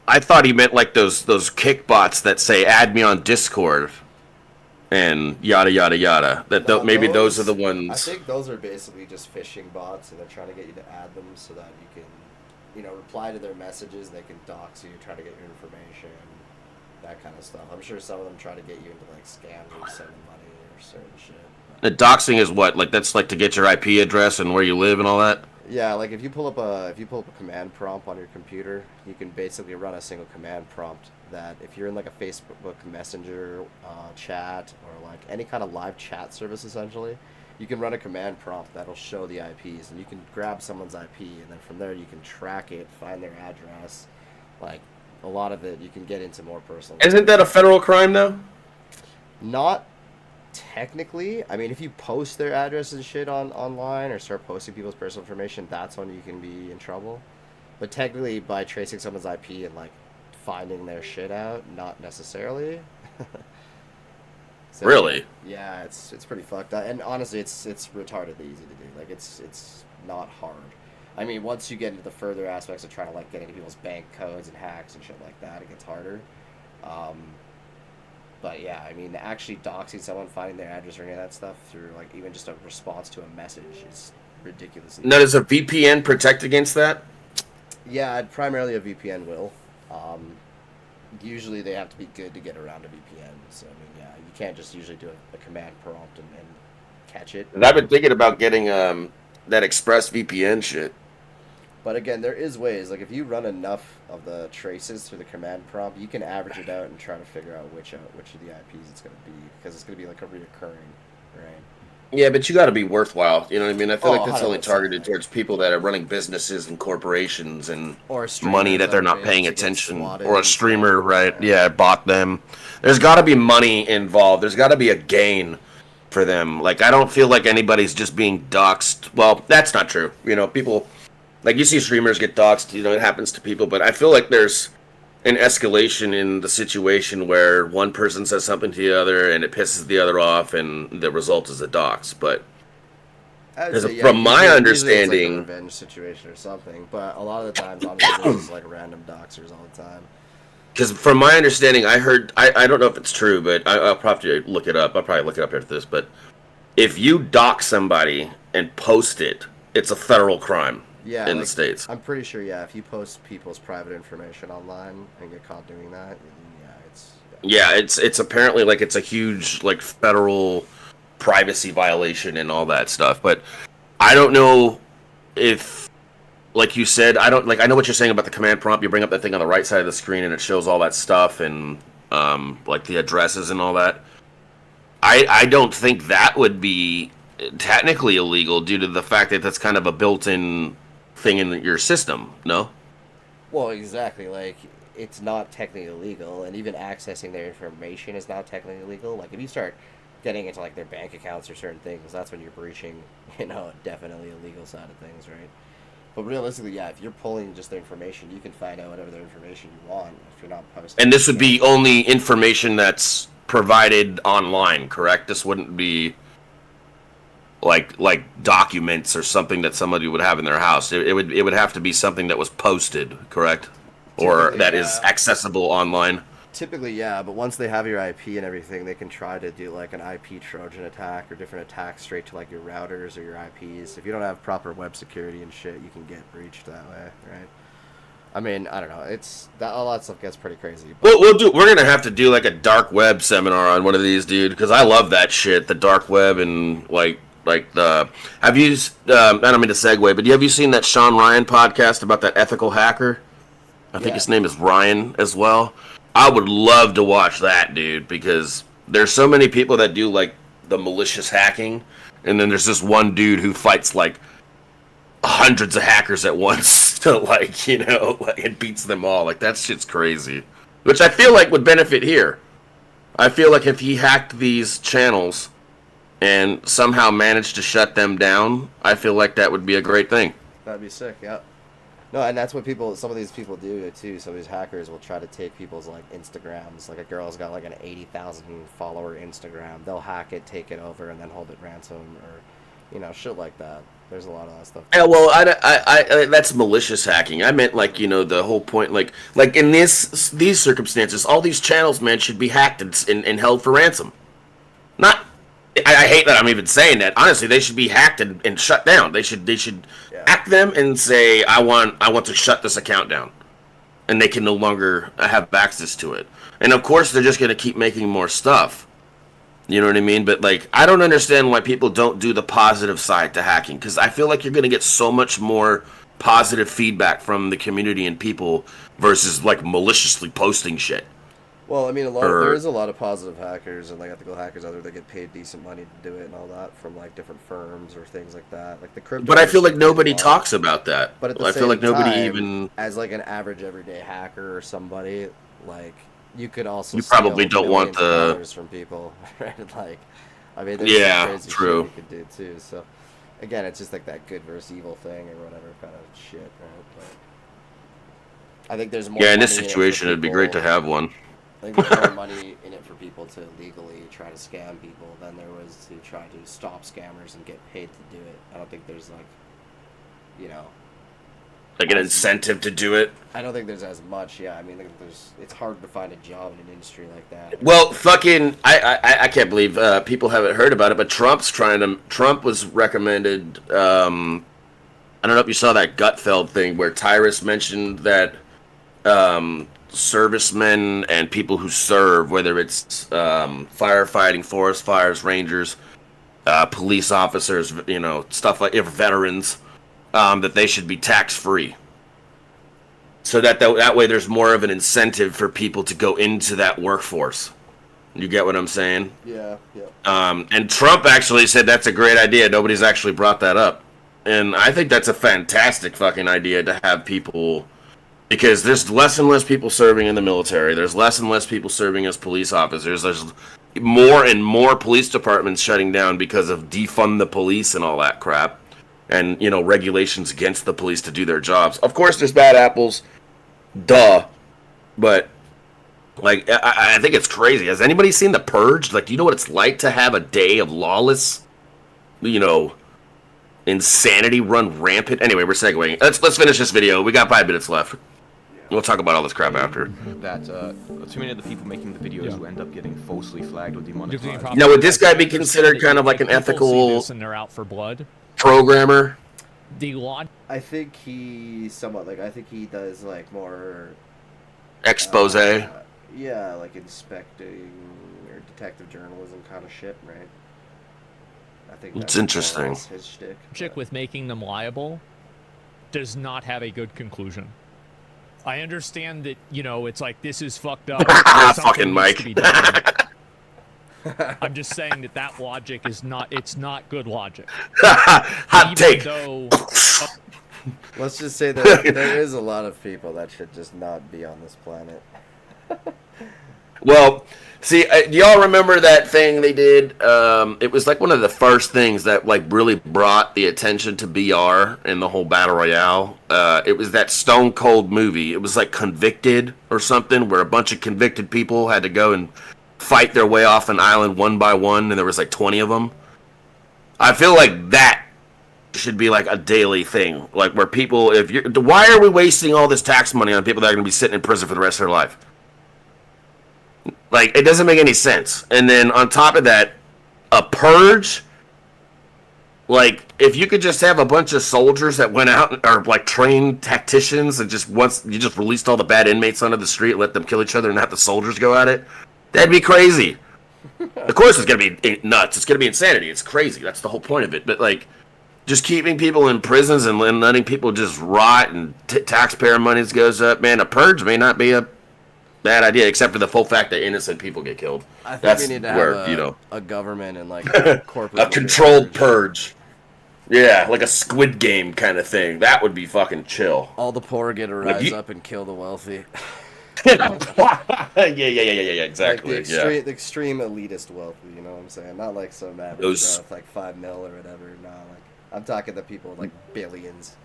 I thought he meant like those kickbots that say "add me on Discord" and yada yada yada. Maybe those are the ones. I think those are basically just phishing bots, and they're trying to get you to add them so that you can, reply to their messages. They can dox you, try to get your information, that kind of stuff. I'm sure some of them try to get you into like scams or sending money or certain shit. The doxing is what? Like that's like to get your IP address and where you live and all that. Yeah, like if you pull up a command prompt on your computer, you can basically run a single command prompt that if you're in like a Facebook Messenger chat or like any kind of live chat service essentially, you can run a command prompt that'll show the IPs and you can grab someone's IP and then from there you can track it, find their address, like a lot of it you can get into more personal. Isn't that a federal crime though? Not technically. I mean, if you post their address and shit online or start posting people's personal information, that's when you can be in trouble. But technically, by tracing someone's IP and like finding their shit out, not necessarily. So, Really? Yeah, it's pretty fucked up. And honestly, it's retardedly easy to do. Like it's not hard. I mean, once you get into the further aspects of trying to like get into people's bank codes and hacks and shit like that, it gets harder. But yeah, I mean, actually doxing someone, finding their address or any of that stuff through like even just a response to a message is ridiculous. Now, does a VPN protect against that? Yeah, primarily a VPN will. Usually they have to be good to get around a VPN. So I mean, yeah, you can't just usually do a command prompt and catch it. I've been thinking about getting that Express VPN shit. But again, there is ways. Like if you run enough of the traces through the command prompt, you can average it out and try to figure out which of the IPs it's going to be, because it's going to be like a reoccurring, right? Yeah, but you got to be worthwhile. You know what I mean? I feel like that's only 100%. targeted towards people that are running businesses and corporations and Or money that they're not streamers paying that get attention. swatted Or a and streamer, stuff. right? Yeah, bought them. There's got to be money involved. There's got to be a gain for them. Like, I don't feel like anybody's just being doxxed. Well, that's not true. You know, people, like you see streamers get doxxed. You know, it happens to people. But I feel like there's an escalation in the situation where one person says something to the other and it pisses the other off, and the result is a dox. But from my understanding, it's like a revenge situation or something. But a lot of the times, honestly, it's like random doxers all the time. because from my understanding, I heard, I don't know if it's true, but I'll probably look it up. I'll probably look it up after this. But if you dox somebody and post it, it's a federal crime in the States. I'm pretty sure, yeah, if you post people's private information online and get caught doing that, yeah, it's... Yeah, it's apparently like it's a huge like federal privacy violation and all that stuff. But I don't know if, like you said, I know what you're saying about the command prompt. You bring up that thing on the right side of the screen and it shows all that stuff and like the addresses and all that. I don't think that would be technically illegal due to the fact that that's kind of a built-in thing in your system, no? Well, exactly. Like, it's not technically illegal, and even accessing their information is not technically illegal. Like, if you start getting into, like, their bank accounts or certain things, that's when you're breaching, definitely a legal side of things, right? But realistically, yeah, if you're pulling just their information, you can find out whatever their information you want if you're not posting. And this would be only information that's provided online, correct? This wouldn't be like documents or something that somebody would have in their house. It would have to be something that was posted, correct? Or that is accessible online. Typically, yeah, but once they have your IP and everything, they can try to do like an IP Trojan attack or different attacks straight to like your routers or your IPs. If you don't have proper web security and shit, you can get breached that way, right? I mean, I don't know. It's that all that stuff gets pretty crazy. We're gonna have to do like a dark web seminar on one of these, dude, because I love that shit, the dark web and like the. Have you? I don't mean to segue, but have you seen that Sean Ryan podcast about that ethical hacker? I think his name is Ryan as well. I would love to watch that, dude, because there's so many people that do like the malicious hacking, and then there's this one dude who fights like hundreds of hackers at once to and beats them all. Like, that shit's crazy. Which I feel like would benefit here. I feel like if he hacked these channels and somehow managed to shut them down, I feel like that would be a great thing. That'd be sick, yeah. No, and that's what some of these people do too. Some of these hackers will try to take people's like Instagrams. Like a girl's got like an 80,000 follower Instagram. They'll hack it, take it over, and then hold it ransom, or shit like that. There's a lot of that stuff. Yeah, well, I that's malicious hacking. I meant the whole point, like in these circumstances, all these channels, man, should be hacked and held for ransom. Not. I hate that I'm even saying that. Honestly, they should be hacked and shut down. They should hack them and say, I want to shut this account down, and they can no longer have access to it. And of course, they're just going to keep making more stuff. You know what I mean? But I don't understand why people don't do the positive side to hacking, because I feel like you're going to get so much more positive feedback from the community and people versus maliciously posting shit. Well, I mean, Or- there is a lot of positive hackers and like ethical hackers out there that get paid decent money to do it and all that from like different firms or things like that. Like the crypto. But I feel like industry pays nobody a lot. talks about that. But at the I same feel like nobody time, even. as like an average everyday hacker or somebody, like you could also You probably steal don't want millions of the- dollars from people, right? Like, I mean, there's Yeah, some crazy true. shit you could do too. So, again, it's just like that good versus evil thing or whatever kind of shit, right? But I think there's more. Yeah, in this money it for situation, it'd be great to people- have one. I think there's more money in it for people to legally try to scam people than there was to try to stop scammers and get paid to do it. I don't think there's like, you know, Like an incentive to do it. I don't think there's as much. Yeah, I mean, like, it's hard to find a job in an industry like that. Well, fucking, I can't believe people haven't heard about it, but Trump was recommended. I don't know if you saw that Gutfeld thing where Tyrus mentioned that servicemen and people who serve, whether it's firefighting, forest fires, rangers, police officers, you know, stuff like veterans, that they should be tax free. So that way there's more of an incentive for people to go into that workforce. You get what I'm saying? Yeah. And Trump actually said that's a great idea. Nobody's actually brought that up. And I think that's a fantastic fucking idea to have people, because there's less and less people serving in the military. There's less and less people serving as police officers. There's more and more police departments shutting down because of defund the police and all that crap. And, you know, regulations against the police to do their jobs. Of course, there's bad apples. Duh. But, like, I think it's crazy. Has anybody seen The Purge? Like, do you know what it's like to have a day of lawless, you know, insanity run rampant? Anyway, we're segueing. Let's finish this video. We got 5 minutes left. We'll talk about all this crap after. That too many of the people making the videos who end up getting falsely flagged or demonetized. Now, would this guy be considered kind of like an People see ethical this and they're out for blood. programmer? The log. I think he somewhat like. I think he does like more Expose. Yeah, like inspecting or detective journalism kind of shit, right? I think It's that's more interesting. his shtick. Chick with making them liable does not have a good conclusion. I understand that, you know, it's like, this is fucked up. Something Fucking needs Mike. to be done. I'm just saying that logic is not, it's not good logic. Hot take. Though, Let's just say that there is a lot of people that should just not be on this planet. Well, see, do y'all remember that thing they did? It was like one of the first things that like really brought the attention to BR and the whole battle royale. It was that Stone Cold movie. It was like Convicted or something, where a bunch of convicted people had to go and fight their way off an island one by one, and there was like 20 of them. I feel like that should be like a daily thing, like where people, why are we wasting all this tax money on people that are going to be sitting in prison for the rest of their life? Like, it doesn't make any sense. And then on top of that, a purge. Like, if you could just have a bunch of soldiers that went out, or like trained tacticians, and just once you just released all the bad inmates onto the street, let them kill each other, and have the soldiers go at it, that'd be crazy. Of course, it's gonna be nuts. It's gonna be insanity. It's crazy. That's the whole point of it. But like, just keeping people in prisons and letting people just rot and taxpayer money goes up, man. A purge may not be a bad idea, except for the full fact that innocent people get killed. I think That's we need to where, have you know, a government and like a corporate a controlled purge. Yeah, like a Squid Game kind of thing. That would be fucking chill. All the poor get to Like rise you- up and kill the wealthy. yeah, exactly. Like the extreme elitist wealthy, you know what I'm saying? Not like some average Those- with like 5 mil or whatever. No, like I'm talking the people with like billions.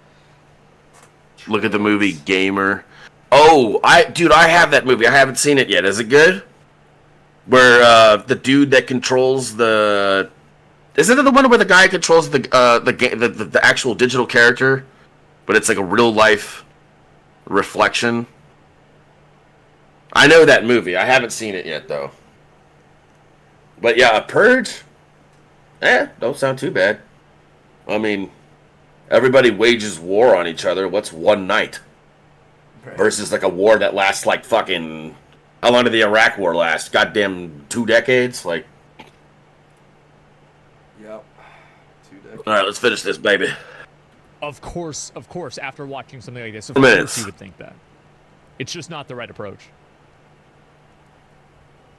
Look at the movie Gamer. Oh, I have that movie. I haven't seen it yet. Is it good? Where the dude that controls the, isn't it the one where the guy controls the actual digital character, but it's like a real life reflection? I know that movie. I haven't seen it yet though. But yeah, a purge. Don't sound too bad. I mean, everybody wages war on each other. What's one night? Right. Versus like a war that lasts like fucking, how long did the Iraq war last? Goddamn 2 decades? Like, Yep. 2 decades. all right, let's finish this, baby. of course, after watching something like this, of Minutes. course you would think that. It's just not the right approach.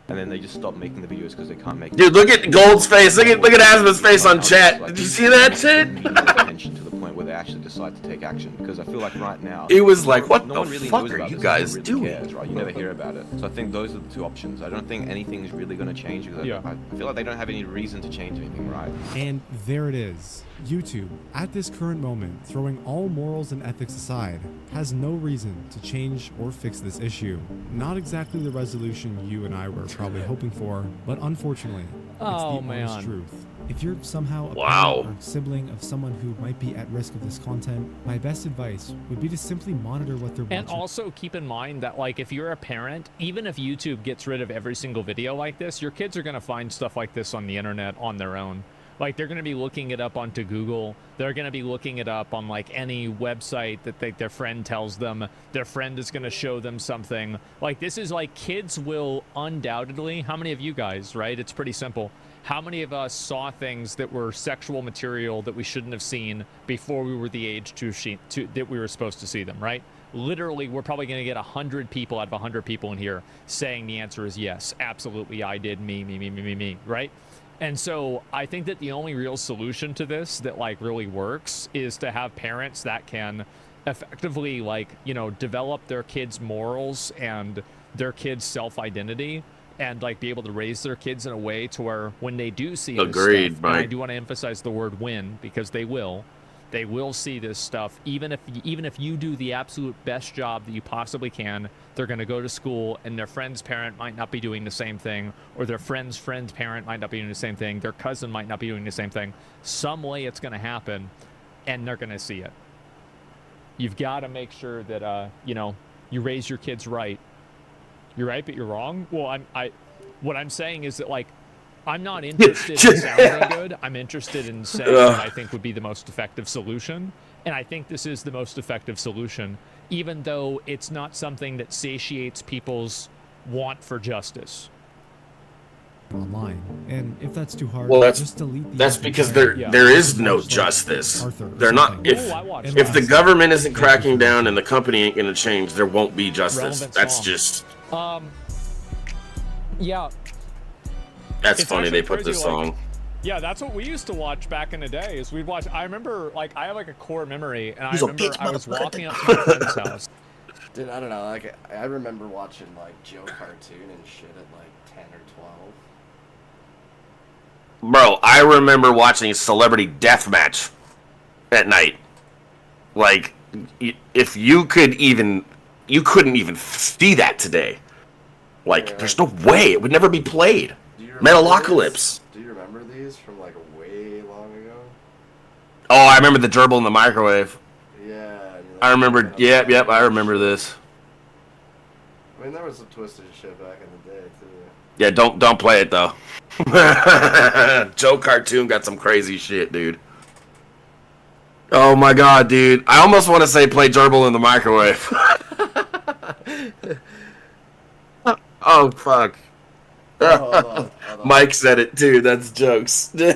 and then they just stop making the videos because they can't make. Dude, look at Gold's face. Look at Asma's face on chat. Did you see that shit? Attention to the point where they actually decide to take action, because I feel like right now it was like, what no the one really fuck knows are about you this, guys no one doing? really cares, right? You never hear about it. So I think those are the two options. I don't think anything's really going to change, because I feel like they don't have any reason to change anything, right? And there it is. YouTube, at this current moment, throwing all morals and ethics aside, has no reason to change or fix this issue. Not exactly the resolution you and I were probably hoping for, but unfortunately, it's the honest truth. If you're somehow a parent or sibling of someone who might be at risk of this content, my best advice would be to simply monitor what they're watching. And also keep in mind that, like, if you're a parent, even if YouTube gets rid of every single video like this, your kids are going to find stuff like this on the internet on their own. Like, they're going to be looking it up onto Google. They're going to be looking it up on, like, any website that their friend tells them. Their friend is going to show them something. Like, this is, like, kids will undoubtedly... How many of you guys, right? It's pretty simple. How many of us saw things that were sexual material that we shouldn't have seen before we were the age that we were supposed to see them, right? Literally, we're probably going to get 100 people out of 100 people in here saying the answer is yes. Absolutely, I did. Me, right? And so I think that the only real solution to this that, like, really works is to have parents that can effectively, like, you know, develop their kids' morals and their kids' self-identity, and, like, be able to raise their kids in a way to where when they do see this stuff, and I do want to emphasize the word "when" because they will see this stuff. Even if you do the absolute best job that you possibly can, they're going to go to school and their friend's parent might not be doing the same thing, or their friend's parent might not be doing the same thing, their cousin might not be doing the same thing. Some way it's going to happen, and they're going to see it. You've got to make sure that you know, you raise your kids right. You're right, but you're wrong. Well, what I'm saying is that, like, I'm not interested in sounding good. I'm interested in saying what I think would be the most effective solution. And I think this is the most effective solution, even though it's not something that satiates people's want for justice. Online, and if that's too hard, well, just delete the that's because there is no justice. They're not. If the government isn't cracking down and the company ain't gonna change, there won't be justice. That's just. Yeah. That's funny they put this song. Like, yeah, that's what we used to watch back in the day. Is we'd watch. I remember, like, I have like a core memory, and I remember I was walking up to my friend's house. Dude, I don't know. Like, I remember watching like Joe Cartoon and shit at like 10 or 12. Bro, I remember watching Celebrity Deathmatch at night. Like, if you couldn't even see that today. Like, there's no way it would never be played. Metalocalypse. Do you remember these from like way long ago? Oh, I remember the gerbil in the microwave. Yeah. I remember. Yep. I remember this. I mean, there was some twisted shit back in the day too. Yeah, don't play it though. Joe Cartoon got some crazy shit, dude. Oh my god, dude! I almost want to say play gerbil in the microwave. Oh fuck. Hold on. Mike said it too. That's jokes. I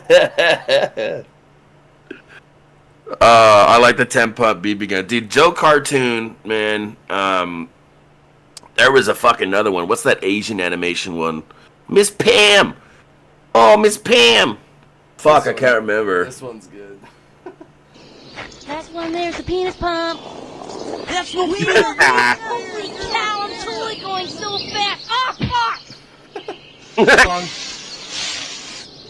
like the 10-pump BB gun, dude. Joe Cartoon, man. There was a fucking another one. What's that Asian animation one? Miss Pam. Oh, Miss Pam. Fuck, I can't remember. This one's good. That one there's a penis pump. That's the wheel. Holy cow! I'm totally going so fast. Oh fuck!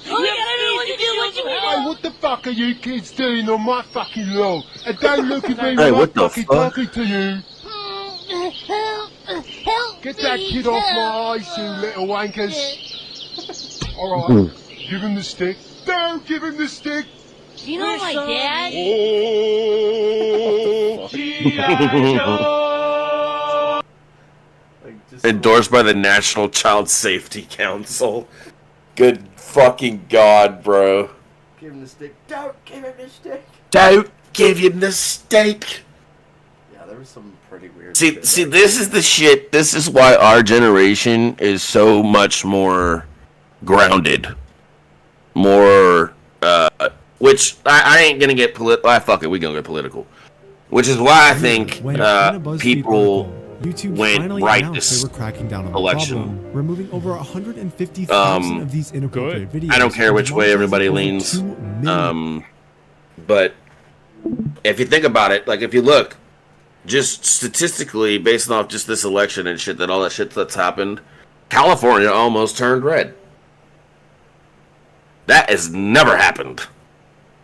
Oh, you gotta do what you do, what you do. Hey, what the fuck are you kids doing on my fucking lawn? And don't look at me when I'm fucking talking to you. Get that kid off my eyes, you little wankers. Alright, give him the stick. Don't give him the stick. Do you know my dad? Oh, Endorsed by the National Child Safety Council. Good fucking god, bro. Give him the stick. Don't give him the stick. Don't give him the steak. Yeah, there was some pretty weird shit. See, this is the shit. This is why our generation is so much more grounded. More, which I ain't gonna get political. Fuck it, we gonna get political. Which is why I think people YouTube went finally right announced this they were cracking down on the election. problem, removing over 150,000 of these inappropriate videos. I don't care which way everybody leans. 2 million. But if you think about it, like if you look, just statistically, based off just this election and shit, that all that shit that's happened, California almost turned red. That has never happened.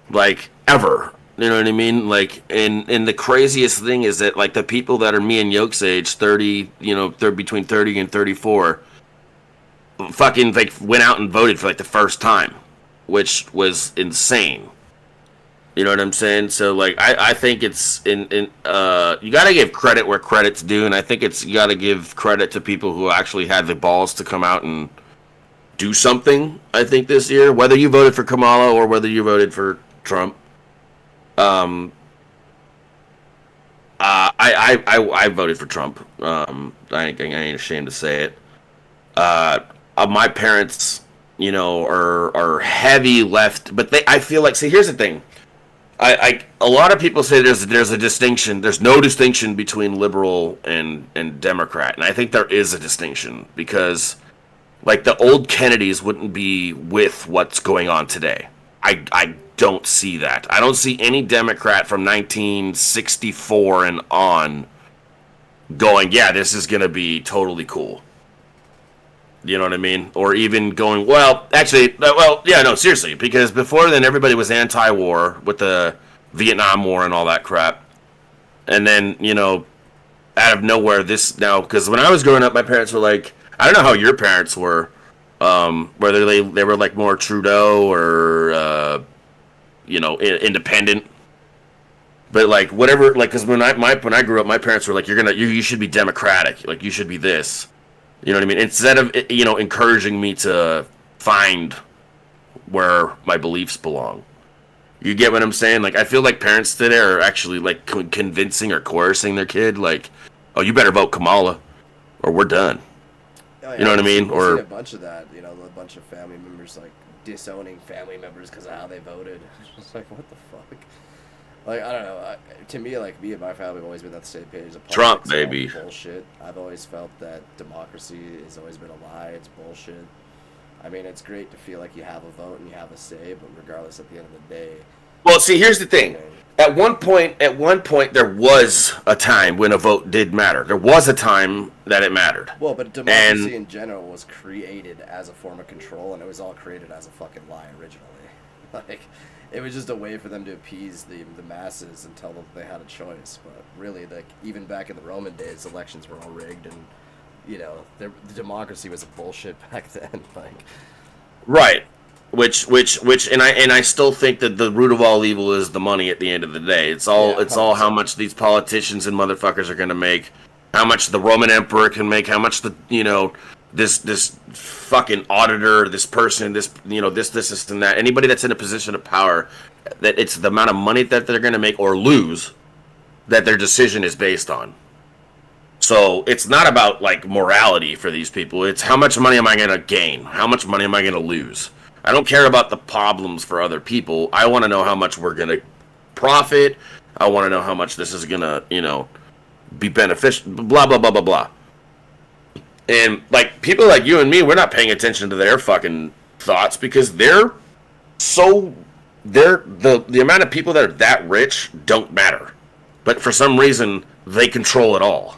Like, ever. You know what I mean? Like, and the craziest thing is that, like, the people that are me and Yoke's age, 30, you know, they're between 30 and 34, fucking, like, went out and voted for, like, the first time, which was insane. You know what I'm saying? So, like, I think it's, you gotta give credit where credit's due, and I think you gotta give credit to people who actually had the balls to come out and do something, I think, this year, whether you voted for Kamala or whether you voted for Trump. I voted for Trump. I ain't ashamed to say it. My parents, you know, are heavy left, but I feel like, see, here's the thing. A lot of people say there's a distinction. There's no distinction between liberal and Democrat, and I think there is a distinction because, like, the old Kennedys wouldn't be with what's going on today. I don't see that. I don't see any Democrat from 1964 and on going, yeah, this is going to be totally cool. You know what I mean? Or even going, seriously, because before then everybody was anti-war with the Vietnam War and all that crap. And then, you know, out of nowhere, because when I was growing up, my parents were like, I don't know how your parents were, whether they were like more Trudeau or, you know, independent. But like whatever, like, because when I grew up, my parents were like, you should be democratic, like you should be this. You know what I mean? Instead of, you know, encouraging me to find where my beliefs belong. You get what I'm saying? Like, I feel like parents today are actually, like, convincing or coercing their kid, like, oh, you better vote Kamala, or we're done. Oh, yeah, you know what I mean? Or a bunch of that, you know, a bunch of family members, like, disowning family members because of how they voted. It's like, what the fuck? Like, I don't know. To me, like, me and my family have always been on the same page. Trump, baby. Bullshit. I've always felt that democracy has always been a lie. It's bullshit. I mean, it's great to feel like you have a vote and you have a say, but regardless, at the end of the day... Well, see, here's the thing. At one point, there was a time when a vote did matter. There was a time that it mattered. Well, but democracy in general was created as a form of control, and it was all created as a fucking lie originally. Like... It was just a way for them to appease the masses and tell them they had a choice. But really, like, even back in the Roman days, elections were all rigged, and, you know, the democracy was a bullshit back then. Like, right, which, and I still think that the root of all evil is the money. At the end of the day, it's all how much these politicians and motherfuckers are going to make, how much the Roman emperor can make, how much the, you know, this fucking auditor, this person, this, you know, this and that, anybody that's in a position of power, that it's the amount of money that they're going to make or lose that their decision is based on. So it's not about, like, morality for these people. It's how much money am I going to gain? How much money am I going to lose? I don't care about the problems for other people. I want to know how much we're going to profit. I want to know how much this is going to, you know, be beneficial, blah, blah, blah, blah, blah. And, like, people like you and me, we're not paying attention to their fucking thoughts because the amount of people that are that rich don't matter. But for some reason, they control it all.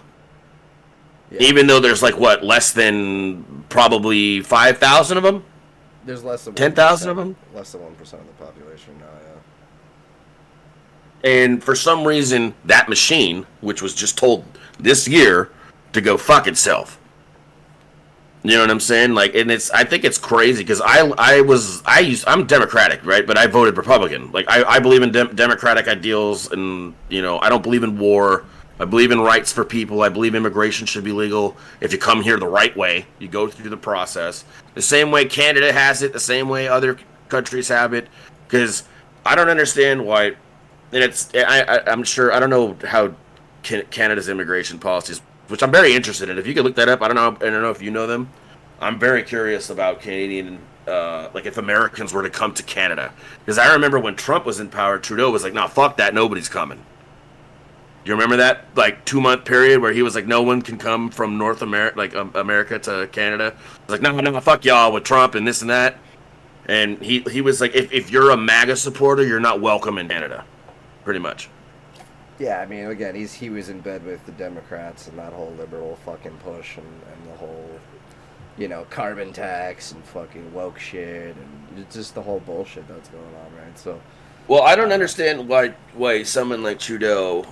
Yeah. Even though there's, like, what, less than probably 5,000 of them? There's less than 10,000 of them? Less than 1% of the population now, yeah. And for some reason, that machine, which was just told this year to go fuck itself. You know what I'm saying? Like, and I think it's crazy because I'm Democratic, right? But I voted Republican. Like, I believe in democratic ideals, and, you know, I don't believe in war. I believe in rights for people. I believe immigration should be legal. If you come here the right way, you go through the process. The same way Canada has it, the same way other countries have it. Because I don't understand why, and I'm sure, I don't know how Canada's immigration policies, which I'm very interested in. If you could look that up, I don't know if you know them. I'm very curious about Canadian, like, if Americans were to come to Canada. Because I remember when Trump was in power, Trudeau was like, "No, fuck that, nobody's coming." You remember that, like, 2-month period where he was like, no one can come from North America, like America to Canada. Like, no, fuck y'all with Trump and this and that. And he was like, if you're a MAGA supporter, you're not welcome in Canada, pretty much. Yeah, I mean, again, he was in bed with the Democrats and that whole liberal fucking push and the whole, you know, carbon tax and fucking woke shit and it's just the whole bullshit that's going on, right? So, well, I don't understand why someone like Trudeau,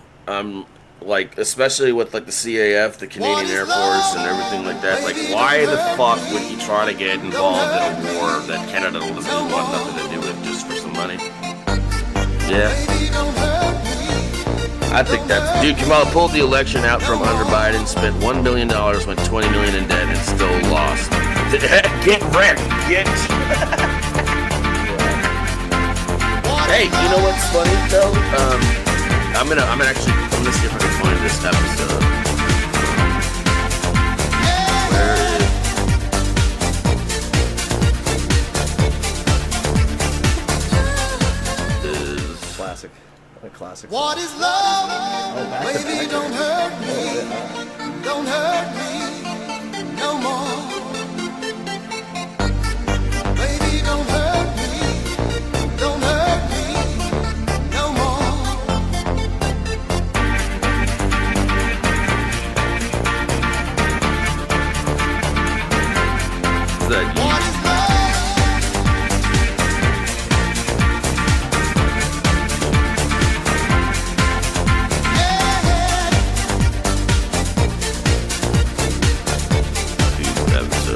like, especially with like the CAF, the Canadian Air Force, and everything like that, like, why the fuck would he try to get involved in a war that Canada doesn't want nothing to do with just for some money? Yeah. I think that's... Dude, Kamala pulled the election out from under Biden, spent $1 billion, went $20 million in debt, and still lost. Get wrecked, get... Hey, you know what's funny, though? I'm gonna see if I can find this episode. Where is... Classic. A classic. What is love? Baby, don't hurt me. Don't hurt me no more. Baby, don't hurt me. Don't hurt me no more. Is that you?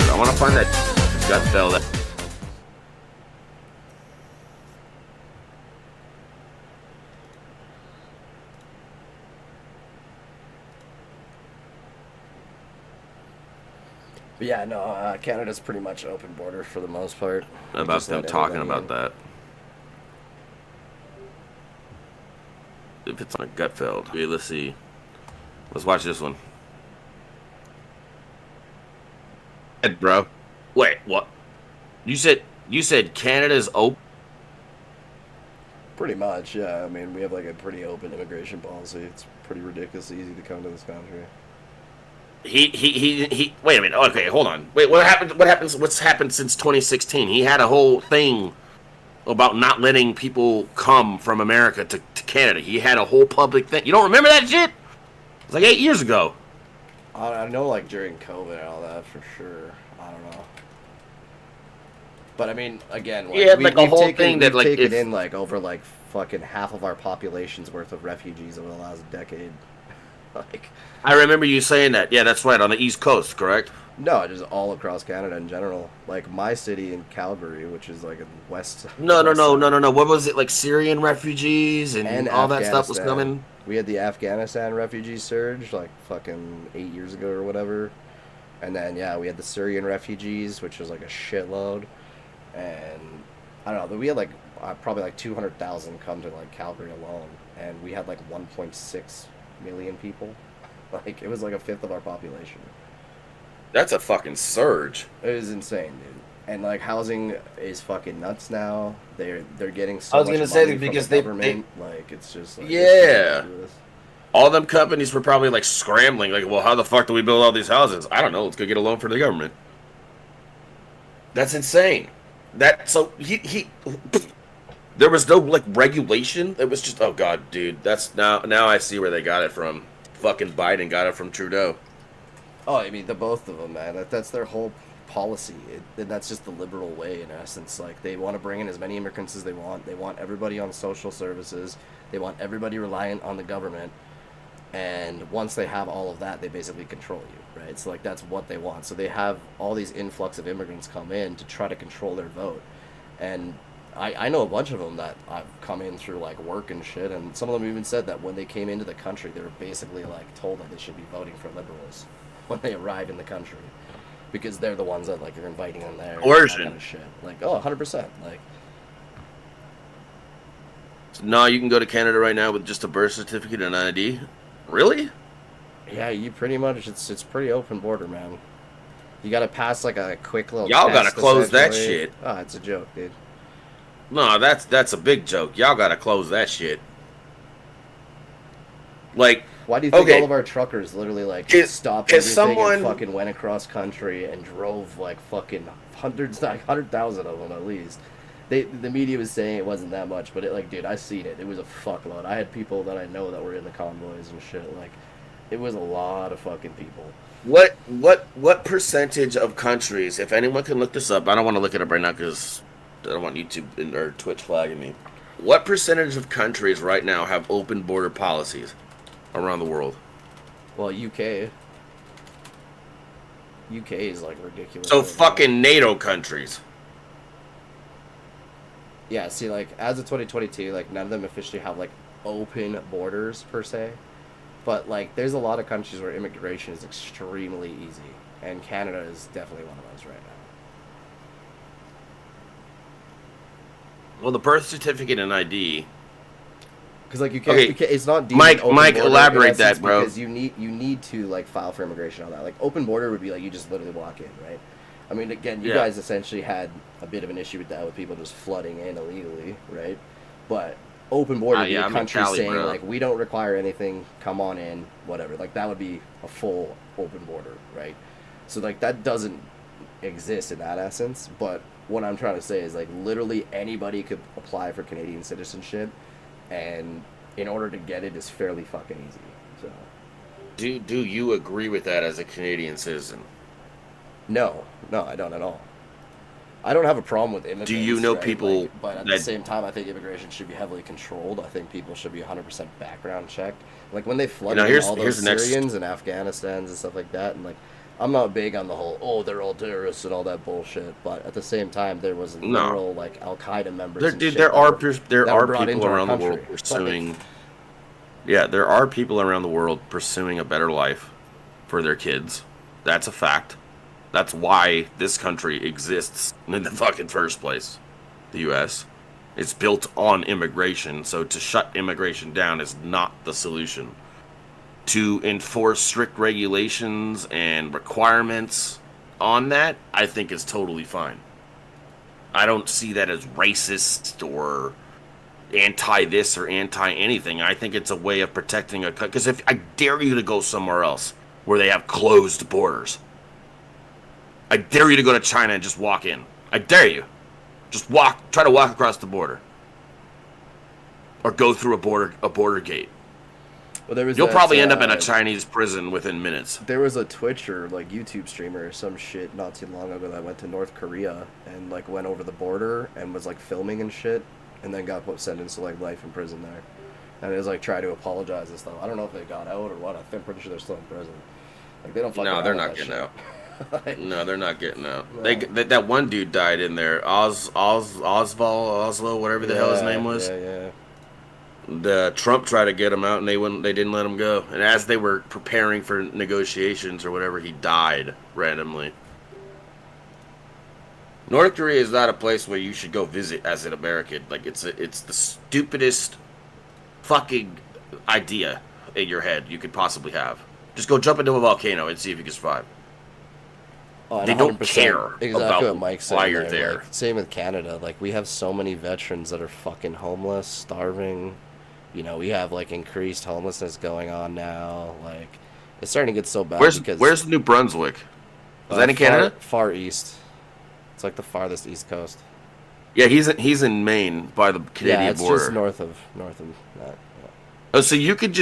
I want to find that gut fell that. But yeah, no, Canada's pretty much open border for the most part. About them talking about that. If it's on a Gutfeld. Okay, let's see. Let's watch this one. Bro. Wait, what? You said Canada's open? Pretty much, yeah. I mean, we have like a pretty open immigration policy. It's pretty ridiculously easy to come to this country. He wait a minute. Okay, hold on. Wait, what happened? What's happened since 2016? He had a whole thing about not letting people come from America to Canada. He had a whole public thing. You don't remember that shit? It's like 8 years ago. I know, like, during COVID and all that, for sure. I don't know. But, I mean, again, like, yeah, like a whole thing that, like, taken in, like, over, like, fucking half of our population's worth of refugees over the last decade. Like... I remember you saying that. Yeah, that's right, on the East Coast, correct? No, just all across Canada in general. Like, my city in Calgary, which is, like, in west... No. What was it, like, Syrian refugees and all that stuff was coming? We had the Afghanistan refugee surge, like, fucking 8 years ago or whatever. And then, yeah, we had the Syrian refugees, which was, like, a shitload. And, I don't know, we had, like, probably, like, 200,000 come to, like, Calgary alone. And we had, like, 1.6 million people. Like, it was, like, a fifth of our population. That's a fucking surge. It was insane, dude. And, like, housing is fucking nuts now. They're getting so much money from the government. Like, it's just, like... Yeah. All them companies were probably, like, scrambling. Like, well, how the fuck do we build all these houses? I don't know. Let's go get a loan from the government. That's insane. So, he there was no, like, regulation. It was just, oh, God, dude. That's, now I see where they got it from. Fucking Biden got it from Trudeau. Oh, I mean, the both of them, man. That's their whole policy. And that's just the liberal way, in essence. Like, they want to bring in as many immigrants as they want. They want everybody on social services. They want everybody reliant on the government. And once they have all of that, they basically control you, right? So, like, that's what they want. So they have all these influx of immigrants come in to try to control their vote. And I know a bunch of them that have come in through, like, work and shit, and some of them even said that when they came into the country, they were basically, like, told that they should be voting for liberals when they arrive in the country. Because they're the ones that, like, are inviting them there. Coercion. That kind of shit. Like, oh, 100%. Like... So now you can go to Canada right now with just a birth certificate and an ID? Really? Yeah, you pretty much, it's pretty open border, man. You gotta pass, like, a quick little Y'all test, gotta close that shit. Oh, it's a joke, dude. No, that's a big joke. Y'all gotta close that shit. Why do you think all of our truckers literally like stopped everything and fucking went across country and drove like fucking hundreds, like 100,000 of them at least? The media was saying it wasn't that much, but dude, I seen it. It was a fuckload. I had people that I know that were in the convoys and shit. Like, it was a lot of fucking people. What percentage of countries, if anyone can look this up, I don't want to look it up right now because I don't want YouTube or Twitch flagging me. What percentage of countries right now have open border policies around the world? Well, UK is like ridiculous. So fucking NATO countries. Yeah, see, like, as of 2022, like, none of them officially have, like, open borders, per se. But, like, there's a lot of countries where immigration is extremely easy. And Canada is definitely one of those right now. Well, the birth certificate and ID. Because, like, you can't, it's not deemed Mike, open border elaborate that, bro. Because you need to, like, file for immigration on that. Like, open border would be, like, you just literally walk in, right? I mean, again, you guys essentially had a bit of an issue with that, with people just flooding in illegally, right? But open border would be a country saying, like, we don't require anything, come on in, whatever. Like, that would be a full open border, right? So, like, that doesn't exist in that essence. But what I'm trying to say is, like, literally anybody could apply for Canadian citizenship, and in order to get it is fairly fucking easy. So, do you agree with that as a Canadian citizen? No, I don't at all. I don't have a problem with immigrants. Do you know people? Like, but at the same time, I think immigration should be heavily controlled. I think people should be 100% background checked. Like when they flooded all those Syrians and Afghanistans and stuff like that, and like, I'm not big on the whole they're all terrorists and all that bullshit. But at the same time, there was literal like Al Qaeda members. There are people around the world pursuing. Yeah, there are people around the world pursuing a better life for their kids. That's a fact. That's why this country exists in the fucking first place. The U.S. It's built on immigration, so to shut immigration down is not the solution. To enforce strict regulations and requirements on that, I think is totally fine. I don't see that as racist or anti-this or anti-anything. I think it's a way of protecting a country. Because if I dare you to go somewhere else where they have closed borders, I dare you to go to China and just walk in. I dare you. Just try to walk across the border. Or go through a border gate. Well, you'll probably end up in a Chinese prison within minutes. There was a Twitch or like YouTube streamer or some shit not too long ago that went to North Korea and like went over the border and was like filming and shit, and then got sentenced to like life in prison there. And it was like try to apologize and stuff. I don't know if they got out or what. I'm pretty sure they're still in prison. Like they don't fucking. No, they're not getting out. No, they're not getting out. No. That one dude died in there. Oslo, whatever the hell his name was. Yeah. The Trump tried to get him out, and they didn't let him go. And as they were preparing for negotiations or whatever, he died randomly. North Korea is not a place where you should go visit as an American. Like it's the stupidest fucking idea in your head you could possibly have. Just go jump into a volcano and see if you can survive. Oh, they don't care about what Mike's why you're there. Like, same with Canada. Like we have so many veterans that are fucking homeless, starving. You know, we have like increased homelessness going on now. Like it's starting to get so bad. Where's New Brunswick? Is that in Canada? Far east. It's like the farthest east coast. Yeah, he's in Maine by the Canadian border. Yeah, it's just north of that. Yeah. Oh, so you could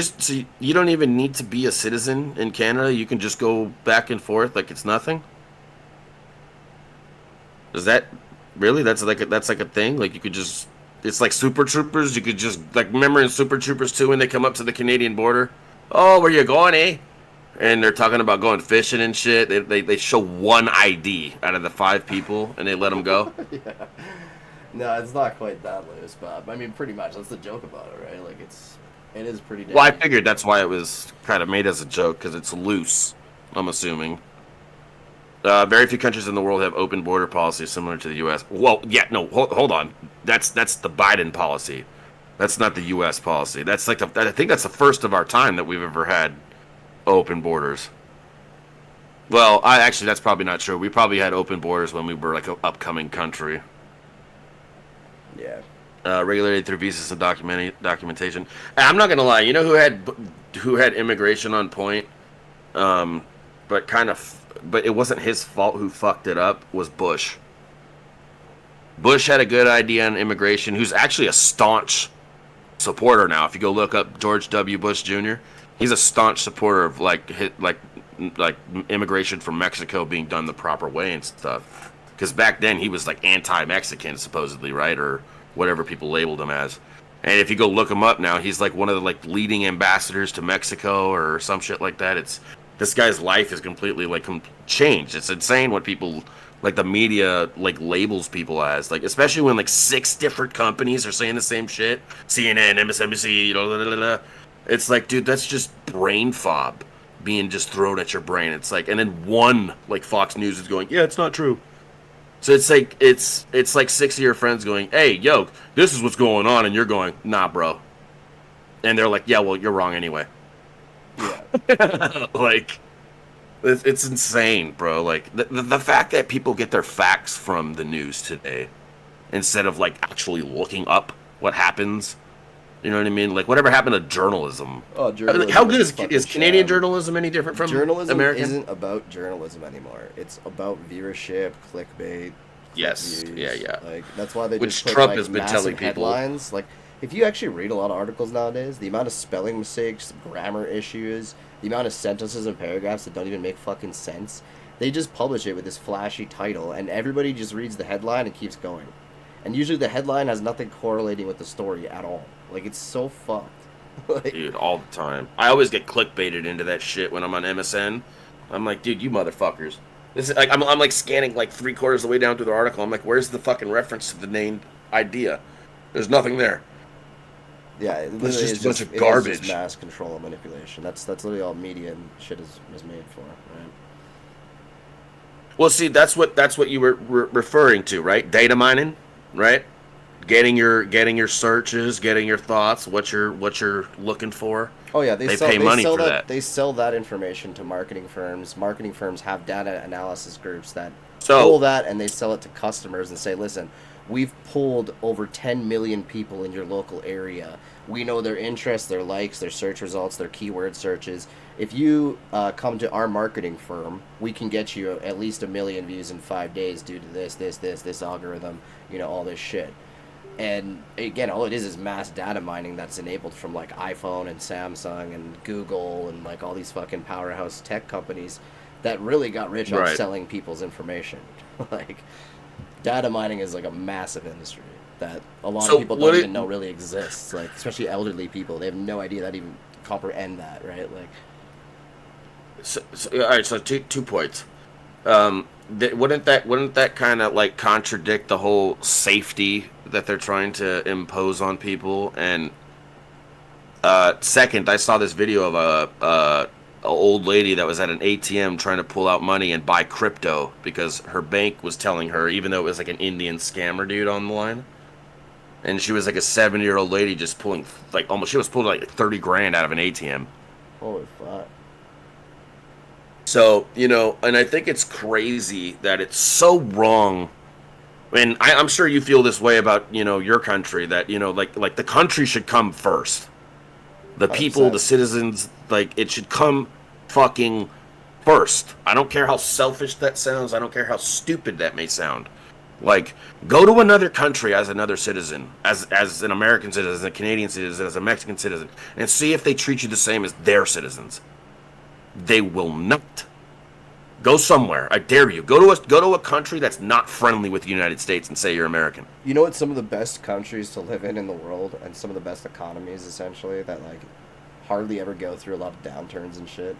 you don't even need to be a citizen in Canada. You can just go back and forth like it's nothing. Is that really? That's like a thing. Like you could just. It's like Super Troopers. You could just like remember in Super Troopers 2 when they come up to the Canadian border. Oh, where you going, eh? And they're talking about going fishing and shit. They show one ID out of the 5 people and they let them go. Yeah. No, it's not quite that loose, but I mean, pretty much. That's the joke about it, right? Like it is pretty. Well, I figured that's why it was kind of made as a joke because it's loose. I'm assuming. Very few countries in the world have open border policies similar to the U.S. Well, yeah, no, hold on. That's the Biden policy. That's not the U.S. policy. That's like I think that's the first of our time that we've ever had open borders. Well, actually, that's probably not true. We probably had open borders when we were like an upcoming country. Yeah. Regulated through visas and documentation. I'm not gonna lie. You know who had who had immigration on point, but but it wasn't his fault who fucked it up, was Bush. Bush had a good idea on immigration, who's actually a staunch supporter now. If you go look up George W. Bush Jr., he's a staunch supporter of like immigration from Mexico being done the proper way and stuff. Because back then he was like anti-Mexican supposedly, right, or whatever people labeled him as. And if you go look him up now, he's like one of the like leading ambassadors to Mexico or some shit like that. This guy's life is completely like changed. It's insane what people like the media like labels people as, like especially when like 6 different companies are saying the same shit. CNN, MSNBC, blah, blah, blah. It's like, dude, that's just brain fob being just thrown at your brain. It's like, and then one like Fox News is going, yeah, it's not true. So it's like 6 of your friends going, hey, yo, this is what's going on, and you're going, nah, bro. And they're like, yeah, well, you're wrong anyway. Yeah. Like, it's insane, bro. Like, the fact that people get their facts from the news today instead of, like, actually looking up what happens. You know what I mean? Like, whatever happened to journalism? Oh, journalism. Like, how good is Canadian journalism any different from journalism? American? Isn't about journalism anymore. It's about viewership, clickbait. Yes. Views. Yeah. Like, that's why they Which just put, Trump like, has been massive telling people. Headlines. Like, if you actually read a lot of articles nowadays, the amount of spelling mistakes, grammar issues, the amount of sentences and paragraphs that don't even make fucking sense, they just publish it with this flashy title, and everybody just reads the headline and keeps going. And usually the headline has nothing correlating with the story at all. Like, it's so fucked. Like, dude, all the time. I always get clickbaited into that shit when I'm on MSN. I'm like, dude, you motherfuckers. This is like I'm like scanning like 3/4 of the way down through the article. I'm like, where's the fucking reference to the named idea? There's nothing there. Yeah, it's just a bunch of garbage. It's just mass control and manipulation. That's literally all media and shit is made for, right? Well, see, that's what you were referring to, right? Data mining, right? Getting your searches, getting your thoughts, what you're looking for. Oh yeah, they pay money for that. They sell that information to marketing firms. Marketing firms have data analysis groups that pull that and they sell it to customers and say, listen, we've pulled over 10 million people in your local area. We know their interests, their likes, their search results, their keyword searches. If you come to our marketing firm, we can get you at least 1 million views in 5 days due to this algorithm, all this shit. And again, all it is mass data mining that's enabled from like iPhone and Samsung and Google and like all these fucking powerhouse tech companies that really got rich on selling people's information. Like, data mining is like a massive industry that a lot of people don't even know really exists. Like, especially elderly people, they have no idea that even comprehend that, right? Like, so all right. So two points. Wouldn't that kind of like contradict the whole safety that they're trying to impose on people? And second, I saw this video of a old lady that was at an ATM trying to pull out money and buy crypto because her bank was telling her, even though it was like an Indian scammer dude on the line, and she was like a 70-year-old lady just pulling like she was pulling like 30 grand out of an ATM. Holy fuck. So, and I think it's crazy that it's so wrong. And I'm sure you feel this way about, your country, that, like the country should come first. The people, the citizens, like, it should come fucking first. I don't care how selfish that sounds. I don't care how stupid that may sound. Like, go to another country as another citizen, as an American citizen, as a Canadian citizen, as a Mexican citizen, and see if they treat you the same as their citizens. They will not. Go somewhere. I dare you. Go to a country that's not friendly with the United States and say you're American. You know what's some of the best countries to live in the world, and some of the best economies, essentially, that like hardly ever go through a lot of downturns and shit?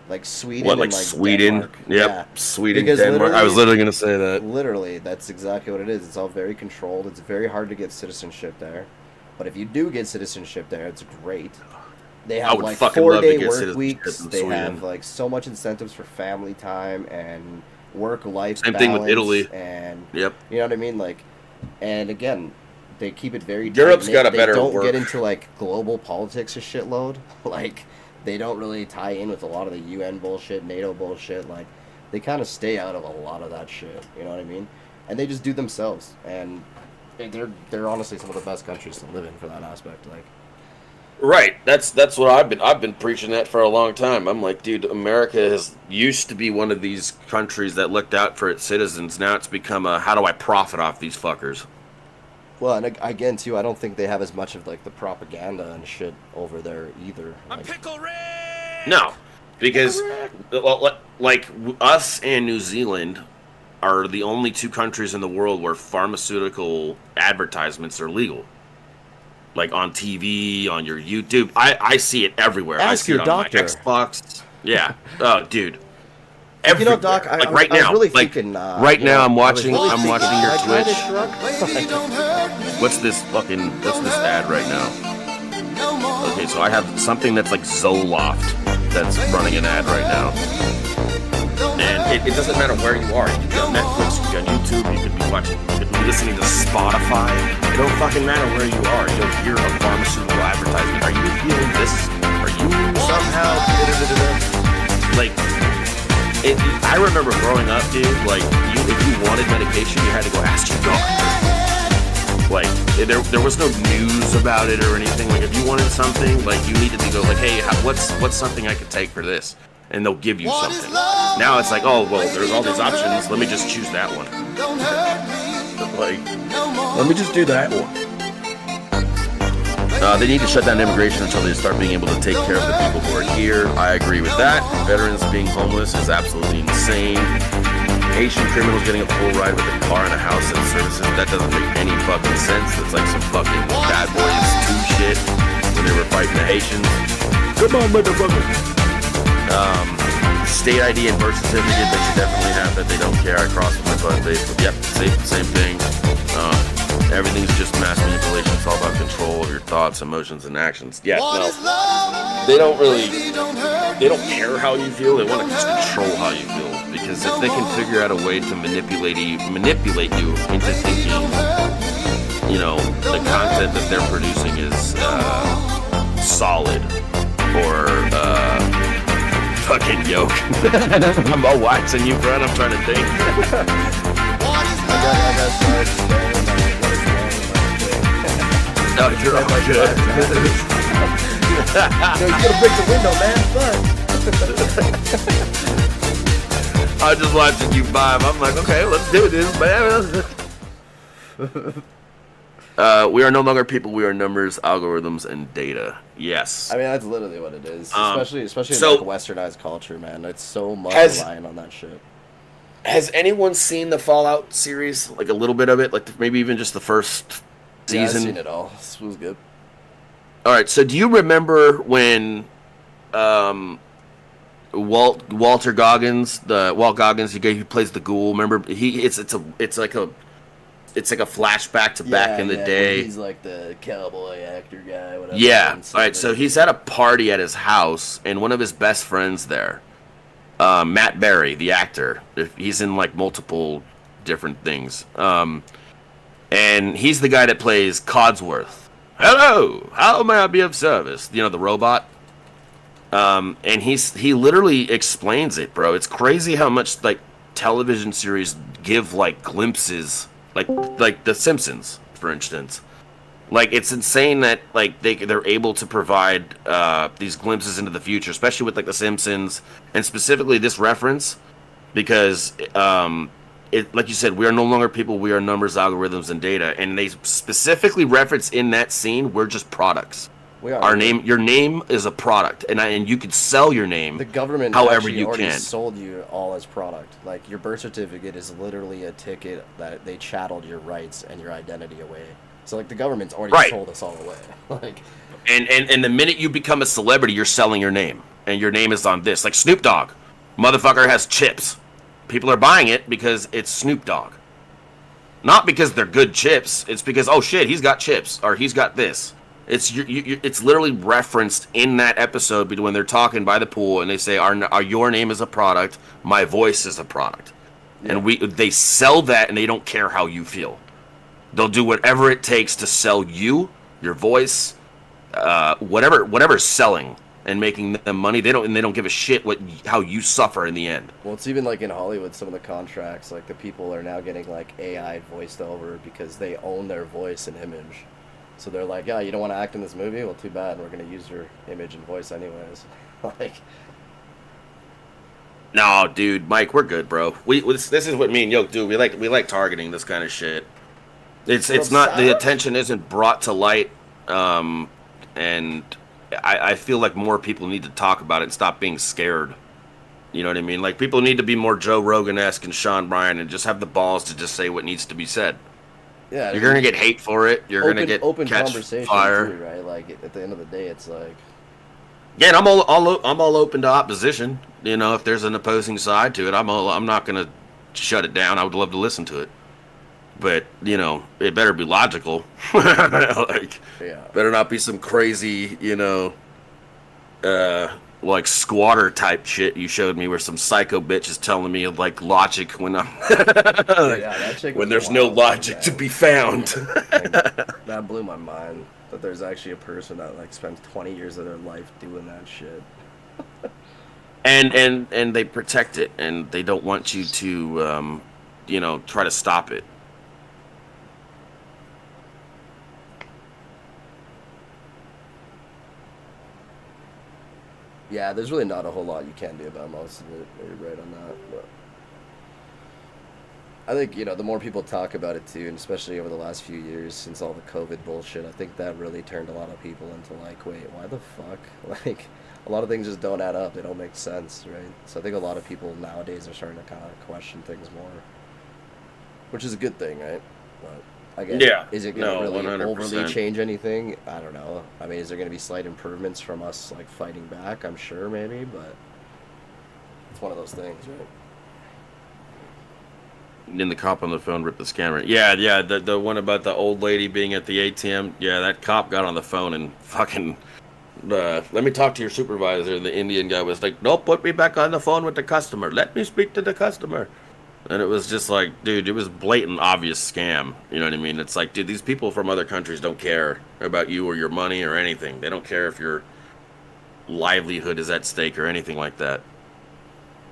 Like Sweden. What, like Sweden? Denmark. Yep. Yeah. Sweden, because Denmark. I was literally going to say that. Literally, that's exactly what it is. It's all very controlled. It's very hard to get citizenship there. But if you do get citizenship there, it's great. They have like 4-day work weeks. They have like so much incentives for family time and work-life balance. Same thing with Italy. And yep. You know what I mean? Like, and again, they keep it very. Europe's got a better. They don't get into like global politics a shitload. Like, they don't really tie in with a lot of the UN bullshit, NATO bullshit. Like, they kind of stay out of a lot of that shit. You know what I mean? And they just do themselves. And they're honestly some of the best countries to live in for that aspect. Like. Right. That's what I've been preaching that for a long time. I'm like, dude, America has used to be one of these countries that looked out for its citizens. Now it's become a how do I profit off these fuckers? Well, and again, too, I don't think they have as much of like the propaganda and shit over there either. Like, No, because like us and New Zealand are the only two countries in the world where pharmaceutical advertisements are legal. Like on TV, on your YouTube, I see it everywhere. I Ask see your it on doctor. my Xbox. Yeah. Oh, dude. You know, Doc, I like right was now, really like thinking, right now, I'm watching your Twitch. Twitch. What's this ad right now? Okay, so I have something that's like Zoloft that's running an ad right now. And it doesn't matter where you are. You could be on Netflix, you could be on YouTube, you could be watching, you could be listening to Spotify. It don't fucking matter where you are. You'll hear a pharmaceutical advertisement. Are you feeling this? Are you somehow like? I remember growing up, dude. Like, if you wanted medication, you had to go ask your doctor. Like, there was no news about it or anything. Like, if you wanted something, like, you needed to go, like, hey, what's something I could take for this? And they'll give you something. Now it's like, oh, well, there's all these options. Let me just choose that one. Like, let me just do that one. They need to shut down immigration until they start being able to take care of the people who are here. I agree with that. Veterans being homeless is absolutely insane. Haitian criminals getting a full ride with a car and a house and services. That doesn't make any fucking sense. It's like some fucking Bad Boys 2 shit when they were fighting the Haitians. Come on, motherfucker. State ID and birth certificate, they should definitely have that. They don't care. I crossed with my butt. Yep, same thing. Everything's just mass manipulation. It's all about control of your thoughts, emotions, and actions. Yeah, no. They don't care how you feel. They want to just control how you feel. Because if they can figure out a way to manipulate you into thinking, you know, the content that they're producing is solid or fucking yoke. I'm all watching you, bro. I'm trying to think. I got started staring at No, you're all good. He's gonna break the window, man. But I was just watching you vibe. I'm like, okay, let's do this, man. We are no longer people. We are numbers, algorithms, and data. Yes. I mean, that's literally what it is. Especially in like westernized culture, man. It's so much relying on that shit. Has anyone seen the Fallout series? Like a little bit of it? Like maybe even just the first season? Yeah, I've seen it all. This was good. All right. So do you remember when Walter Goggins, Walt Goggins, he plays the Ghoul? Remember it's like a flashback to back in the day. He's like the cowboy actor guy. Whatever. Yeah. All right. So he's at a party at his house, and one of his best friends there, Matt Berry, the actor. He's in like multiple different things. And he's the guy that plays Codsworth. Hello, how may I be of service? You know, the robot. And he literally explains it, bro. It's crazy how much like television series give like glimpses. Like The Simpsons, for instance. Like, it's insane that like they're able to provide these glimpses into the future, especially with like The Simpsons and specifically this reference, because like you said, we are no longer people, we are numbers, algorithms, and data, and they specifically reference in that scene we're just products. We are. Your name is a product, and you could sell your name. The government however actually you already can. sold you all as product. Like your birth certificate is literally a ticket that they chatteled your rights and your identity away. So like the government's already sold us all away. Like, and the minute you become a celebrity, you're selling your name, and your name is on this. Like Snoop Dogg, motherfucker has chips. People are buying it because it's Snoop Dogg. Not because they're good chips. It's because oh shit, he's got chips or he's got this. It's it's literally referenced in that episode when they're talking by the pool and they say, your name is a product, my voice is a product. Yeah. And they sell that and they don't care how you feel. They'll do whatever it takes to sell you, your voice, whatever's selling and making them money. They don't give a shit how you suffer in the end. Well, it's even like in Hollywood, some of the contracts, like the people are now getting like AI voiced over because they own their voice and image. So they're like, yeah, you don't want to act in this movie? Well, too bad. We're going to use your image and voice anyways. Like, No, dude, Mike, we're good, bro. This is what me and Yoke do. We like targeting this kind of shit. It's not, the attention isn't brought to light, and I feel like more people need to talk about it and stop being scared. You know what I mean? Like, people need to be more Joe Rogan-esque and Sean Bryan and just have the balls to just say what needs to be said. yeah, You're gonna get hate for it. You're gonna get open catch conversation fire. too, right? Like at the end of the day, it's like, Yeah, and I'm all open to opposition. You know, if there's an opposing side to it, I'm not gonna shut it down. I would love to listen to it, but you know, it better be logical. Like, yeah, better not be some crazy, like squatter type shit you showed me, where some psycho bitch is telling me like logic when I'm that chick when was there's no wild, logic man. to be found. Like, that blew my mind that there's actually a person that like spends 20 years of their life doing that shit. and they protect it, and they don't want you to try to stop it. Yeah, there's really not a whole lot you can do about most of it. You're right on that. But I think, the more people talk about it too, and especially over the last few years since all the COVID bullshit, I think that really turned a lot of people into like, wait, why the fuck? Like, a lot of things just don't add up. They don't make sense, right? So I think a lot of people nowadays are starting to kind of question things more, which is a good thing, right? But again, Yeah. is it going to really 100%. overly change anything? I don't know. I mean, is there going to be slight improvements from us like fighting back? I'm sure, maybe, but it's one of those things, right? Then the cop on the phone ripped the scammer. Yeah. The one about the old lady being at the ATM. Yeah, that cop got on the phone and fucking. Let me talk to your supervisor. And the Indian guy was like, "No, put me back on the phone with the customer. Let me speak to the customer." And it was just like, dude, it was blatant, obvious scam. You know what I mean? It's like, dude, these people from other countries don't care about you or your money or anything. They don't care if your livelihood is at stake or anything like that.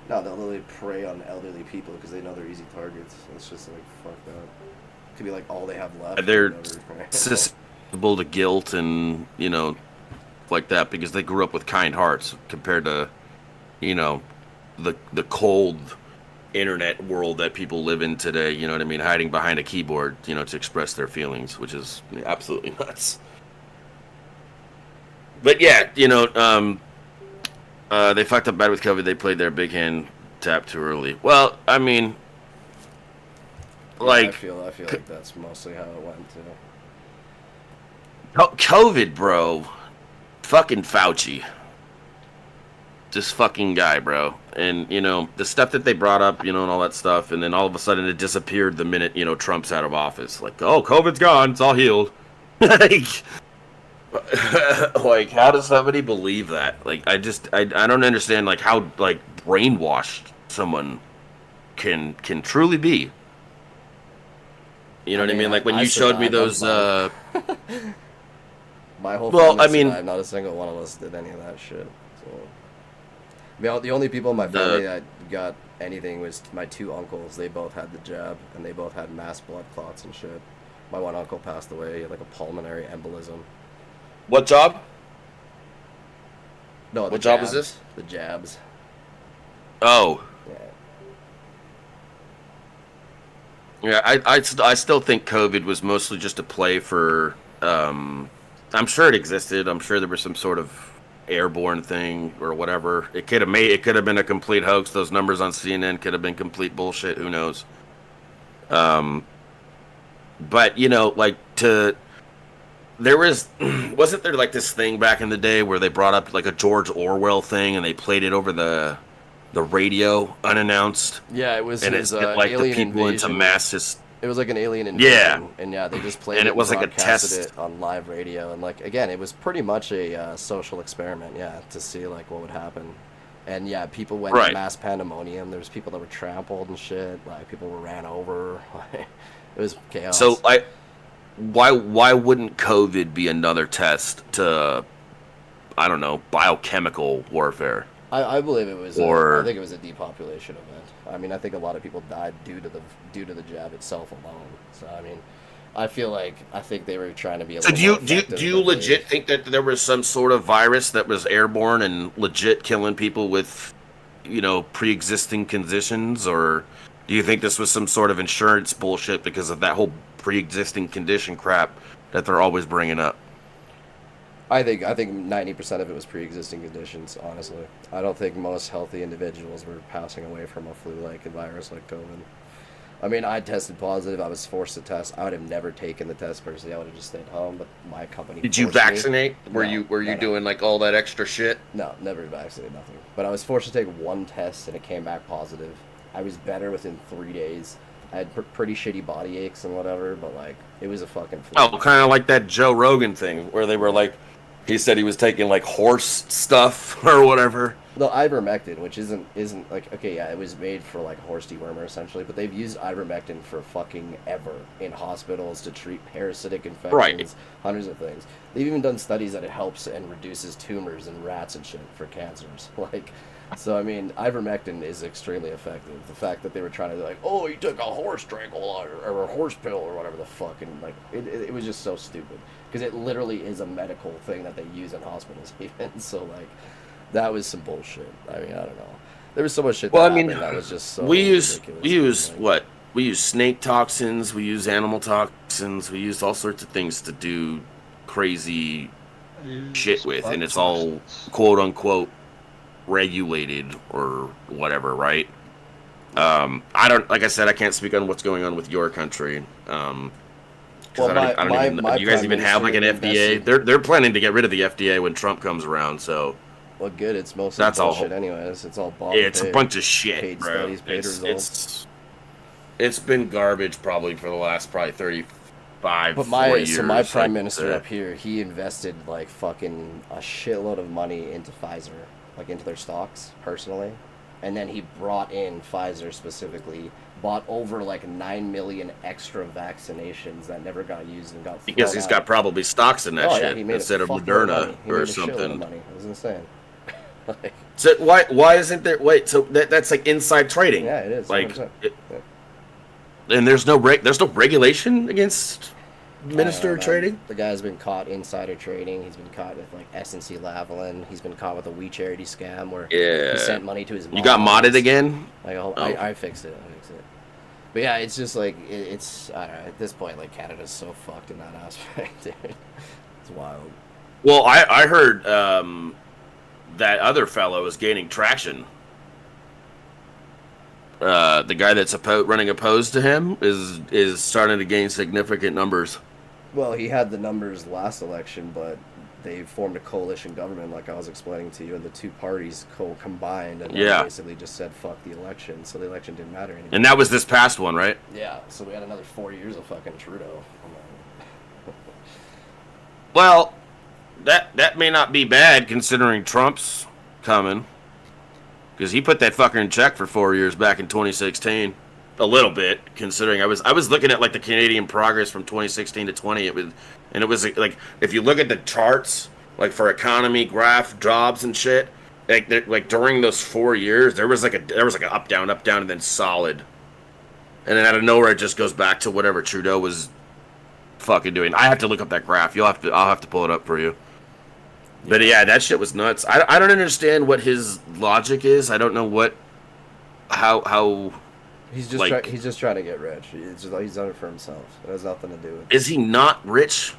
No, they'll literally prey on elderly people because they know they're easy targets. It's just like, fuck that. Could be like all they have left. They're or whatever, right? susceptible to guilt and, like that, because they grew up with kind hearts compared to, the cold internet world that people live in today. You know what I mean? Hiding behind a keyboard, to express their feelings, which is absolutely nuts. But yeah, they fucked up bad with COVID. They played their big hand tap too early. Well, I mean, I feel like that's mostly how it went too. COVID, bro. Fucking Fauci. This fucking guy, bro. And, the stuff that they brought up, and all that stuff, and then all of a sudden it disappeared the minute, Trump's out of office. Like, oh, COVID's gone. It's all healed. Like, how does somebody believe that? Like, I don't understand, like, how, like, brainwashed someone can truly be. You know what I mean? Like, when you showed me those, my whole well, family survived. Not a single one of us did any of that shit. So, the only people in my family that got anything was my two uncles. They both had the jab, and they both had mass blood clots and shit. My one uncle passed away, he had like a pulmonary embolism. What job? No, what job is this? The jabs. Oh. Yeah. Yeah, I still think COVID was mostly just a play for. I'm sure it existed. I'm sure there was some sort of airborne thing or whatever. It could have been a complete hoax. Those numbers on CNN could have been complete bullshit. Who knows? But there wasn't there like this thing back in the day where they brought up like a George Orwell thing and they played it over the radio unannounced. Yeah, it was. And his, it like the people invasion. into mass. It was like an alien invasion. Yeah. And yeah, they just played and it it was like a broadcasted test it on live radio. And like, again, it was pretty much a social experiment, yeah, to see like what would happen. And yeah, people went to mass pandemonium. There was people that were trampled and shit. Like, people were ran over. It was chaos. So why wouldn't COVID be another test to, I don't know, biochemical warfare? I believe it was. Or I think it was a depopulation event. I mean, I think a lot of people died due to the jab itself alone. So I mean, I think they were trying to be a So little more effective do you than they- legit think that there was some sort of virus that was airborne and legit killing people with, pre-existing conditions, or do you think this was some sort of insurance bullshit because of that whole pre-existing condition crap that they're always bringing up? I think 90% of it was pre-existing conditions. Honestly, I don't think most healthy individuals were passing away from a flu-like virus like COVID. I mean, I tested positive. I was forced to test. I would have never taken the test personally. I would have just stayed home. But my company. Did you forced me. vaccinate? Were No, you no. doing like all that extra shit? No, never vaccinated, nothing. But I was forced to take one test, and it came back positive. I was better within 3 days. I had pretty shitty body aches and whatever, but like it was a fucking flu. Oh, kind of like that Joe Rogan thing where they were like, he said he was taking like horse stuff or whatever. No, ivermectin, which isn't like, okay, yeah, it was made for like a horse dewormer essentially, but they've used ivermectin for fucking ever in hospitals to treat parasitic infections, Right. hundreds of things. They've even done studies that it helps and reduces tumors in rats and shit for cancers. Like, so I mean, ivermectin is extremely effective. The fact that they were trying to be like, oh, you took a horse tranquilizer or a horse pill or whatever the fuck, and like, it was just so stupid because it literally is a medical thing that they use in hospitals even. So like. That was some bullshit. I mean, I don't know. There was so much shit that happened that was just so ridiculous. We use what? We use snake toxins, we use animal toxins, we use all sorts of things to do crazy shit with, and it's all quote unquote regulated or whatever, right? I don't, like I said, I can't speak on what's going on with your country. Well, I don't even know. You guys even have like an FDA? They're planning to get rid of the FDA when Trump comes around, so. Well, good. It's mostly bullshit anyways. It's all bought. It's a bunch of shit, paid bro. Studies, paid results. It's been garbage probably for the last 35, But 4 years. so my prime minister up here, he invested like fucking a shitload of money into Pfizer, like into their stocks personally, and then he brought in Pfizer specifically, bought over like 9 million extra vaccinations that never got used and got. Because he's got probably stocks in that yeah, shit he made instead a of fuckload of Moderna money. He or made a shitload of something. money. It was insane. Like, So why isn't there? Wait, so that's like inside trading? Yeah, it is. Like, 100%. and there's no regulation against minister trading. The guy's been caught insider trading. He's been caught with like S&C Lavalin. He's been caught with a We Charity scam where he sent money to his mom. You got modded again? Like I fixed it. But yeah, it's just like it's I don't know, at this point like Canada's so fucked in that aspect, dude. It's wild. Well, I heard that other fellow is gaining traction. The guy that's running opposed to him is starting to gain significant numbers. Well, he had the numbers last election, but they formed a coalition government, like I was explaining to you, and the two parties combined and basically just said fuck the election, so the election didn't matter anymore. And that was this past one, right? Yeah, so we had another 4 years of fucking Trudeau. Well, that may not be bad considering Trump's coming, because he put that fucker in check for 4 years back in 2016. A little bit, considering I was looking at like the Canadian progress from 2016 to 20. It was like if you look at the charts, like for economy, graph, jobs and shit, like during those 4 years, there was like an up down, and then solid, and then out of nowhere it just goes back to whatever Trudeau was fucking doing. I have to look up that graph. I'll have to pull it up for you. But yeah, that shit was nuts. I don't understand what his logic is. I don't know how. He's just trying to get rich. He's done it for himself. It has nothing to do with. Is he not rich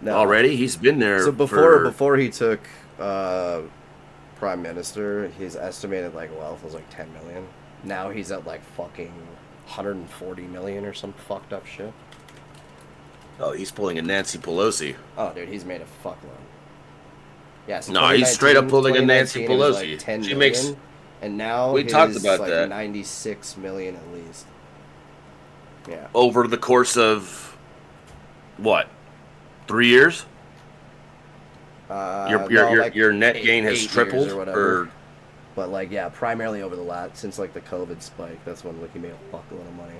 already? He's been there. So before he took prime minister, his estimated like wealth was like 10 million. Now he's at like fucking 140 million or some fucked up shit. Oh, he's pulling a Nancy Pelosi. Oh, dude, he's made a fuckload. Yeah, so no, he's straight up pulling a Nancy Pelosi. Like 10 she million, makes. And now we talked about like that. 96 million at least. Yeah. Over the course of what? 3 years? Your net gain has tripled, or whatever. But like, yeah, primarily over the last since like the COVID spike. That's when like he made a fuckload of money.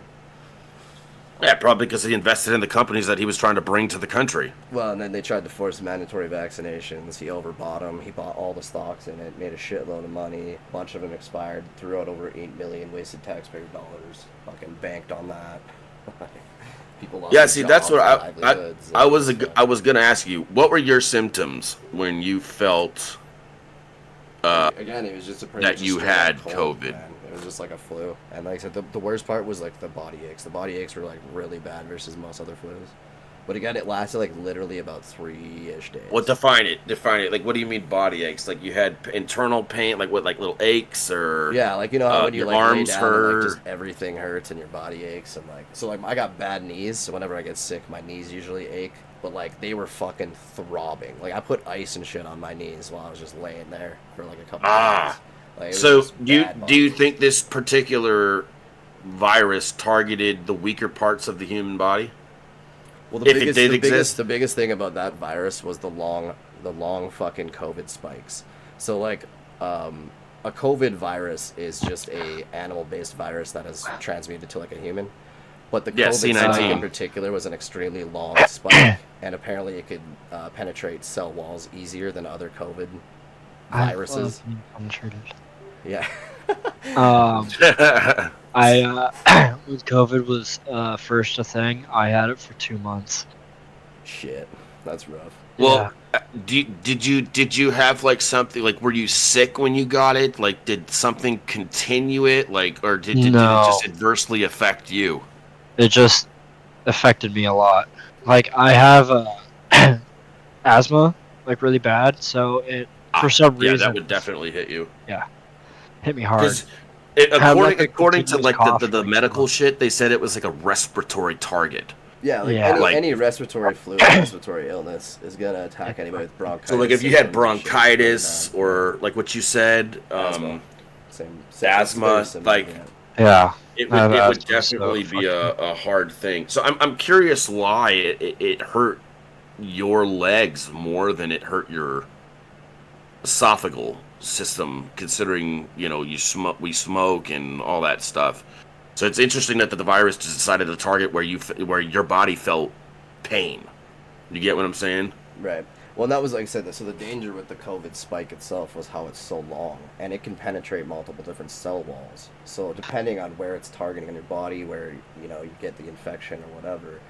Yeah, probably because he invested in the companies that he was trying to bring to the country. Well, and then they tried to force mandatory vaccinations. He overbought them. He bought all the stocks in it, made a shitload of money. A bunch of them expired. Threw out over $8 million wasted taxpayer dollars. Fucking banked on that. People lost Yeah, their see, that's jobs what and livelihoods. I was gonna ask you. What were your symptoms when you felt Again, it was just that you had cold, COVID? man. It was just like a flu. And like I said, the worst part was like the body aches. The body aches were like really bad versus most other flus. But again, it lasted like literally about 3-ish days. What define it? Define it. Like, what do you mean body aches? Like you had internal pain, like what, like little aches, or Yeah, like you know how when you your like arms lay down hurt. and, like, just everything hurts and your body aches and like so like I got bad knees, so whenever I get sick, my knees usually ache. But like they were fucking throbbing. Like I put ice and shit on my knees while I was just laying there for like a couple days. Like, it was So just do bad you body think this particular virus targeted the weaker parts of the human body? Well, if it did exist? the biggest thing about that virus was the long fucking COVID spikes. So like, a COVID virus is just a animal-based virus that is transmitted to like a human. But the COVID spike in particular was an extremely long spike, and apparently it could penetrate cell walls easier than other COVID viruses. Yeah. When COVID was first a thing, I had it for 2 months. Shit, that's rough. Well, did you have like something, like were you sick when you got it? Like did something continue it, like, or did it just adversely affect you? It just affected me a lot. Like I have asthma, like really bad, so it for some reason that would definitely hit you. Yeah, hit me hard. According to like the medical shit, they said it was like a respiratory target. Yeah, like any respiratory flu, respiratory illness is gonna attack anybody with bronchitis. So like if you had bronchitis or like what you said, asthma, like it would definitely be a hard thing. So I'm curious why it hurt your legs more than it hurt your esophageal system, considering we smoke and all that stuff. So it's interesting that the virus just decided to target where your body felt pain. You get what I'm saying? Right. Well, that was like I said. So the danger with the COVID spike itself was how it's so long, and it can penetrate multiple different cell walls. So depending on where it's targeting in your body, where you get the infection or whatever,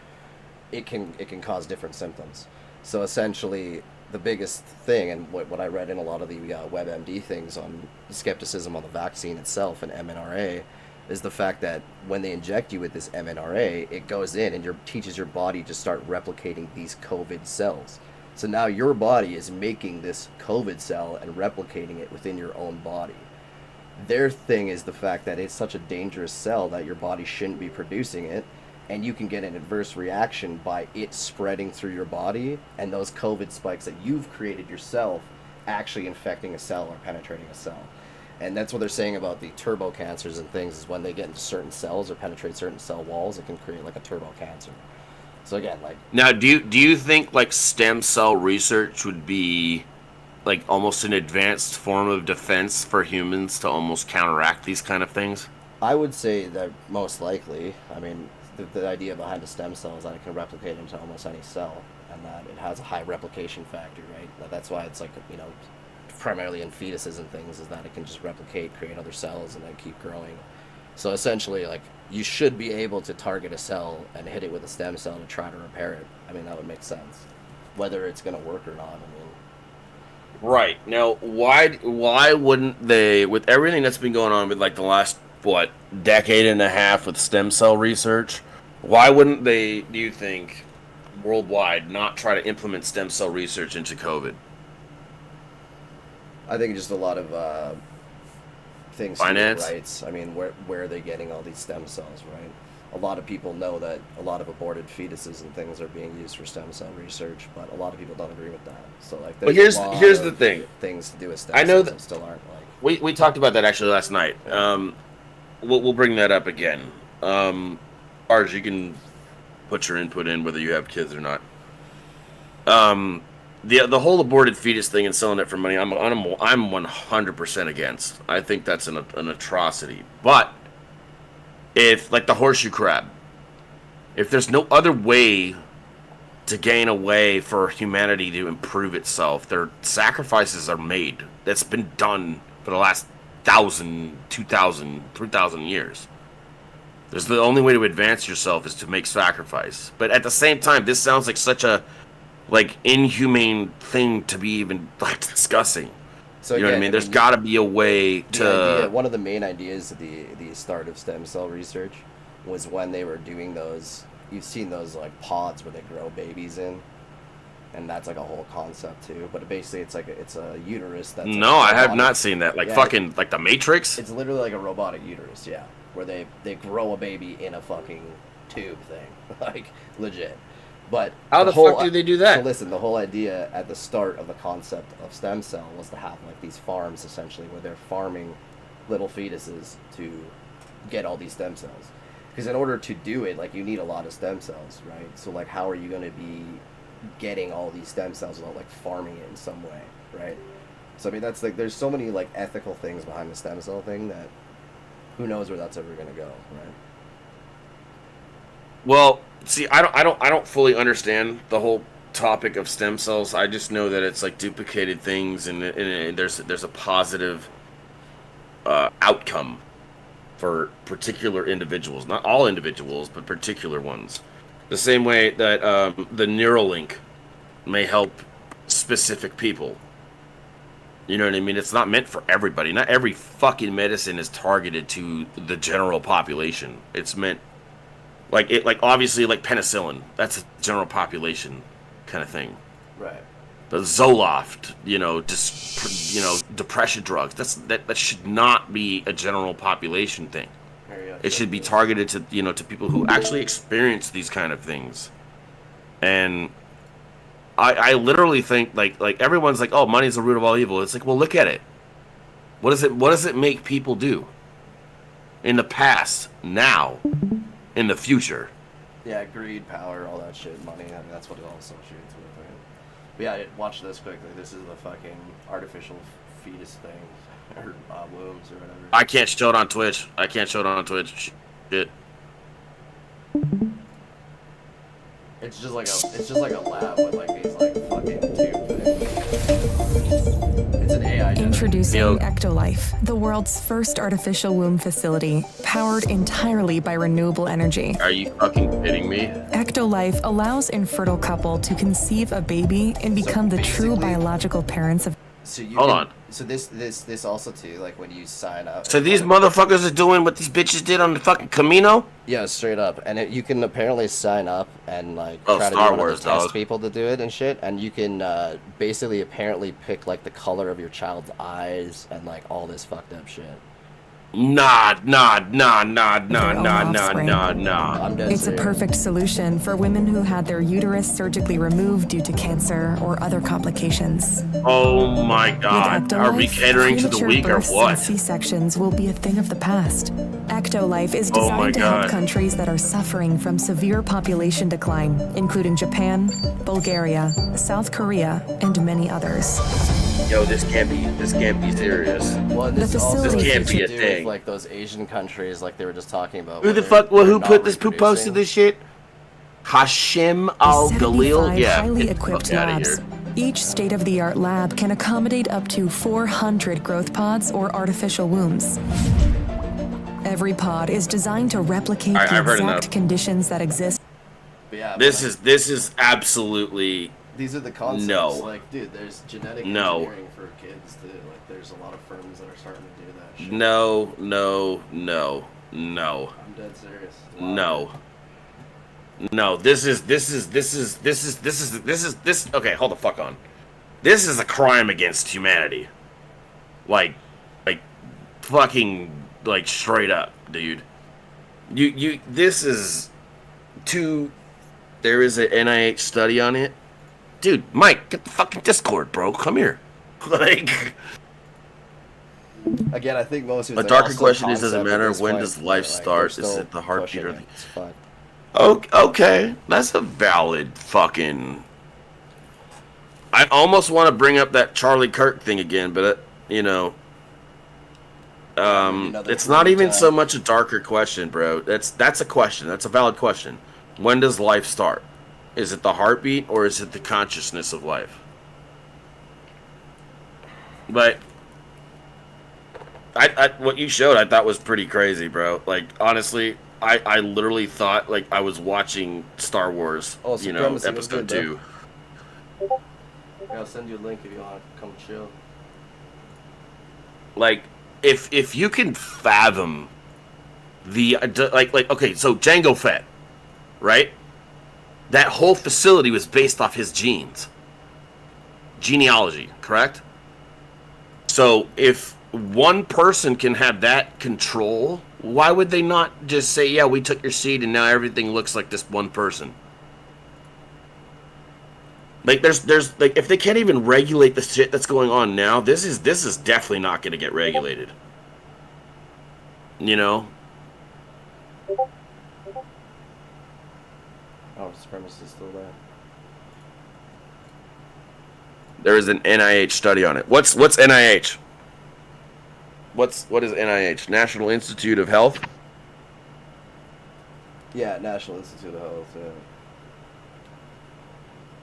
it can cause different symptoms. So essentially, the biggest thing, and what I read in a lot of the WebMD things on skepticism on the vaccine itself and mRNA, is the fact that when they inject you with this mRNA, it goes in and teaches your body to start replicating these COVID cells. So now your body is making this COVID cell and replicating it within your own body. Their thing is the fact that it's such a dangerous cell that your body shouldn't be producing it, and you can get an adverse reaction by it spreading through your body, and those COVID spikes that you've created yourself actually infecting a cell or penetrating a cell. And that's what they're saying about the turbo cancers and things, is when they get into certain cells or penetrate certain cell walls, it can create like a turbo cancer. So again, like... Now, do you think like stem cell research would be like almost an advanced form of defense for humans to almost counteract these kind of things? I would say that most likely. I mean, the idea behind a stem cell is that it can replicate into almost any cell, and that it has a high replication factor, right? That's why it's like, primarily in fetuses and things, is that it can just replicate, create other cells, and then keep growing. So essentially, like, you should be able to target a cell and hit it with a stem cell to try to repair it. I mean, that would make sense. Whether it's going to work or not, Right. Now, why wouldn't they, with everything that's been going on with like the last, decade and a half with stem cell research, why wouldn't they, do you think, worldwide, not try to implement stem cell research into COVID? I think just a lot of things. Finance? Rights. I mean, where are they getting all these stem cells, right? A lot of people know that a lot of aborted fetuses and things are being used for stem cell research, but a lot of people don't agree with that. So like, But here's the thing. Things to do with stem I know cells that that still aren't like. We talked about that actually last night. We'll bring that up again. Arj, you can put your input in whether you have kids or not. The whole aborted fetus thing and selling it for money, I'm 100% against. I think that's an atrocity. But if, like the horseshoe crab, if there's no other way to gain a way for humanity to improve itself, their sacrifices are made. That's been done for the last 1,000, 2,000, 3,000 years. There's the only way to advance yourself is to make sacrifice. But at the same time, this sounds like such a like inhumane thing to be even like discussing. So you know what I mean? There's got to be a way to. One of the main ideas of the start of stem cell research was when they were doing those. You've seen those like pods where they grow babies in, and that's like a whole concept too. But basically, it's a uterus that's. No, I have not seen that. Like fucking like the Matrix. It's literally like a robotic uterus, yeah, where they grow a baby in a fucking tube thing, like legit. But how the fuck do they do that? So listen, the whole idea at the start of the concept of stem cell was to have like these farms essentially where they're farming little fetuses to get all these stem cells. Because in order to do it, like you need a lot of stem cells, right? So like how are you going to be getting all these stem cells without like farming it in some way, right? So I mean that's like there's so many like ethical things behind the stem cell thing that who knows where that's ever going to go, right? Well, see, I don't fully understand the whole topic of stem cells. I just know that it's like duplicated things, and there's a positive outcome for particular individuals. Not all individuals, but particular ones. The same way that the Neuralink may help specific people. You know what I mean? It's not meant for everybody. Not every fucking medicine is targeted to the general population. It's meant like obviously like penicillin. That's a general population kind of thing. Right. The Zoloft, depression drugs. That should not be a general population thing. It should be targeted to to people who actually experience these kind of things. And I literally think like everyone's like, oh, money's the root of all evil. It's like, well, look at it. What does it make people do? In the past, now, in the future. Yeah, greed, power, all that shit, money. I mean, that's what it all associates with, right? But yeah, watch this quickly. This is the fucking artificial fetus thing, or wombs, or whatever. I can't show it on Twitch. Shit. It's just like a lab with like these like fucking tube things. It's an AI. Introducing Ectolife, the world's first artificial womb facility, powered entirely by renewable energy. Are you fucking kidding me? Ectolife allows infertile couple to conceive a baby and become the true biological parents of. Hold on. So this also too, like when you sign up. So these motherfuckers are doing what these bitches did on the fucking Camino? Yeah, straight up. And you can apparently sign up and like try to Star do Wars, test people to do it and shit. And you can basically apparently pick like the color of your child's eyes and like all this fucked up shit. Nah. I'm dead It's a perfect solution for women who had their uterus surgically removed due to cancer or other complications. Oh my god. Are we catering to the weak or what? And C-sections will be a thing of the past. Ectolife is designed to help countries that are suffering from severe population decline, including Japan, Bulgaria, South Korea, and many others. Yo, this can't be serious. Well, this can't be a do thing. with, like those Asian countries, like they were just talking about. Who the fuck? Who posted this shit? Hashim Al Galil. Yeah, highly equipped labs. Each state-of-the-art lab can accommodate up to 400 growth pods or artificial wombs. Every pod is designed to replicate the exact conditions that exist. Yeah, this is absolutely. These are the concepts. No. Like, dude, there's genetic engineering for kids too. Like, there's a lot of firms that are starting to do that shit. No. I'm dead serious. No. This. Okay, hold the fuck on. This is a crime against humanity. Like, fucking, like straight up, dude. This is too. There is an NIH study on it. Dude, Mike, get the fucking Discord, bro. Come here. Like, again, I think most of a darker question is, does it matter when does life start? Is it the heartbeat or the... Okay, that's a valid fucking... I almost want to bring up that Charlie Kirk thing again, but, it's not even so much a darker question, bro. That's a question. That's a valid question. When does life start? Is it the heartbeat or is it the consciousness of life? But I what you showed I thought was pretty crazy, bro. Like, honestly, I literally thought like I was watching Star Wars, Oh, you know, Supremacy was episode good, 2. Yeah, I'll send you a link if you want to come chill. Like, if you can fathom the like okay, so Jango Fett, right? That whole facility was based off his genealogy, correct? So if one person can have that control, why would they not just say, yeah, we took your seed and now everything looks like this one person? Like there's like, if they can't even regulate the shit that's going on now, this is definitely not going to get regulated. You know? Oh, Supremacy is still there. There is an NIH study on it. What's NIH? What is NIH? National Institute of Health? Yeah, National Institute of Health. Yeah.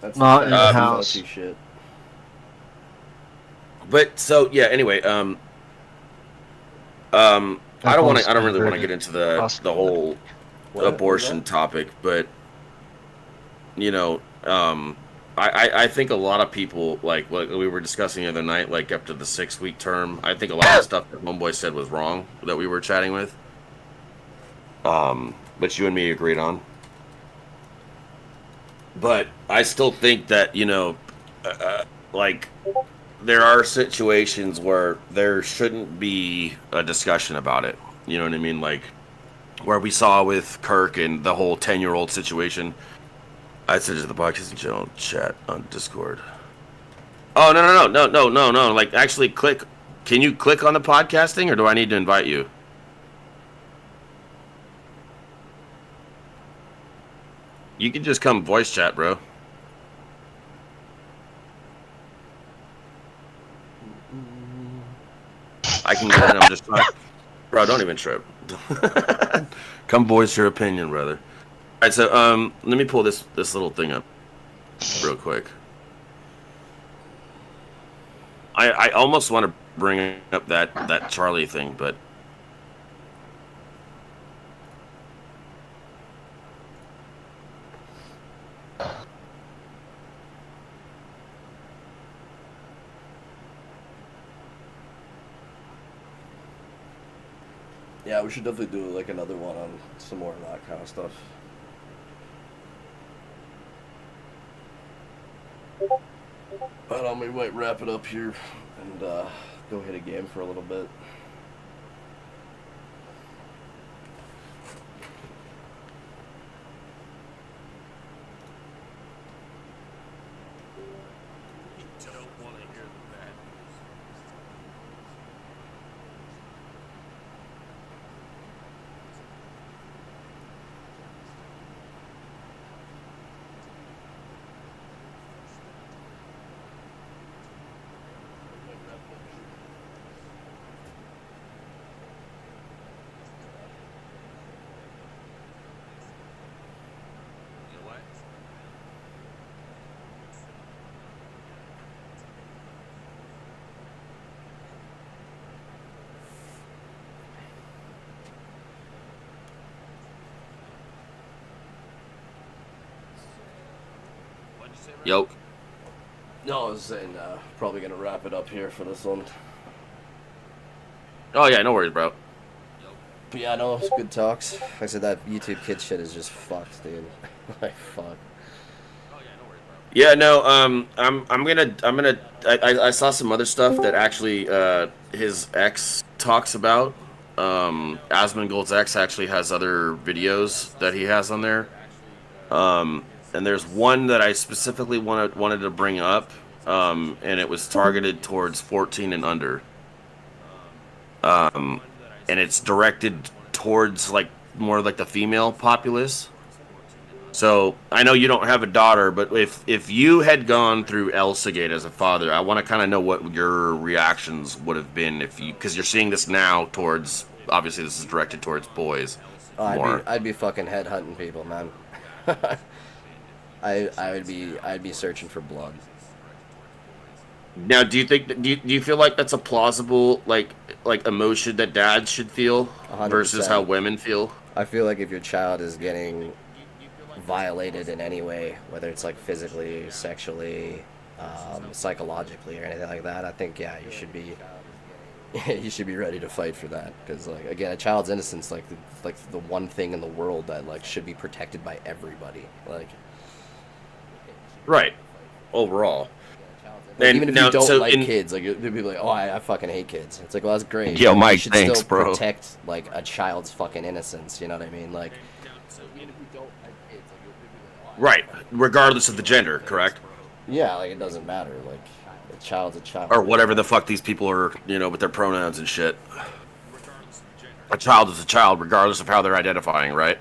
That's Not the in-house. Fauci shit. But so yeah. Anyway, I don't really want to get into the whole abortion topic, but you know, I think a lot of people like what we were discussing the other night, like up to the 6-week term. I think a lot of stuff that Homeboy said was wrong that we were chatting with. But you and me agreed on. But I still think that, you know, like, there are situations where there shouldn't be a discussion about it. You know what I mean? Like, where we saw with Kirk and the whole 10-year-old situation. I said to the podcast and chill chat on Discord. Oh, no. Like, actually click. Can you click on the podcasting, or do I need to invite you? You can just come voice chat, bro. I can get in. I'm just trying. Bro, don't even trip. Come voice your opinion, brother. All right, so let me pull this little thing up real quick. I almost want to bring up that Charlie thing, but yeah, we should definitely do like another one on some more of that kind of stuff. But we might wrap it up here and go hit a game for a little bit. Yo. No, I was saying probably gonna wrap it up here for this one. Oh yeah, no worries, bro. But yeah, no, it's good talks. Like I said, that YouTube kid shit is just fucked, dude. Like fuck. Yeah, no, I saw some other stuff that actually his ex talks about. Asmongold's ex actually has other videos that he has on there. And there's one that I specifically wanted to bring up, and it was targeted towards 14 and under. And it's directed towards like more like the female populace. So I know you don't have a daughter, but if you had gone through Elsagate as a father, I want to kind of know what your reactions would have been because you're seeing this now towards, obviously this is directed towards boys. I'd be fucking headhunting people, man. I'd be searching for blood. Now, do you feel like that's a plausible like emotion that dads should feel 100%. versus how women feel? I feel like if your child is getting violated in any way, whether it's like physically, sexually, psychologically, or anything like that, I think you should be you should be ready to fight for that. Because like again, a child's innocence, like the one thing in the world that like should be protected by everybody. Like, right, overall. Like, even if you don't like kids, like they'd be like, "Oh, I fucking hate kids." It's like, well, that's great. Yo, but Mike, you should thanks, still bro. protect like a child's fucking innocence. You know what I mean? Like, right, regardless of the gender, correct? yeah, like it doesn't matter. Like, a child's a child. Or whatever the fuck these people are, with their pronouns and shit. A child is a child, regardless of how they're identifying, right?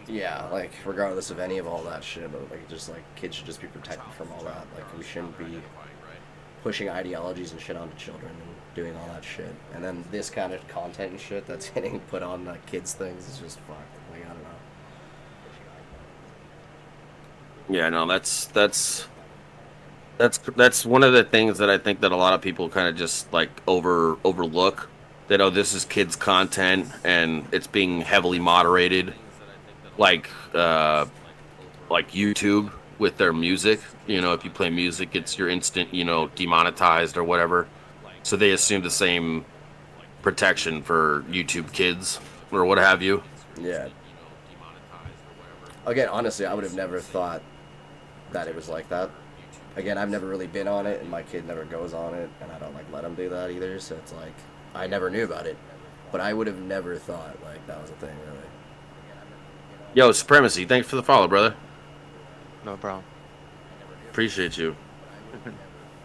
Yeah, like regardless of any of all that shit, like just like kids should just be protected from all that. Like we shouldn't be pushing ideologies and shit onto children and doing all that shit. And then this kind of content and shit that's getting put on kids things is just fucked. Like I don't know. Yeah, no, that's one of the things that I think that a lot of people kind of just like overlook. That this is kids content and it's being heavily moderated. Like YouTube with their music, if you play music, it's your instant, demonetized or whatever. So they assume the same protection for YouTube kids or what have you. Yeah. Again, honestly, I would have never thought that it was like that. Again, I've never really been on it, and my kid never goes on it, and I don't let him do that either. So it's like I never knew about it, but I would have never thought like that was a thing, really. Yo, Supremacy, thanks for the follow, brother. No problem. Appreciate you.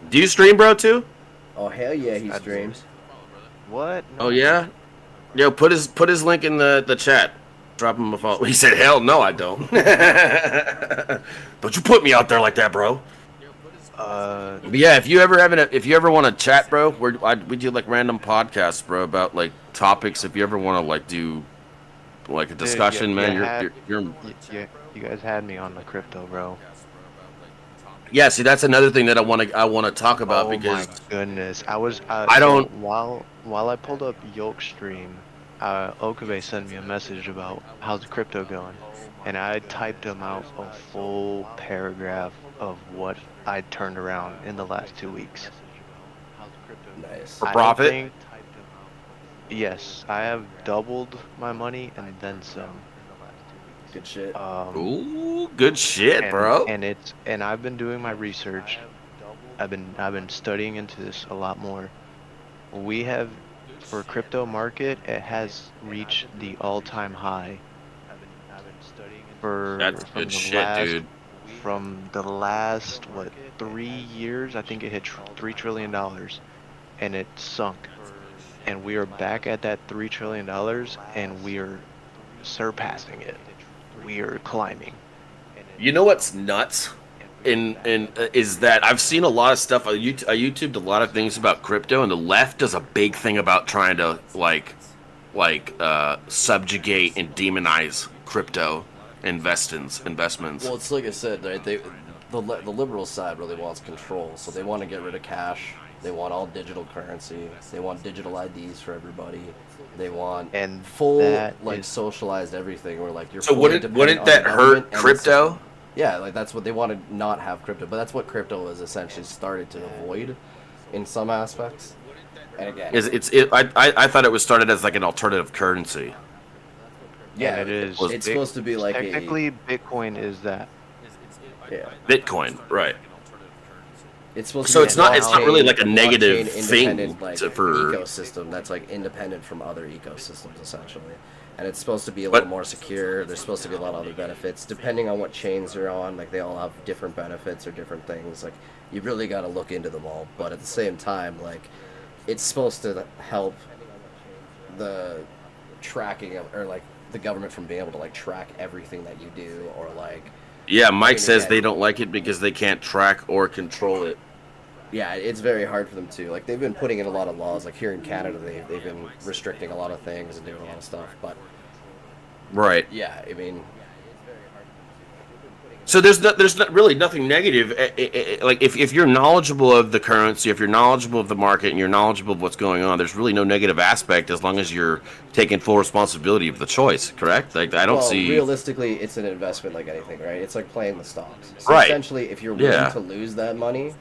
Do you stream, bro, too? Oh, hell yeah, he streams. What? No. Oh, yeah? Yo, put his link in the chat. Drop him a follow. He said, hell no, I don't. Don't you put me out there like that, bro. But yeah, if you ever want to chat, bro, we do like random podcasts, bro, about like topics. If you ever want to like do like a discussion, Dude, man, you guys had me on the crypto, bro. Yeah, see, that's another thing that I want to talk about because my goodness, while I pulled up Yolk stream, Okabe sent me a message about how's the crypto going, and I typed him out a full paragraph of what I turned around in the last 2 weeks. Nice. For profit? Yes, I have doubled my money and then some. Good shit. Ooh, good shit, bro. And I've been doing my research. I've been studying into this a lot more. We have, for crypto market, it has reached the all-time high. That's good shit, dude. From the last 3 years, I think it hit $3 trillion, and it sunk. And we are back at that $3 trillion, and we are surpassing it. We are climbing. You know what's nuts? Is that I've seen a lot of stuff. I YouTubed a lot of things about crypto, and the left does a big thing about trying to subjugate and demonize crypto investments. Well, it's like I said, right? The liberal side really wants control, so they want to get rid of cash. They want all digital currency. They want digital IDs for everybody. They want full socialized everything. Where like you're. So wouldn't that hurt crypto? Yeah, like that's what they want to not have crypto, but that's what crypto has essentially started to avoid, in some aspects. And again, I thought it was started as like an alternative currency. Yeah, it is. It's supposed to be like technically Bitcoin is that. Yeah. Bitcoin, right? It's supposed to so be it's not really like a negative thing like, for ecosystem that's like independent from other ecosystems essentially, and it's supposed to be a little more secure. There's supposed to be a lot of other benefits depending on what chains you're on. Like they all have different benefits or different things. Like you really got to look into them all. But at the same time, like it's supposed to help the tracking of or like the government from being able to like track everything that you do or like. Yeah, Mike says they don't like it because they can't track or control it. Yeah, it's very hard for them to. Like, they've been putting in a lot of laws. Like, here in Canada, they've been restricting a lot of things and doing a lot of stuff. But, right. yeah, I mean... So there's not really nothing negative. Like if you're knowledgeable of the currency, if you're knowledgeable of the market, and you're knowledgeable of what's going on, there's really no negative aspect as long as you're taking full responsibility of the choice. Correct? Like I don't see. Realistically, it's an investment like anything, right? It's like playing the stocks. So Right. essentially, if you're willing to lose that money,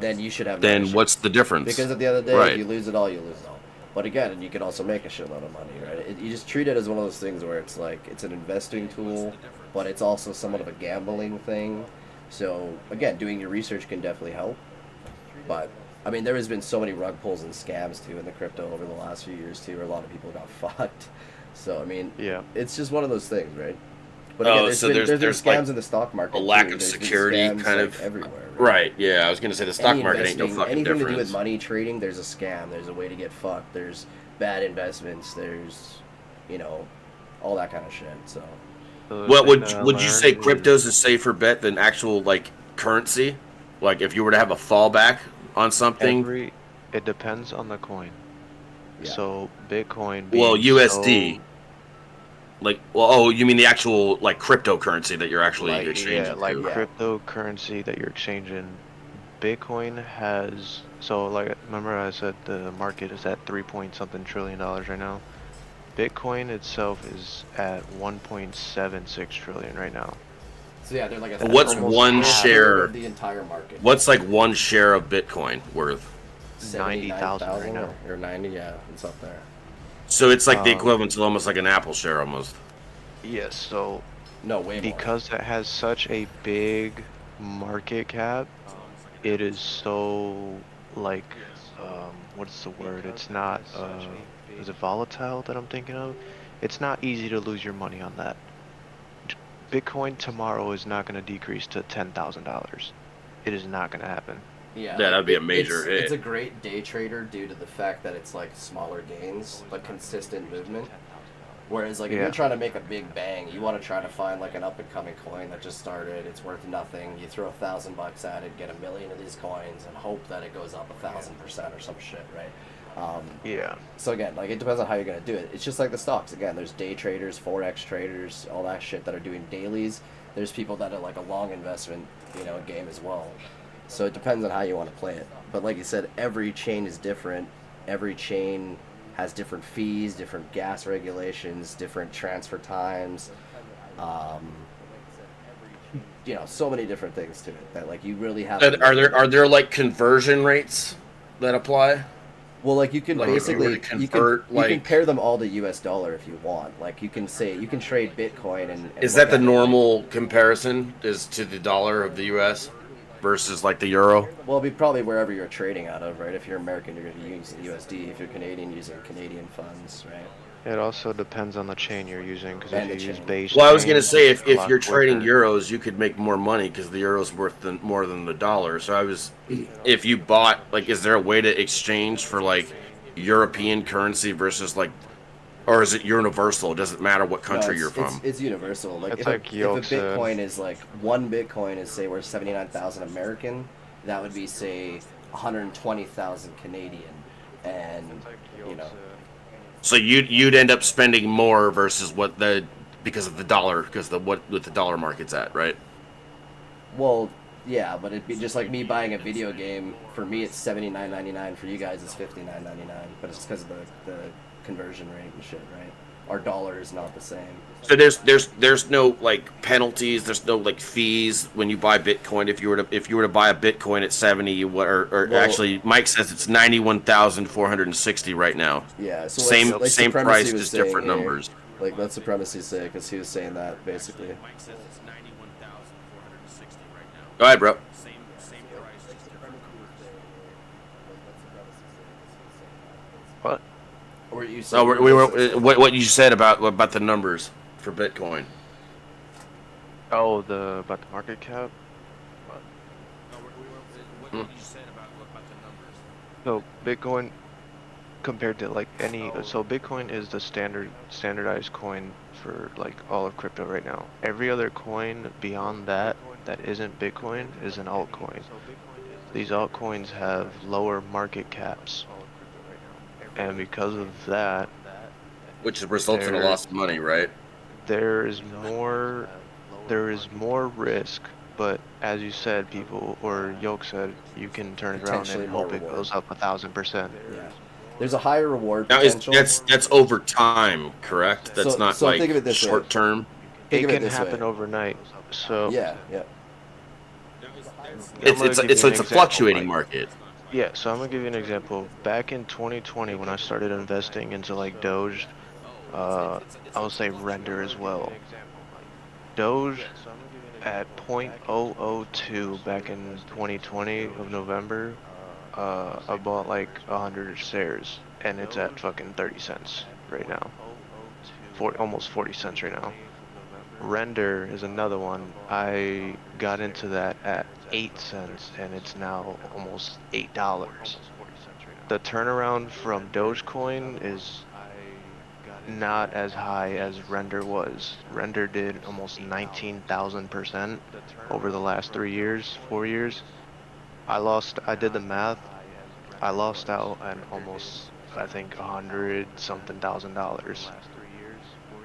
then you should have. Then what's the difference? Because at the end of the day, right. if you lose it all, you lose it all. But again, and you can also make a shitload of money, right? You just treat it as one of those things where it's like it's an investing tool, but it's also somewhat of a gambling thing. So again, doing your research can definitely help. But I mean, there has been so many rug pulls and scams too in the crypto over the last few years too, where a lot of people got fucked. So I mean, it's just one of those things, right? But again, there's been scams like in the stock market. A lack too. of There's security, scams, kind like, of everywhere. Right? Yeah, I was gonna say the stock market ain't no fucking anything difference. to do with money trading, there's a scam. There's a way to get fucked. There's bad investments. There's, all that kind of shit. So. Well, would you say crypto's a safer bet than actual like currency? Like if you were to have a fallback on something? It depends on the coin. Yeah. So Bitcoin. Well, USD. You mean the actual like cryptocurrency that you're actually exchanging? Yeah, like cryptocurrency that you're exchanging. Bitcoin has remember I said the market is at $3 trillion right now. Bitcoin itself is at 1.76 trillion right now. So yeah, they're like what's one share of the entire market? What's like one share of Bitcoin worth? 90,000 right now. Or 90, yeah, it's up there. So it's like the equivalent to almost like an Apple share almost. Yes, so no way because it has such a big market cap, it is so what's the word? It's not is it volatile that I'm thinking of? It's not easy to lose your money on that. Bitcoin tomorrow is not going to decrease to $10,000. It is not going to happen. Yeah, that'd be a major hit. It's a great day trader due to the fact that it's like smaller gains but consistent movement. Whereas if you're trying to make a big bang, you want to try to find like an up and coming coin that just started, it's worth nothing. You throw $1,000 at it, get 1 million of these coins, and hope that it goes up 1,000% or some shit, right? So again, it depends on how you're gonna do it. It's just like the stocks. Again, there's day traders, forex traders, all that shit that are doing dailies. There's people that are like a long investment, game as well. So it depends on how you want to play it. But like you said, every chain is different. Every chain has different fees, different gas regulations, different transfer times. So many different things to it that you really have. Are there like conversion rates that apply? Well, you can basically you can pair them all to US dollar if you want. You can trade Bitcoin and is that the normal comparison is to the dollar of the US versus the euro? Well, it'd be probably wherever you're trading out of, right? If you're American, you're going to be using USD. If you're Canadian, using Canadian funds, right? It also depends on the chain you're using, because if you use base. Well, I was going to say if you're trading euros, you could make more money because the euro's worth more than the dollar. So if you bought is there a way to exchange for European currency versus or is it universal? It doesn't matter what country you're from. It's universal. If a Bitcoin is one Bitcoin is say worth 79,000 American, that would be say 120,000 Canadian, and So you'd end up spending more versus because of the dollar, what the dollar market's at, right? Well, yeah, but it'd be just like me buying a video game. For me, it's $79.99. For you guys, it's $59.99. But it's because of the conversion rate and shit, right? Our dollar is not the same. So there's no penalties, there's no fees when you buy Bitcoin. If you were to buy a Bitcoin at 70, actually Mike says it's 91,460 right now. Yeah, so same price, just different numbers. Let Supremacy say, because he was saying that basically. Go ahead, bro. What? Or you said what you said about the numbers for Bitcoin. Oh, about the market cap. So Bitcoin compared to Bitcoin is the standardized coin for all of crypto right now. Every other coin beyond that isn't Bitcoin is an altcoin. These altcoins have lower market caps. And because of that, which results in a loss of money, right? There's more there is more risk, but as you said, people, or Yoke said, you can turn it around Potentially and more hope it reward. goes up 1,000%. Yeah. There's a higher reward Now, potential. that's over time, correct? That's not so like think of it this short way. term. Think It of it can this happen way. overnight. So Yeah. It's a fluctuating market. Yeah, so I'm gonna give you an example. Back in 2020, when I started investing into like Doge, I would say Render as well. Doge at 0.002 back in 2020 of November, I bought like 100 shares, and it's at fucking 30 cents right now. Almost 40 cents right now. Render is another one. I got into that at 8 cents, and it's now almost $8. The turnaround from Dogecoin is not as high as Render was. Render did almost 19,000% over the last 3 years, 4 years. I did the math. I lost out on almost, I think, 100 something $1,000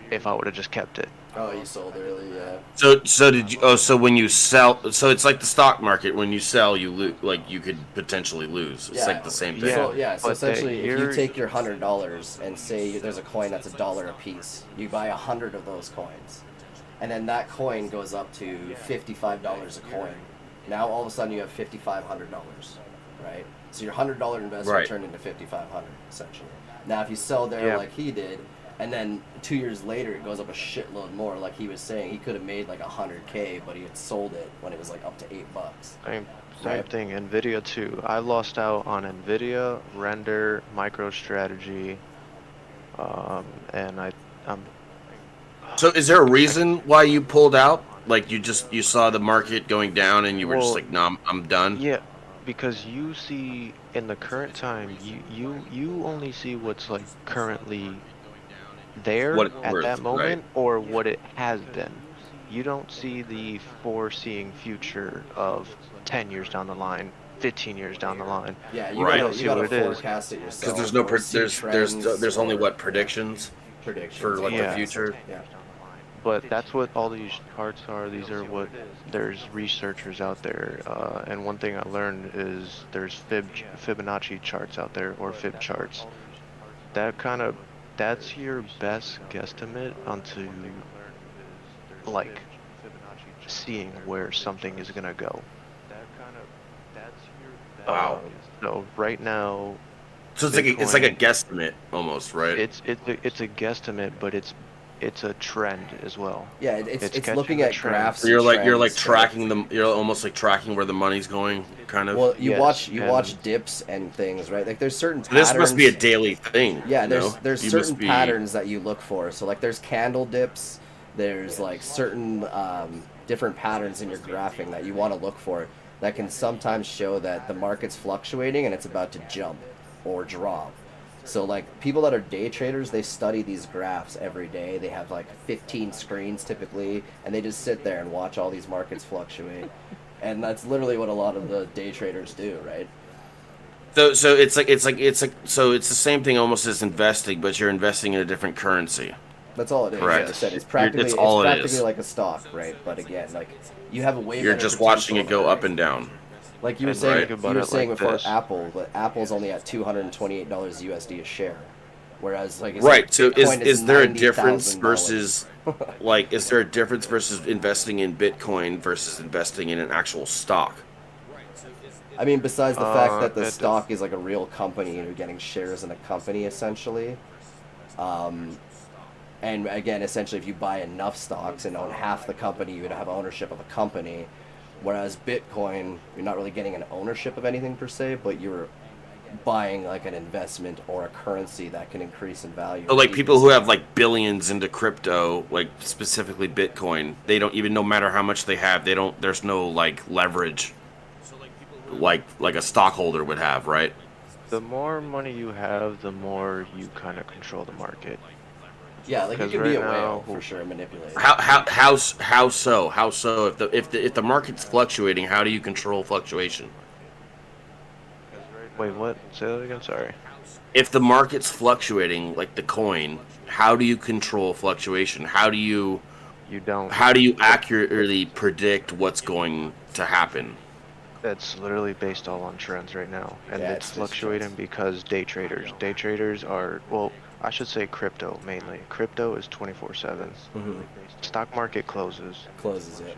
if I would have just kept it. Oh, you sold early, yeah. So did you? Oh, so when you sell, so it's like the stock market. When you sell, you lose. Like you could potentially lose. It's like the same thing. So essentially, if you take your $100 and say there's a coin that's $1 a piece, you buy 100 of those coins, and then that coin goes up to $55 a coin. Now all of a sudden you have $5,500, right? So your $100 investment turned into $5,500 essentially. Now if you sell there like he did, and then 2 years later it goes up a shitload more, like he was saying, he could have made like $100K, but he had sold it when it was like up to $8. Same thing. Nvidia too. I lost out on Nvidia, Render, MicroStrategy, and I'm. So is there a reason why you pulled out? Like you saw the market going down and you were just like, no, I'm done. Yeah, because you see in the current time, you only see what's like currently there at that moment, or what it has been. You don't see the foreseeing future of 10 years down the line, 15 years down the line. Yeah, you gotta forecast it yourself. Because there's no there's only predictions for like the future. Yeah. But that's what all these charts are. These are what there's researchers out there. And one thing I learned is there's Fibonacci charts out there, or Fib charts. That's your best guesstimate onto like seeing where something is gonna go. Wow. So right now, so it's like a guesstimate almost, right? It's a guesstimate, but it's a trend as well. Yeah, it's looking at graphs. So you're like tracking them. You're almost like tracking where the money's going, kind of. Well, you watch dips and things, right? Like there's certain patterns. This must be a daily thing. Yeah, there's certain patterns that you look for. So like there's candle dips. There's like certain different patterns in your graphing that you want to look for that can sometimes show that the market's fluctuating and it's about to jump or drop. So like people that are day traders, they study these graphs every day. They have like 15 screens typically, and they just sit there and watch all these markets fluctuate. And that's literally what a lot of the day traders do, right? So it's the same thing almost as investing, but you're investing in a different currency. That's all it is. Correct. Like I said, it's practically like a stock, right? But again, like you have a way. You're just watching it go up and down. Like you were saying, before Apple, but Apple's only at $228 USD a share, whereas like So is there a difference versus like is there a difference versus investing in Bitcoin versus investing in an actual stock? I mean, besides the fact that the stock is like a real company and you're getting shares in a company essentially, and again, essentially, if you buy enough stocks and own half the company, you would have ownership of a company. Whereas Bitcoin, you're not really getting an ownership of anything per se, but you're buying like an investment or a currency that can increase in value. So like people who have like billions into crypto, like specifically Bitcoin, they don't even, no matter how much they have, there's no like leverage like a stockholder would have, right? The more money you have, the more you kind of control the market. Yeah, like you can be a whale for sure, manipulate. How so? If the market's fluctuating, how do you control fluctuation? Wait, what? Say that again. Sorry. If the market's fluctuating, like the coin, how do you control fluctuation? How do you You don't. How do you accurately predict what's going to happen? That's literally based all on trends right now, and it's fluctuating because day traders are, well, I should say crypto mainly. Crypto is 24/7. Stock market closes it.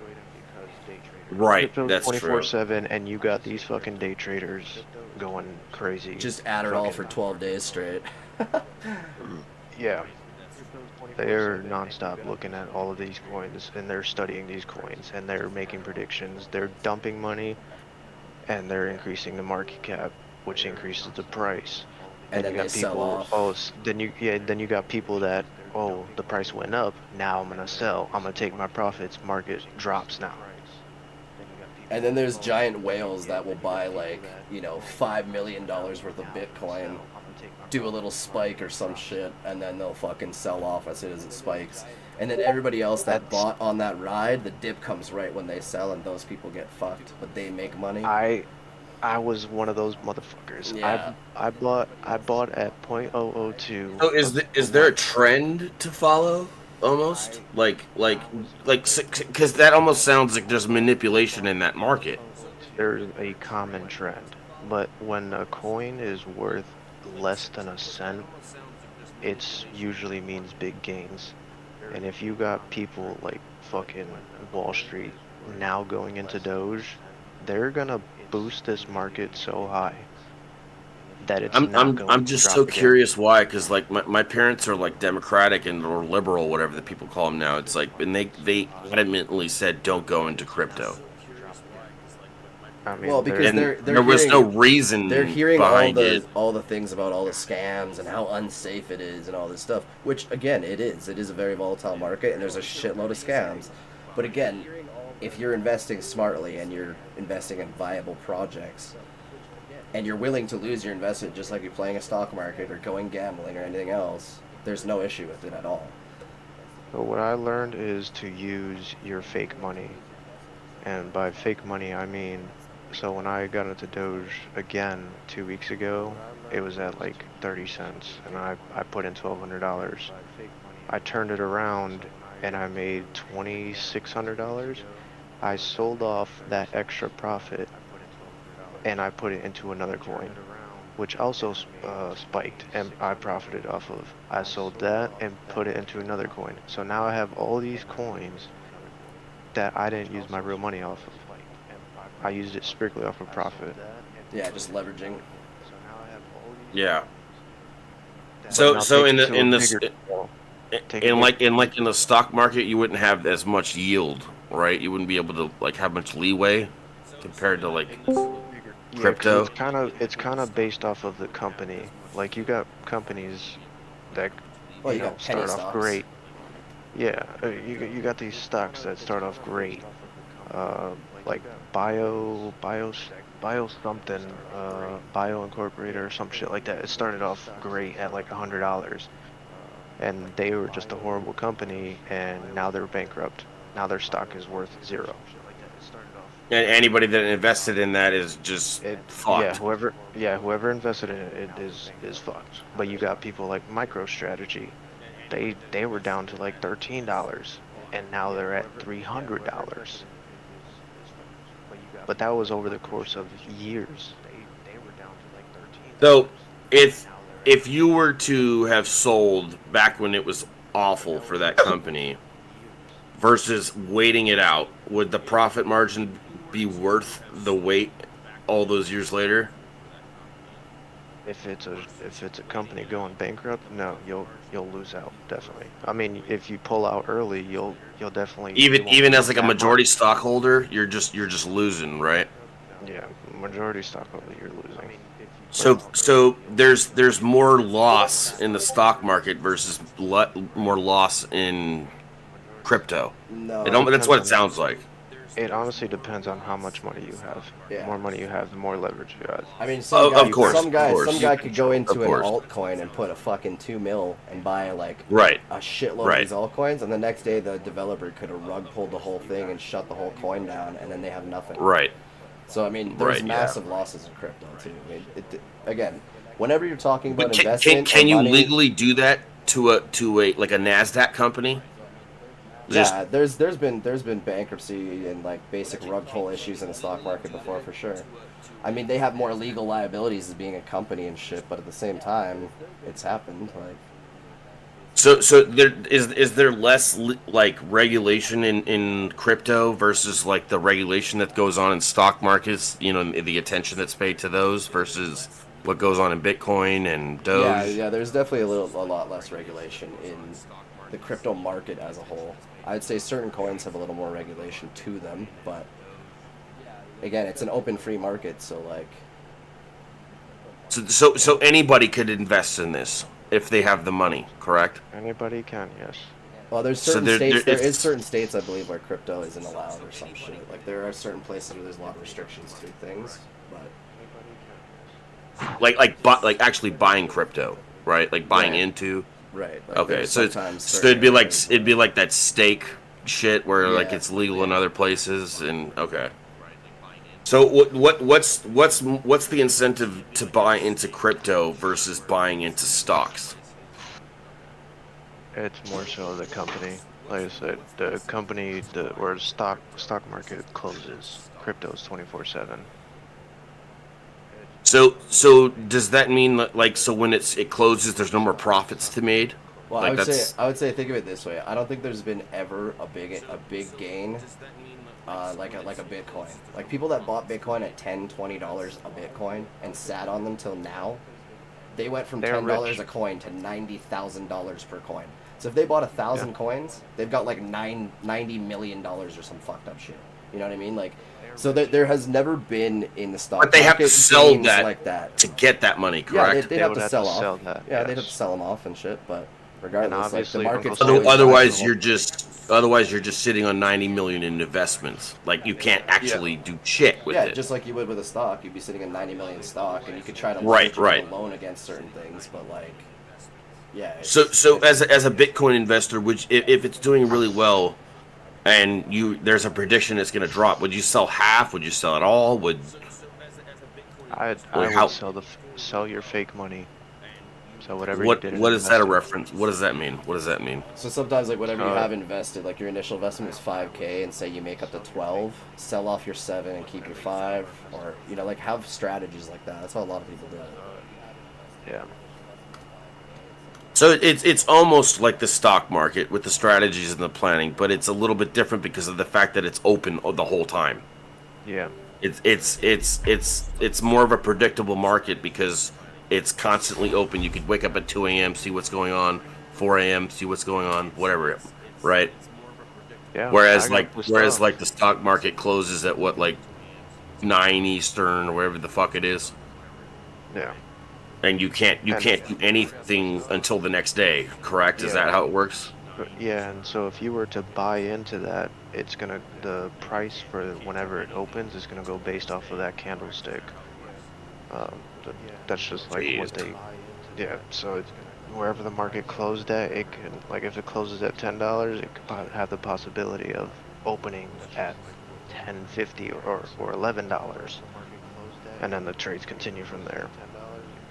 Right, Crypto's that's true. 24/7, and you got these fucking day traders going crazy. Just Adderall for 12 days straight. Yeah. They're nonstop looking at all of these coins, and they're studying these coins, and they're making predictions. They're dumping money, and they're increasing the market cap, which increases the price. And then you got they sell off. then you got people that, oh, the price went up, now I'm gonna sell. I'm gonna take my profits. Market drops now. And then there's giant whales that will buy like, $5 million worth of Bitcoin, do a little spike or some shit, and then they'll fucking sell off as soon as it spikes. And then everybody else that bought on that ride, the dip comes right when they sell, and those people get fucked, but they make money. I was one of those motherfuckers. Yeah. I bought at 0.002. So is there a trend to follow? Almost like, because that almost sounds like there's manipulation in that market. There's a common trend, but when a coin is worth less than a cent, it usually means big gains. And if you got people like fucking Wall Street now going into Doge, they're gonna boost this market so high that it's I'm just so curious why, because like my parents are like Democratic or liberal, whatever the people call them now. It's like, and they adamantly said don't go into crypto. I mean, Well, because there was no reason they're hearing behind all the things about all the scams and how unsafe it is and all this stuff, which again it is a very volatile market and there's a shitload of scams. But again, if you're investing smartly and you're investing in viable projects and you're willing to lose your investment just like you're playing a stock market or going gambling or anything else, there's no issue with it at all. So what I learned is to use your fake money. And by fake money, I mean, so when I got into Doge again 2 weeks ago, it was at like 30 cents, and I put in $1,200. I turned it around, and I made $2,600. I sold off that extra profit, and I put it into another coin, which also spiked, and I profited off of. I sold that and put it into another coin. So now I have all these coins that I didn't use my real money off of. I used it strictly off of profit. Yeah, just leveraging. Yeah. So in the stock market, you wouldn't have as much yield, right? You wouldn't be able to like have much leeway compared to like crypto. It's kind of based off of the company. Like you got companies that start off great. Yeah, you got these stocks that start off great, like Bio something, Bio Incorporated or some shit like that. It started off great at like $100, and they were just a horrible company, and now they're bankrupt. Now their stock is worth $0. And anybody that invested in that is just fucked. Whoever invested in it is fucked. But you got people like MicroStrategy. They were down to like $13, and now they're at $300. But that was over the course of years. So, if you were to have sold back when it was awful for that company versus waiting it out, would the profit margin be worth the wait all those years later? If it's a company going bankrupt, no, you'll lose out, definitely. I mean, if you pull out early, you'll definitely even as like a majority stockholder, you're just losing, right? Yeah, majority stockholder, you're losing. So there's more loss in the stock market versus more loss in crypto. No, that's what it sounds like. It honestly depends on how much money you have. The more money you have, the more leverage you have. I mean, some guy could go into an altcoin and put a fucking $2 million and buy like a shitload of these altcoins, and the next day the developer could have rug pulled the whole thing and shut the whole coin down, and then they have nothing. Right. So I mean, there's massive losses in crypto too. I mean, again, whenever you're talking about investment, can you legally do that to a like a NASDAQ company? Yeah, there's been bankruptcy and like basic rug pull issues in the stock market before for sure. I mean, they have more legal liabilities as being a company and shit, but at the same time, it's happened. Like, so there is there less like regulation in crypto versus like the regulation that goes on in stock markets? You know, the attention that's paid to those versus what goes on in Bitcoin and Doge. yeah, there's definitely a lot less regulation in the crypto market as a whole. I'd say certain coins have a little more regulation to them, but again, it's an open free market, so like. So anybody could invest in this if they have the money, correct? Anybody can, yes. Well, there's certain states. There is certain states, I believe, where crypto isn't allowed or some shit. Like there are certain places where there's a lot of restrictions to things, but like actually buying crypto, right? Like buying into. Right. Like Okay, so it'd be like that stake shit where like it's legal in other places, and okay. So what's the incentive to buy into crypto versus buying into stocks? It's more so the company. Like I said, the company where stock market closes, crypto is 24/7. So does that mean that, like, so when it closes, there's no more profits to be made? Well, like I would say think of it this way. I don't think there's been ever a big gain, like a Bitcoin. Like people that bought Bitcoin at $10, $20 a Bitcoin and sat on them till now, they went from $10 a coin to $90,000 per coin. So if they bought 1,000 coins, they've got like $90 million or some fucked up shit. You know what I mean? Like, so there has never been in the stock market. But they have to sell that, like that to get that money, correct? Yeah, they'd have to sell off. Sell that, yeah, they'd have to sell them off and shit. But regardless, like the market's otherwise you're just sitting on 90 million in investments. Like you can't actually do shit with it. Just like you would with a stock, you'd be sitting in 90 million stock, and you could try to right. loan against certain things, but like, yeah. So as a Bitcoin investor, which if it's doing really well, and there's a prediction it's going to drop, would you sell half? Would you sell it all? I would sell your fake money. So whatever what you did. What is that a reference? What does that mean? What does that mean? So sometimes like whatever you have invested, like your initial investment was $5,000, and say you make up to 12, sell off your 7 and keep your 5, or like have strategies like that. That's how a lot of people do it. Yeah. So it's almost like the stock market with the strategies and the planning, but it's a little bit different because of the fact that it's open the whole time. Yeah. It's more of a predictable market because it's constantly open. You could wake up at 2 a.m., see what's going on, 4 a.m., see what's going on, whatever, right? Yeah. Whereas the stock market closes at what, like 9 Eastern or whatever the fuck it is. Yeah. And you can't do anything until the next day, correct? Is that how it works? Yeah, and so if you were to buy into that, the price for whenever it opens is gonna go based off of that candlestick. That's just like what they. Yeah, so wherever the market closed at, it can, like if it closes at $10, it could have the possibility of opening at $10.50 or $11, and then the trades continue from there.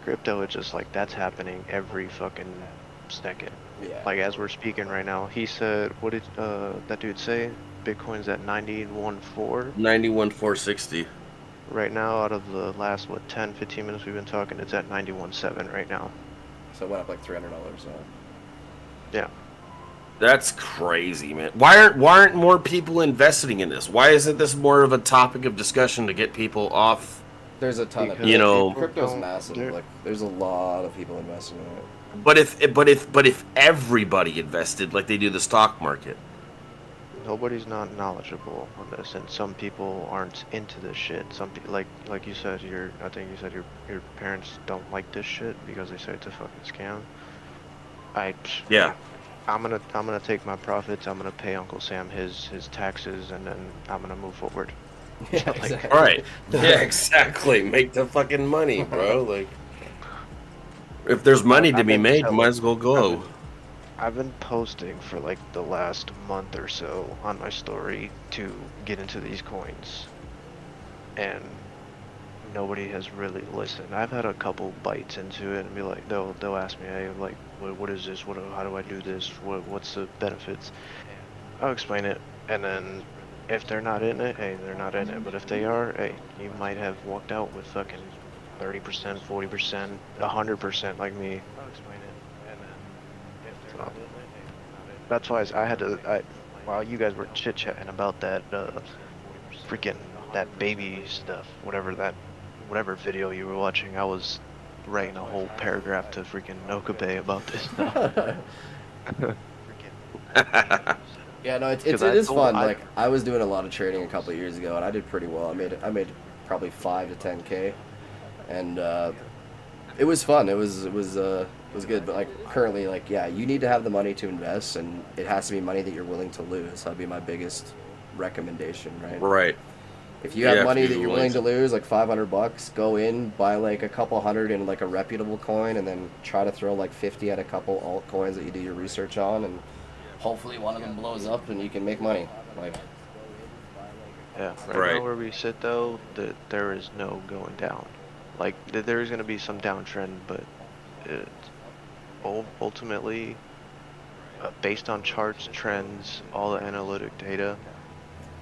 Crypto, it's just like that's happening every fucking second. Yeah. Like as we're speaking right now, he said, what did that dude say? Bitcoin's at 91.4. 91,460. Right now, out of the last 10-15 minutes we've been talking, it's at 91.7 right now. So it went up like $300. Yeah. That's crazy, man. Why aren't more people investing in this? Why isn't this more of a topic of discussion to get people off? There's a ton of crypto's massive. Like there's a lot of people investing in it. But if everybody invested like they do the stock market, nobody's not knowledgeable on this, and some people aren't into this shit. Some people, like you said, I think you said your parents don't like this shit because they say it's a fucking scam. I'm gonna take my profits. I'm gonna pay Uncle Sam his taxes, and then I'm gonna move forward. Yeah, exactly. Right. Yeah, exactly. Make the fucking money, bro. Like, if there's money to be made, might as well go. I've been posting for like the last month or so on my story to get into these coins, and nobody has really listened. I've had a couple bites into it and be like, they'll ask me, hey, like, what is this? How do I do this? What's the benefits? I'll explain it, and then if they're not in it, hey, they're not in it. But if they are, hey, you might have walked out with fucking 30%, 40%, 100% like me. I'll explain it, and then if they're not in it, hey, that's why I had to. While you guys were chit chatting about that, freaking that baby stuff, whatever video you were watching, I was writing a whole paragraph to freaking Nokabe about this stuff. Yeah, no, it is fun. Like I was doing a lot of trading a couple of years ago, and I did pretty well. I made probably 5 to 10K, and it was fun. It was good. But like currently, like yeah, you need to have the money to invest, and it has to be money that you're willing to lose. That'd be my biggest recommendation, right? Right. If you have money that you're willing to lose, like $500, go in, buy like a couple hundred in like a reputable coin, and then try to throw like 50 at a couple altcoins that you do your research on, and hopefully one of them blows up and you can make money. Like, yeah, right now where we sit though, there is no going down. Like there is going to be some downtrend, but ultimately, based on charts, trends, all the analytic data,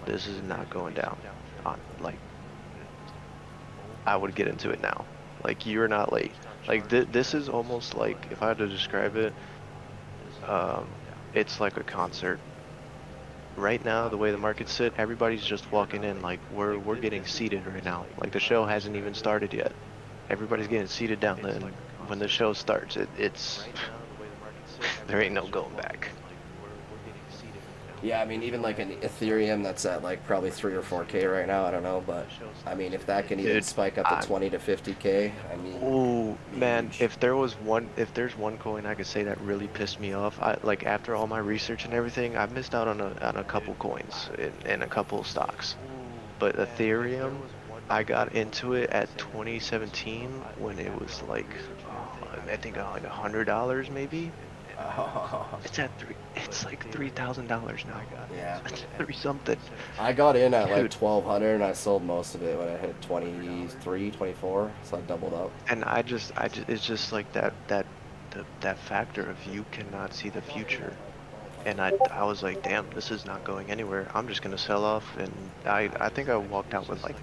this is not going down. Like, I would get into it now. Like, you're not late. Like this is almost like, if I had to describe it, it's like a concert. Right now, the way the markets sit, everybody's just walking in. Like we're getting seated right now. Like the show hasn't even started yet. Everybody's getting seated down. Then when the show starts, it's there ain't no going back. yeah, I mean, even like an Ethereum that's at like probably 3 or 4K right now. I don't know, but I mean, if that can even spike up to 20 to 50K, I mean. Oh man, if there's one coin I could say that really pissed me off, like after all my research and everything, I missed out on a couple coins and a couple of stocks. But Ethereum, I got into it at 2017 when it was like, I think like $100 maybe. It's like $3,000 now. Yeah. 3 something. I got in at like 1,200 and I sold most of it when I hit 23, 24, so I doubled up. And I just it's just like that factor of you cannot see the future. And I was like, damn, this is not going anywhere. I'm just gonna sell off, and I think I walked out with like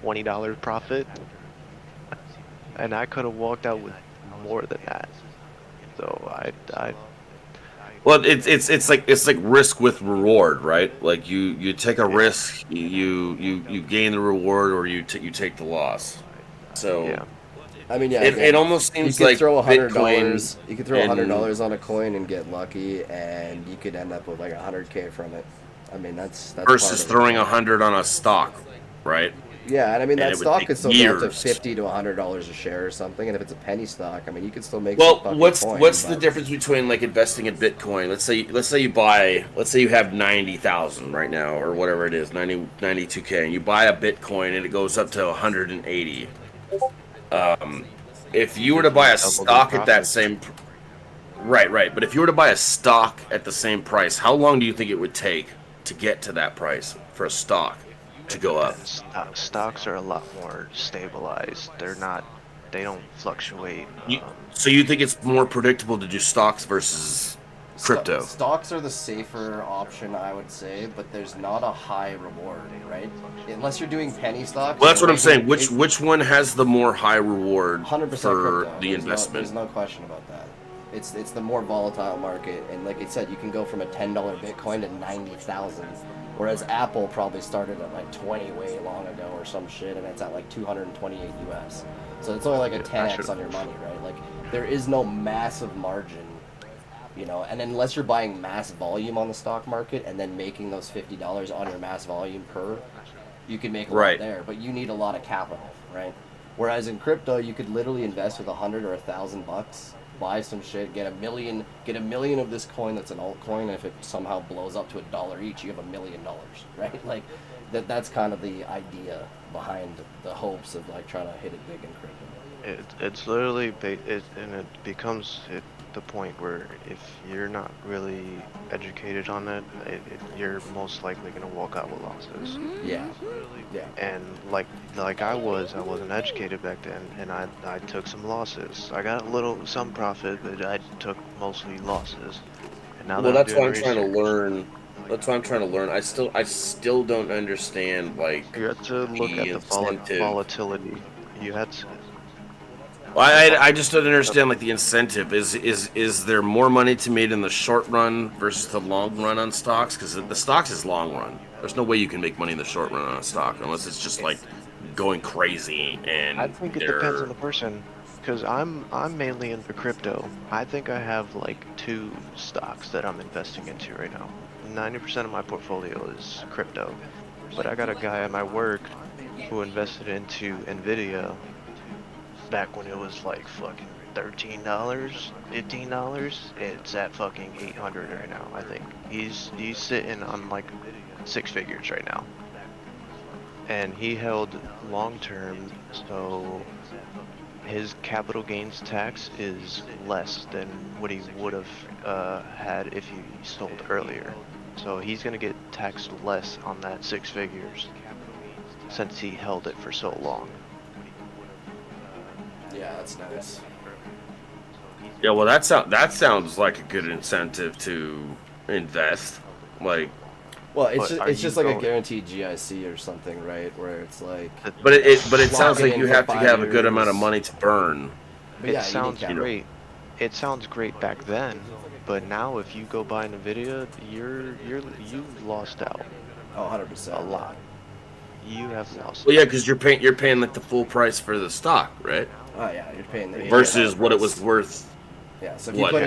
$20 profit. And I could have walked out with more than that. So I well, it's like risk with reward, right? Like you take a risk, you gain the reward, or you take the loss. So yeah. I mean, yeah, it almost seems you could like throw $100. You could throw $100 on a coin and get lucky, and you could end up with like 100K from it. I mean, that's versus throwing 100 on a stock, right? Yeah, and I mean, that stock could still go up to $50 to $100 a share or something, and if it's a penny stock, I mean, you could still make some fucking coin, what's the difference between like investing in Bitcoin? Let's say you have 90,000 right now, or whatever it is, 92K, and you buy a Bitcoin and it goes up to 180. If you were to buy a stock at that same, right, but if you were to buy a stock at the same price, how long do you think it would take to get to that price for a stock to go up? Stocks are a lot more stabilized. They don't fluctuate. So you think it's more predictable to do stocks versus crypto? Stocks are the safer option, I would say, but there's not a high reward, right? Unless you're doing penny stocks. Well, that's what I'm saying. Which one has the more high reward 100% for crypto. the investment? There's no question about that. It's the more volatile market, and like I said, you can go from a $10 Bitcoin to 90,000. Whereas Apple probably started at like 20 way long ago or some shit, and it's at like 228 US. So it's only like a 10x on your money, right? Like there is no massive margin, you know. And unless you're buying mass volume on the stock market and then making those $50 on your mass volume per, you can make a lot there. But you need a lot of capital, right? Whereas in crypto, you could literally invest with $100 or $1,000. Buy some shit, get a million of this coin that's an altcoin, and if it somehow blows up to $1 each, you have $1 million, right? Like that's kind of the idea behind the hopes of like trying to hit it big in crypto. It's literally and it becomes the point where if you're not really educated on it, you're most likely gonna walk out with losses. Yeah. And like I wasn't educated back then, and I took some losses. I got some profit, but I took mostly losses. And now that's why I'm trying to learn That's what I'm trying to learn. I still don't understand like You have to look at the volatility. You had to. Well, I just don't understand like the incentive. Is there more money to made in the short run versus the long run on stocks? Because the stocks is long run. There's no way you can make money in the short run on a stock unless it's just like going crazy. And I think it depends on the person. Because I'm mainly into crypto. I think I have like 2 stocks that I'm investing into right now. 90% of my portfolio is crypto. But I got a guy at my work who invested into Nvidia back when it was like fucking $13, $15. It's at fucking 800 right now. I think he's sitting on like 6 figures right now. And he held long term, so his capital gains tax is less than what he would have had if he sold earlier. So he's gonna get taxed less on that 6 figures since he held it for so long. Yeah, that's nice. Yeah, well, that sounds like a good incentive to invest. Like, well, it's just like a guaranteed GIC or something, right? Where it's like, but it sounds like you have to have a good amount of money to burn. But It yeah, sounds great. It sounds great back then, but now if you go buy Nvidia, you've lost out. Oh, 100%. A lot. You have lost. Well, yeah, because you're paying like the full price for the stock, right? Oh yeah, you're paying the versus what it was worth. Yeah, so if what, you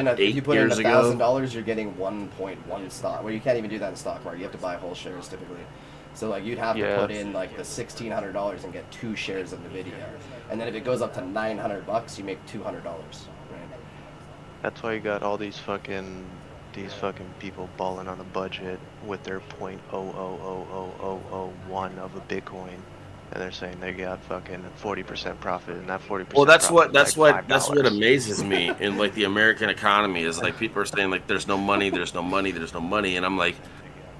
put in $8 $1,000, you're getting 1.1 stock. Well, you can't even do that in the stock market. You have to buy whole shares typically. So like you'd have to put in like the $1,600 and get 2 shares of Nvidia, and then if it goes up to $900, you make $200. Right? That's why you got all these fucking people balling on a budget with their 0.0000001 of a Bitcoin, and they're saying they got fucking 40% profit, and that 40%. Well, that's what amazes me in like the American economy is like people are saying like there's no money, and I'm like,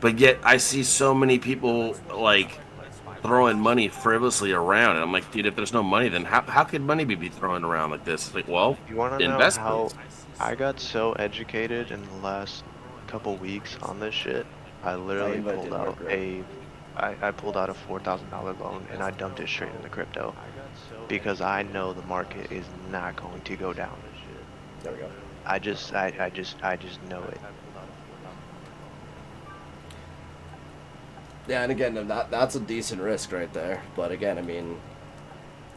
but yet I see so many people like throwing money frivolously around, and I'm like, dude, if there's no money, then how could money be thrown around like this? It's like, well, you want to know invest. how I got so educated in the last couple weeks on this shit? I literally pulled out I pulled out a $4,000 loan and I dumped it straight into crypto because I know the market is not going to go down. There we go. I just know it. Yeah, and again, that's a decent risk right there. But again, I mean,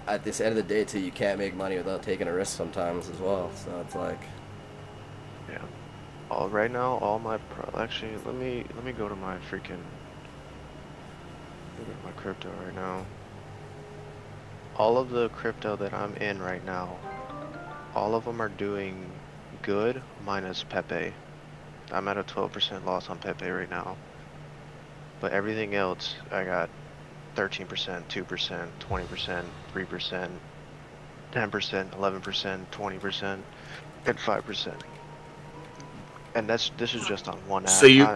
at this end of the day, too, you can't make money without taking a risk sometimes as well. So it's like, yeah. Right now, all my actually, let me go to my freaking. Look at my crypto right now. All of the crypto that I'm in right now, all of them are doing good minus Pepe. I'm at a 12% loss on Pepe right now. But everything else, I got 13%, 2%, 20%, 3%, 10%, 11%, 20%, and 5%. And this is just on one app. So you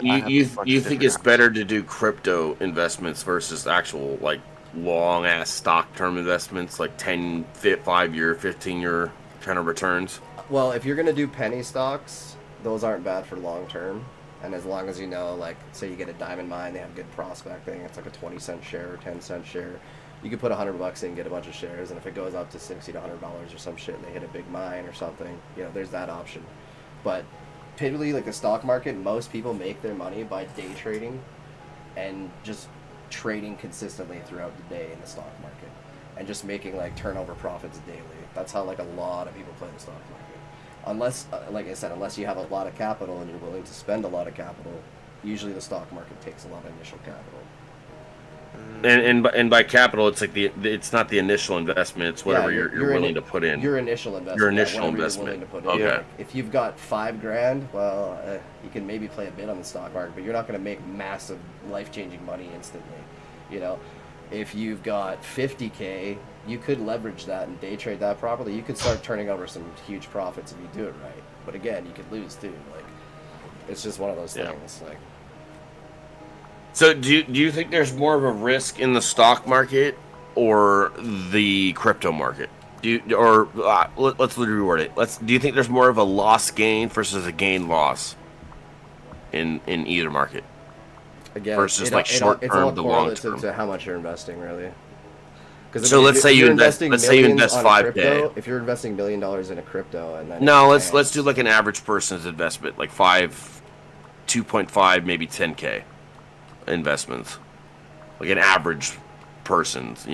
think it's better to do crypto investments versus actual like long ass stock term investments like 10, 5-year, 15-year kind of returns? well, if you're gonna do penny stocks, those aren't bad for long term. And as long as you know, like, say you get a diamond mine, they have good prospecting. It's like a 20-cent share or 10-cent share. You could put $100 in and get a bunch of shares, and if it goes up to $60 to $100 or some shit, and they hit a big mine or something, you know, there's that option. But typically, like the stock market, most people make their money by day trading and just trading consistently throughout the day in the stock market and just making like turnover profits daily. That's how like a lot of people play the stock market. Unless, like I said, unless you have a lot of capital and you're willing to spend a lot of capital, usually the stock market takes a lot of initial capital. And by capital, it's like it's not the initial investment. It's whatever you're willing to put in. Your initial investment. Your initial investment. investment. You're willing to put in. Okay. Like, if you've got $5,000, well, you can maybe play a bit on the stock market, but you're not going to make massive, life-changing money instantly. You know, if you've got $50K, you could leverage that and day trade that properly. You could start turning over some huge profits if you do it right. But again, you could lose too. Like, it's just one of those things. Like. So do you think there's more of a risk in the stock market or the crypto market? Let's reword it. Do you think there's more of a loss gain versus a gain loss in either market? Again, versus like short term to long term. To how much you're investing, really. So let's say you invest. Let's say you invest 5K. If you're investing $1 million in a crypto, and then let's do like an average person's investment, like 2.5, maybe 10K investments, like an average person's,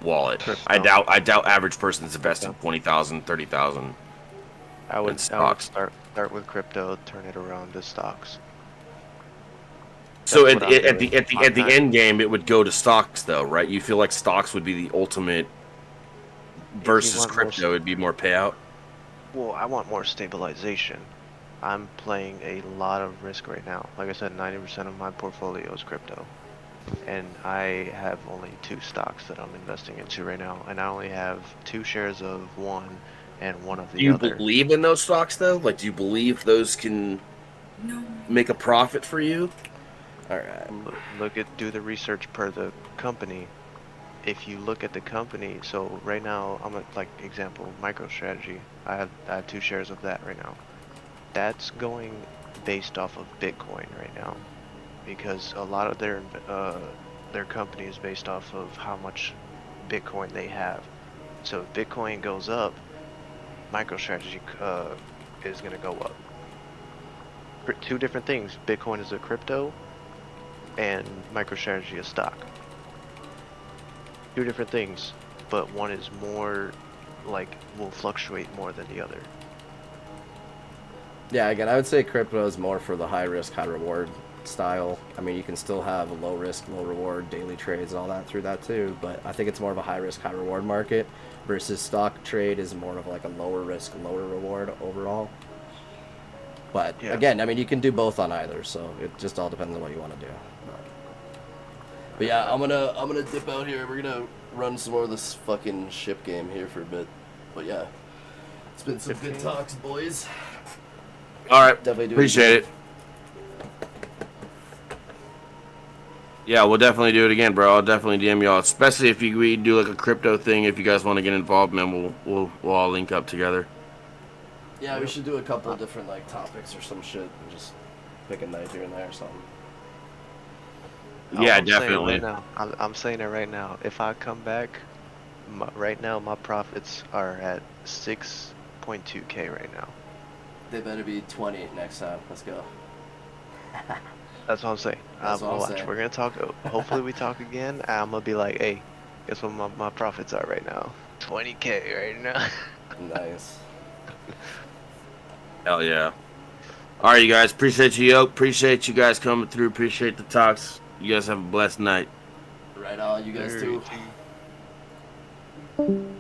wallet. Crypto. I doubt average person's investing 20,000, 30,000. I would stocks. start with crypto, turn it around to stocks. So at the end game, it would go to stocks, though, right? You feel like stocks would be the ultimate versus crypto. It'd be more payout. Well, I want more stabilization. I'm playing a lot of risk right now. Like I said, 90% of my portfolio is crypto, and I have only 2 stocks that I'm investing into right now, and I only have 2 shares of one and one of the other. Do you believe in those stocks, though? Like, do you believe those can make a profit for you? All right. Do the research per the company. If you look at the company, so right now I'm example MicroStrategy. I have 2 shares of that right now. That's going based off of Bitcoin right now, because a lot of their company is based off of how much Bitcoin they have. So if Bitcoin goes up, MicroStrategy is going to go up. 2 different things. Bitcoin is a crypto, and MicroStrategy is stock. 2 different things, but one is more will fluctuate more than the other. Yeah, again, I would say crypto is more for the high risk, high reward style. I mean, you can still have a low risk, low reward daily trades and all that through that too, but I think it's more of a high risk, high reward market versus stock trade is more of like a lower risk, lower reward overall. But again, I mean, you can do both on either, so it just all depends on what you want to do. But yeah, I'm gonna dip out here. We're gonna run some more of this fucking ship game here for a bit. But yeah, it's been some good talks, boys. All right, definitely do appreciate it. Yeah, we'll definitely do it again, bro. I'll definitely DM y'all, especially if we do like a crypto thing. If you guys want to get involved, man, we'll all link up together. Yeah, we should do a couple of different like topics or some shit and just pick a night here and there or something. Yeah, I'm definitely. I'm saying it right now. If I come back, right now my profits are at 6.2K right now. They better be 20 next time. Let's go. That's what I'm saying. That's what I'm watch. saying. We're gonna talk. Hopefully we talk again. I'm gonna be like, hey, guess what my profits are right now? 20K right now. Nice. Hell yeah. All right, you guys. Appreciate you, Yoke. Appreciate you guys coming through. Appreciate the talks. You guys have a blessed night. Right on, you guys too.